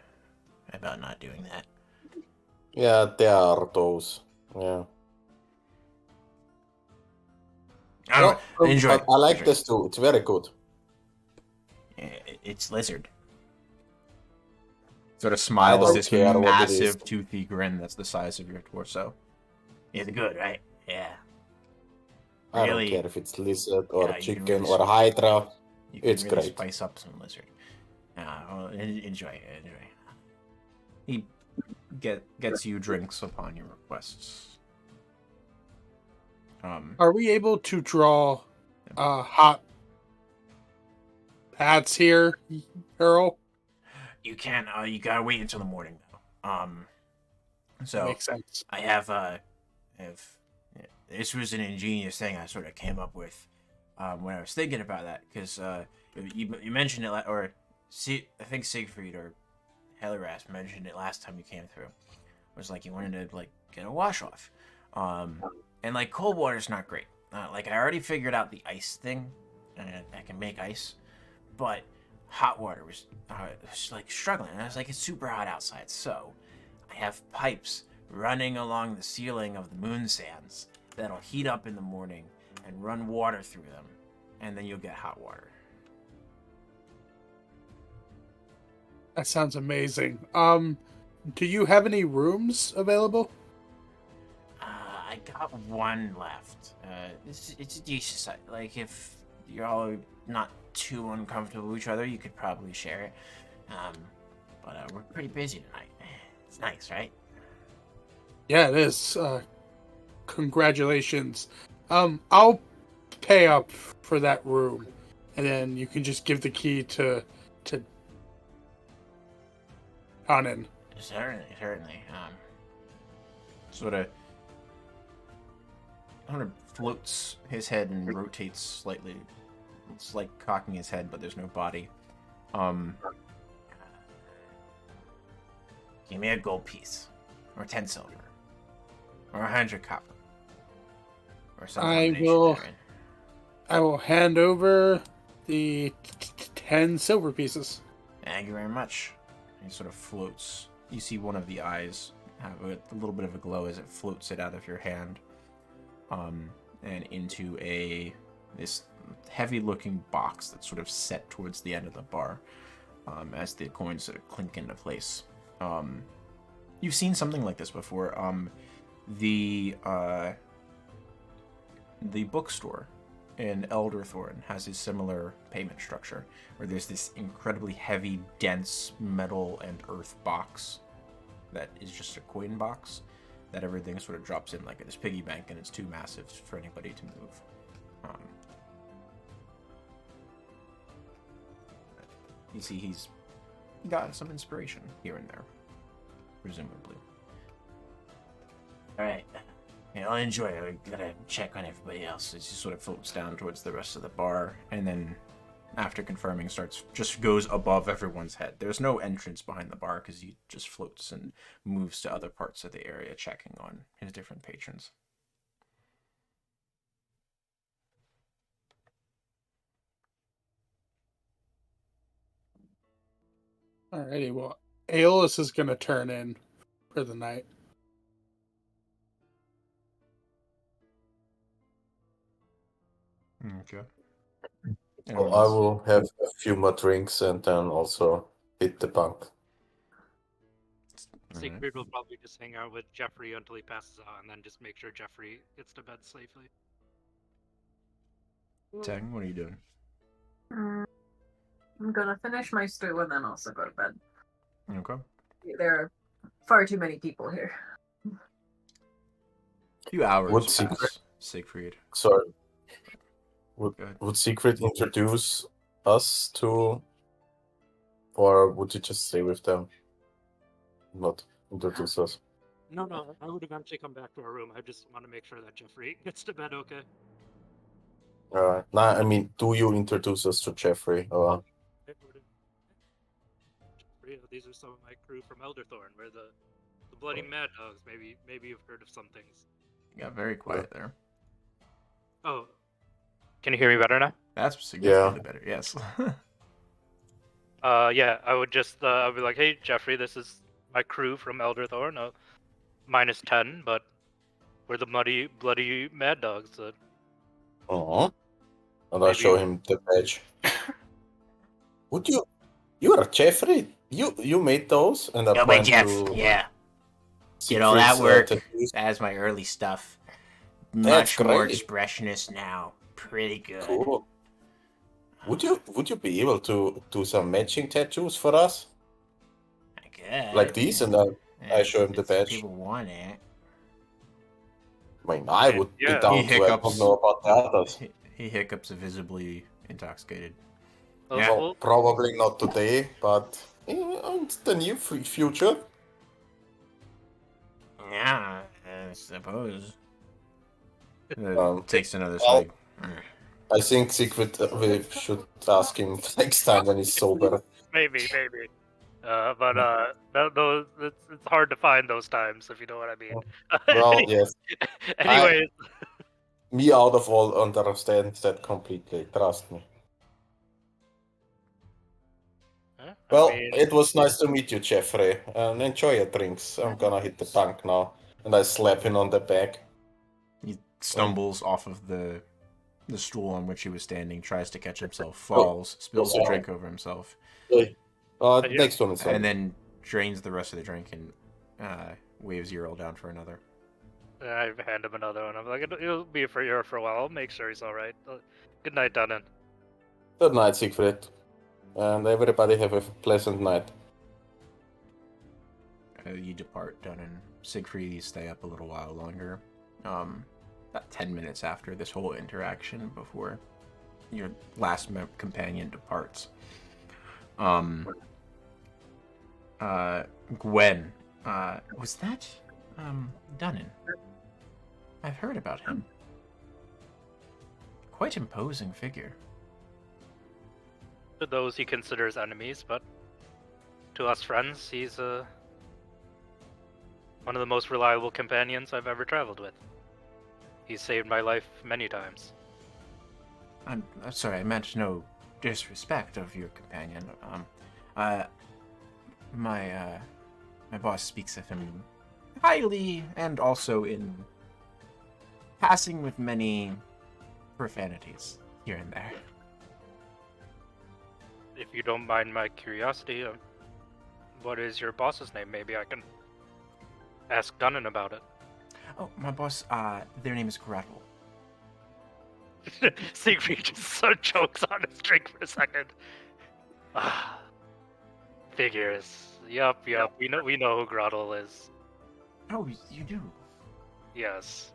about not doing that. Yeah, there are those. Yeah. Alright, enjoy. But I like Enjoy. this too. It's very good. It's lizard. Sort of smiles don't this care what it massive is. toothy grin that's the size of your torso. It's good, right? Yeah. I don't Really- care if it's lizard or Yeah, you can chicken really or hydra. You can It's really great. spice up some lizard. Well, enjoy. He gets you drinks upon your requests. Are we able to draw hot pads here, Earl? You can. You gotta wait until the morning though. So Makes sense. I have this was an ingenious thing I sort of came up with when I was thinking about that, because you mentioned it, I think Siegfried or Helleras mentioned it last time you came through. It was like you wanted to like get a wash off, and like cold water's not great. Like I already figured out the ice thing, and I can make ice, but hot water was like struggling. And I was like, it's super hot outside, so I have pipes running along the ceiling of the moon sands that'll heat up in the morning and run water through them, and then you'll get hot water. That sounds amazing. Do you have any rooms available? I got one left. It's a decent size. Like, if you're all not too uncomfortable with each other, you could probably share it. But we're pretty busy tonight. It's nice, right? Yeah, it is. Congratulations. I'll pay up for that room, and then you can just give the key to Hanan. Certainly. Sort of floats his head and rotates slightly. It's like cocking his head, but there's no body. Give me a gold piece, or 10 silver, or 100 copper, or some combination therein. I will hand over the 10 silver pieces. Thank you very much. He sort of floats. You see one of the eyes have a little bit of a glow as it floats it out of your hand, and into this heavy-looking box that's sort of set towards the end of the bar, as the coins sort of clink into place. You've seen something like this before. The bookstore in Elderthorn has a similar payment structure, where there's this incredibly heavy, dense metal and earth box that is just a coin box that everything sort of drops in like this piggy bank, and it's too massive for anybody to move. You see, he got some inspiration here and there, presumably. All right. Yeah, I'll enjoy it. I gotta check on everybody else. It just sort of floats down towards the rest of the bar, and then, after confirming, just goes above everyone's head. There's no entrance behind the bar because he just floats and moves to other parts of the area, checking on his different patrons. Alrighty, well, Aeolus is going to turn in for the night. Okay. Well, I will have a few more drinks and then also hit the bunk. Siegfried will probably just hang out with Jeffrey until he passes out, and then just make sure Jeffrey gets to bed safely. Tang, what are you doing? I'm gonna finish my stew and then also go to bed. Okay. There are far too many people here. A few hours Would pass, Siegfried. Sorry. Go ahead. Would Secret introduce us to, or would you just stay with them? Not introduce us. No, I would eventually come back to our room. I just want to make sure that Jeffrey gets to bed okay. Alright. Nah, I mean, do you introduce us to Jeffrey? Or Jeffrey, these are some of my crew from Elderthorn. We're the Bloody Mad Dogs. Maybe you've heard of some things. You got very quiet there. Oh. Can you hear me better now? That's significantly better, yes. Yeah, I would just, I'd be like, hey, Jeffrey, this is my crew from Elderthorn, -10, but we're the bloody mad dogs. Uh-huh. And I Maybe- show him the badge. Would you? You are Jeffrey. You made those, and I Yo, my point Jeff. to Yeah. Did all that Siegfried's, work. tattoos. That's my early stuff. That's Much more great. expressionist now. Pretty good. Cool. Would you be able to do some matching tattoos for us, I guess. like these? And I show him the If badge. people want it. I mean, I would be Yeah. down He to. I don't hiccups. know about the others. He hiccups, visibly intoxicated. Oh, Yeah. well, Probably not today, but in the near future. Yeah, I suppose. Um, Takes another well- swig. I think Siegfried, we should ask him next time when he's sober. maybe. Those it's hard to find those times, if you know what I mean. Well, yes, Anyways, me out of all understands that completely. Trust me. I Well, mean, it was nice to meet you, Jeffrey, and enjoy your drinks. I'm gonna hit the bank now, and I slap him on the back. He stumbles off of the stool on which he was standing, tries to catch himself, Oh, falls, spills the sorry. drink over himself, Yeah. Yeah. Next one is on. and then drains the rest of the drink and waves Ural down for another. I hand him another one. I'm like, it'll be for here for a while. I'll make sure he's all right. Good night, Dunnan. Good night, Siegfried, and everybody have a pleasant night. You depart, Dun and Siegfried. You stay up a little while longer. About 10 minutes after this whole interaction, before your last companion departs. Gwen, was that Dunnan? I've heard about him. Quite imposing figure. To those he considers enemies, but to us friends, he's one of the most reliable companions I've ever traveled with. He's saved my life many times. I'm sorry, I meant no disrespect of your companion. My boss speaks of him highly, and also in passing with many profanities here and there. If you don't mind my curiosity, what is your boss's name? Maybe I can ask Dunnan about it. Oh, my boss, their name is Gretel. Siegfried just so chokes on his drink for a second. Ah, figures. Yup. We know who Gretel is. Oh, you do? Yes.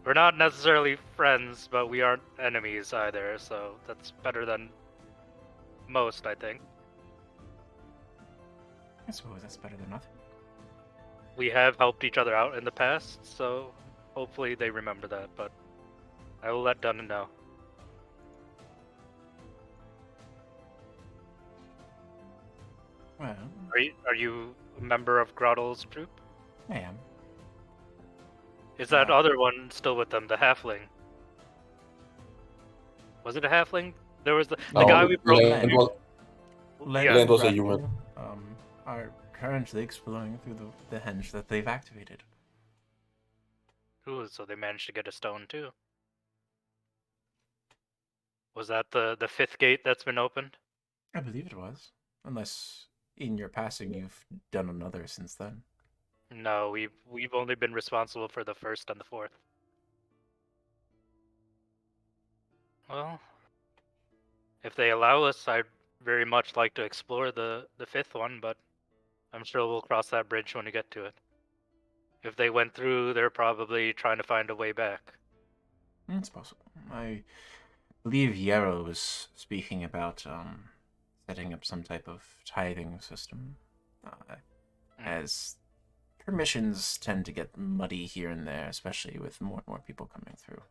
We're not necessarily friends, but we aren't enemies either, so that's better than most, I think. I suppose that's better than nothing. We have helped each other out in the past, so hopefully they remember that, but I will let Dunnan know. Well, Are you a member of Grottel's troop? I am. Is that other one still with them, the halfling? Was it a halfling? There was the guy we broke. Land was, Yeah. Land was a human. Are currently exploring through the henge that they've activated. Ooh, so they managed to get a stone too. Was that the fifth gate that's been opened? I believe it was. Unless in your passing you've done another since then. No, we've only been responsible for the first and the fourth. Well, if they allow us, I'd very much like to explore the fifth one, but I'm sure we'll cross that bridge when we get to it. If they went through, they're probably trying to find a way back. It's possible. I believe Yarrow was speaking about setting up some type of tithing system, as permissions tend to get muddy here and there, especially with more and more people coming through.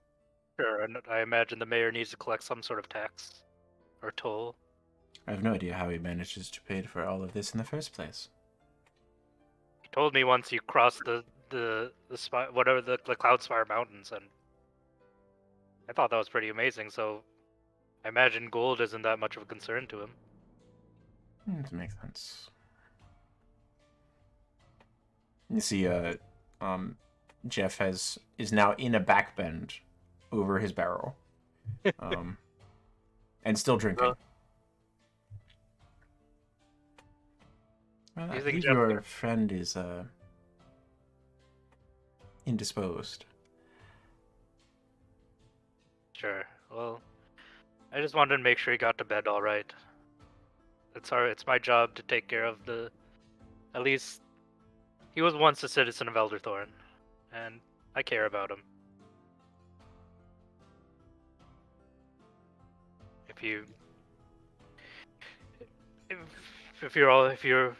Sure, and I imagine the mayor needs to collect some sort of tax or toll. I have no idea how he manages to pay for all of this in the first place. He told me once you crossed the Cloudspire Mountains, and I thought that was pretty amazing. So I imagine gold isn't that much of a concern to him. It makes sense. You see, Jeff is now in a backbend over his barrel, and still drinking. I You think believe Jeff your friend is indisposed. Sure. Well, I just wanted to make sure he got to bed all right. It's my job to take care of at least he was once a citizen of Elderthorn, and I care about him. If you if you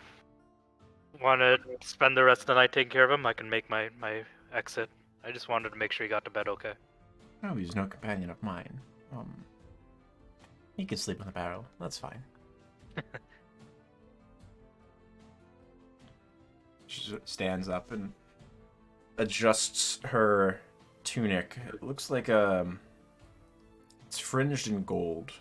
want to spend the rest of the night taking care of him, I can make my exit. I just wanted to make sure he got to bed okay. Oh, he's no companion of mine. He can sleep on the barrel. That's fine. She stands up and adjusts her tunic. It looks like it's fringed in gold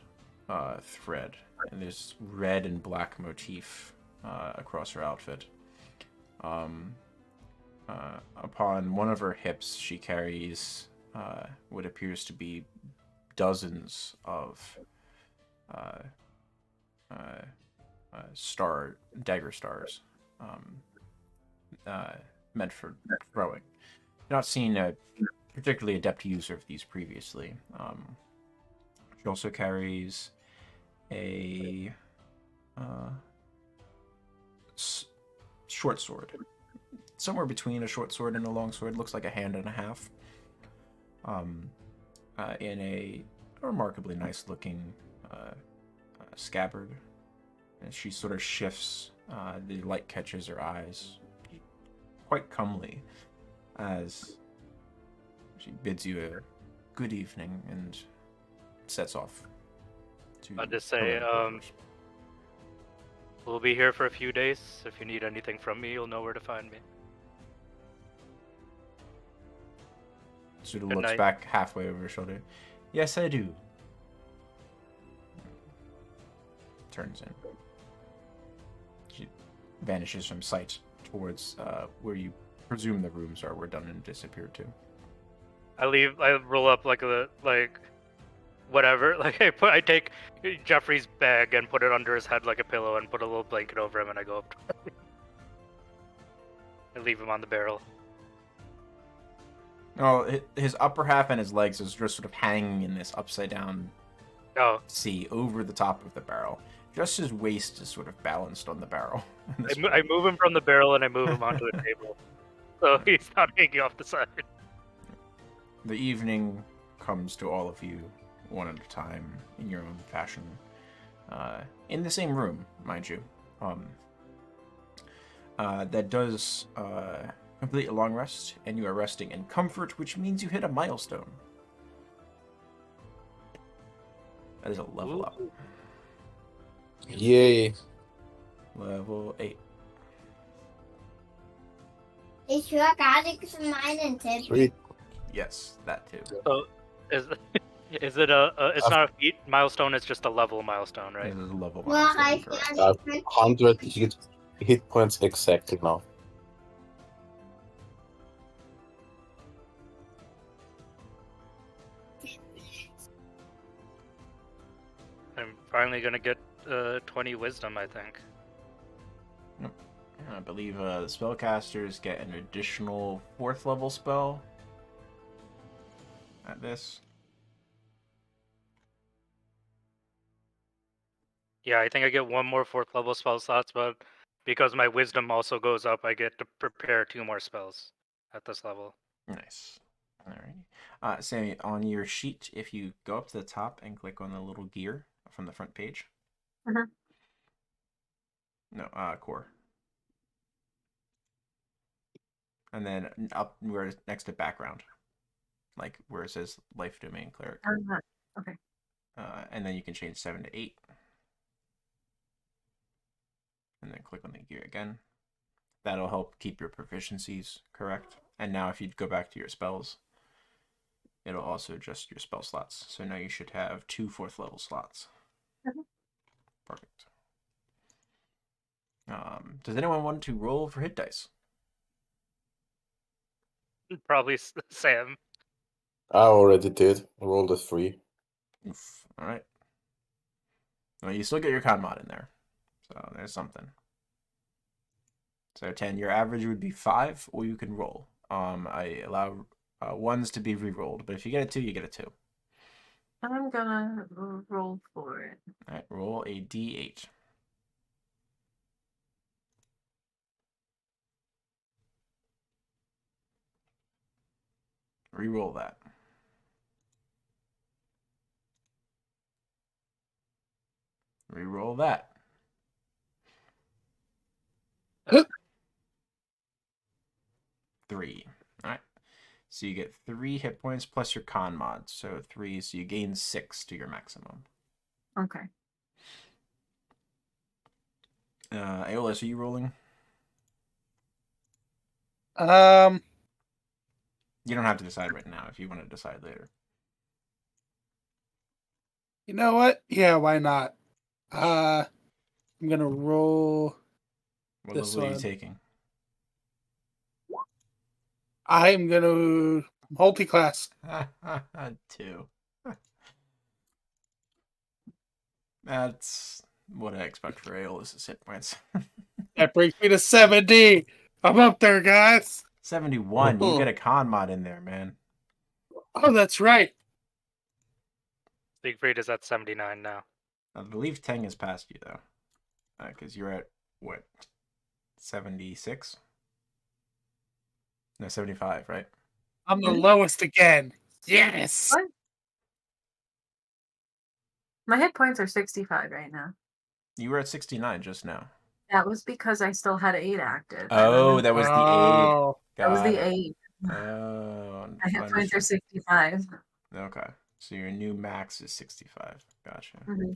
thread, and there's red and black motif across her outfit. Upon one of her hips, she carries what appears to be dozens of dagger stars, meant for throwing. Not seen a particularly adept user of these previously. She also carries a short sword. Somewhere between a short sword and a long sword. Looks like a hand and a half. In a remarkably nice looking scabbard. And she sort of shifts, the light catches her eyes. Quite comely, as she bids you a good evening and sets off. I'll just say, we'll be here for a few days. If you need anything from me, you'll know where to find me. Sort of Good looks night. back halfway over her shoulder. Yes, I do. Turns in. She vanishes from sight towards where you presume the rooms are, where Dunnan disappeared to. I roll up whatever. I take Jeffrey's bag and put it under his head like a pillow and put a little blanket over him, and I go up to him. I leave him on the barrel. Oh, his upper half and his legs is just sort of hanging in this upside down sea over the top of the barrel. Just his waist is sort of balanced on the barrel. I move him from the barrel and I move him onto the table, so he's not hanging off the side. The evening comes to all of you one at a time in your own fashion. In the same room, mind you. That does complete a long rest, and you are resting in comfort, which means you hit a milestone. That is a level up. Yay. Level 8. Ich höre gar nichts von meinen Tipps. Sweet. Yes, that too. So, is it it's not a feat milestone, it's just a level milestone, right? This is a level Well, milestone, I correct. I have 100 hit points exactly now. I'm finally gonna get 20 wisdom, I think. I believe the spellcasters get an additional 4th level spell at this. Yeah, I think I get one more 4th level spell slots, but because my wisdom also goes up, I get to prepare 2 more spells at this level. Nice. Alright. Sammy, on your sheet, if you go up to the top and click on the little gear from the front page. Mhm. No, core. And then up where it's next to background. Like where it says life domain cleric. Okay. And then you can change 7 to 8. And then click on the gear again. That'll help keep your proficiencies correct. And now if you go back to your spells, it'll also adjust your spell slots. So now you should have 2 4th level slots. Mhm. Perfect. Does anyone want to roll for hit dice? Probably Sam. I already did. I rolled a 3. Oof. All right. Well, you still get your con mod in there, so there's something. So 10. Your average would be 5, or you can roll. I allow ones to be re-rolled, but if you get a 2, you get a 2. I'm gonna roll for it. All right. Roll a d8. Re-roll that. Re-roll that. 3. All right. So you get 3 hit points plus your con mod. So 3, so you gain 6 to your maximum. Okay. Aeolus, are you rolling? You don't have to decide right now if you want to decide later. You know what? Yeah, why not? I'm gonna roll. What This level are you one. taking? I'm gonna multi-class. 2. That's what I expect for Aeolus' hit points. That brings me to 70. I'm up there, guys. 71. You get a con mod in there, man. Oh, that's right. Siegfried is at 79 now. I believe Teng has passed you, though. Because you're at, what, 76? No, 75, right? I'm the lowest again. Yes. What? My hit points are 65 right now. You were at 69 just now. That was because I still had 8 active. Oh, that was the 8. Oh. That was Got the it. 8. Oh, My hit points are understood. 65. Okay. So your new max is 65. Gotcha. Mm-hmm.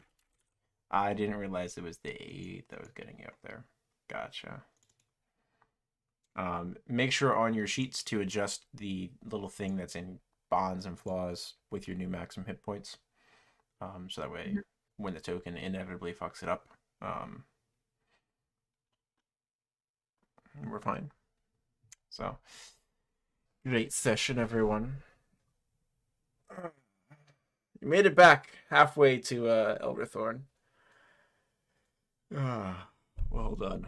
I didn't realize it was the 8 that was getting you up there. Gotcha. Make sure on your sheets to adjust the little thing that's in bonds and flaws with your new maximum hit points. So that way, when the token inevitably fucks it up, we're fine. So, great session, everyone. You made it back halfway to Elderthorn. Well done.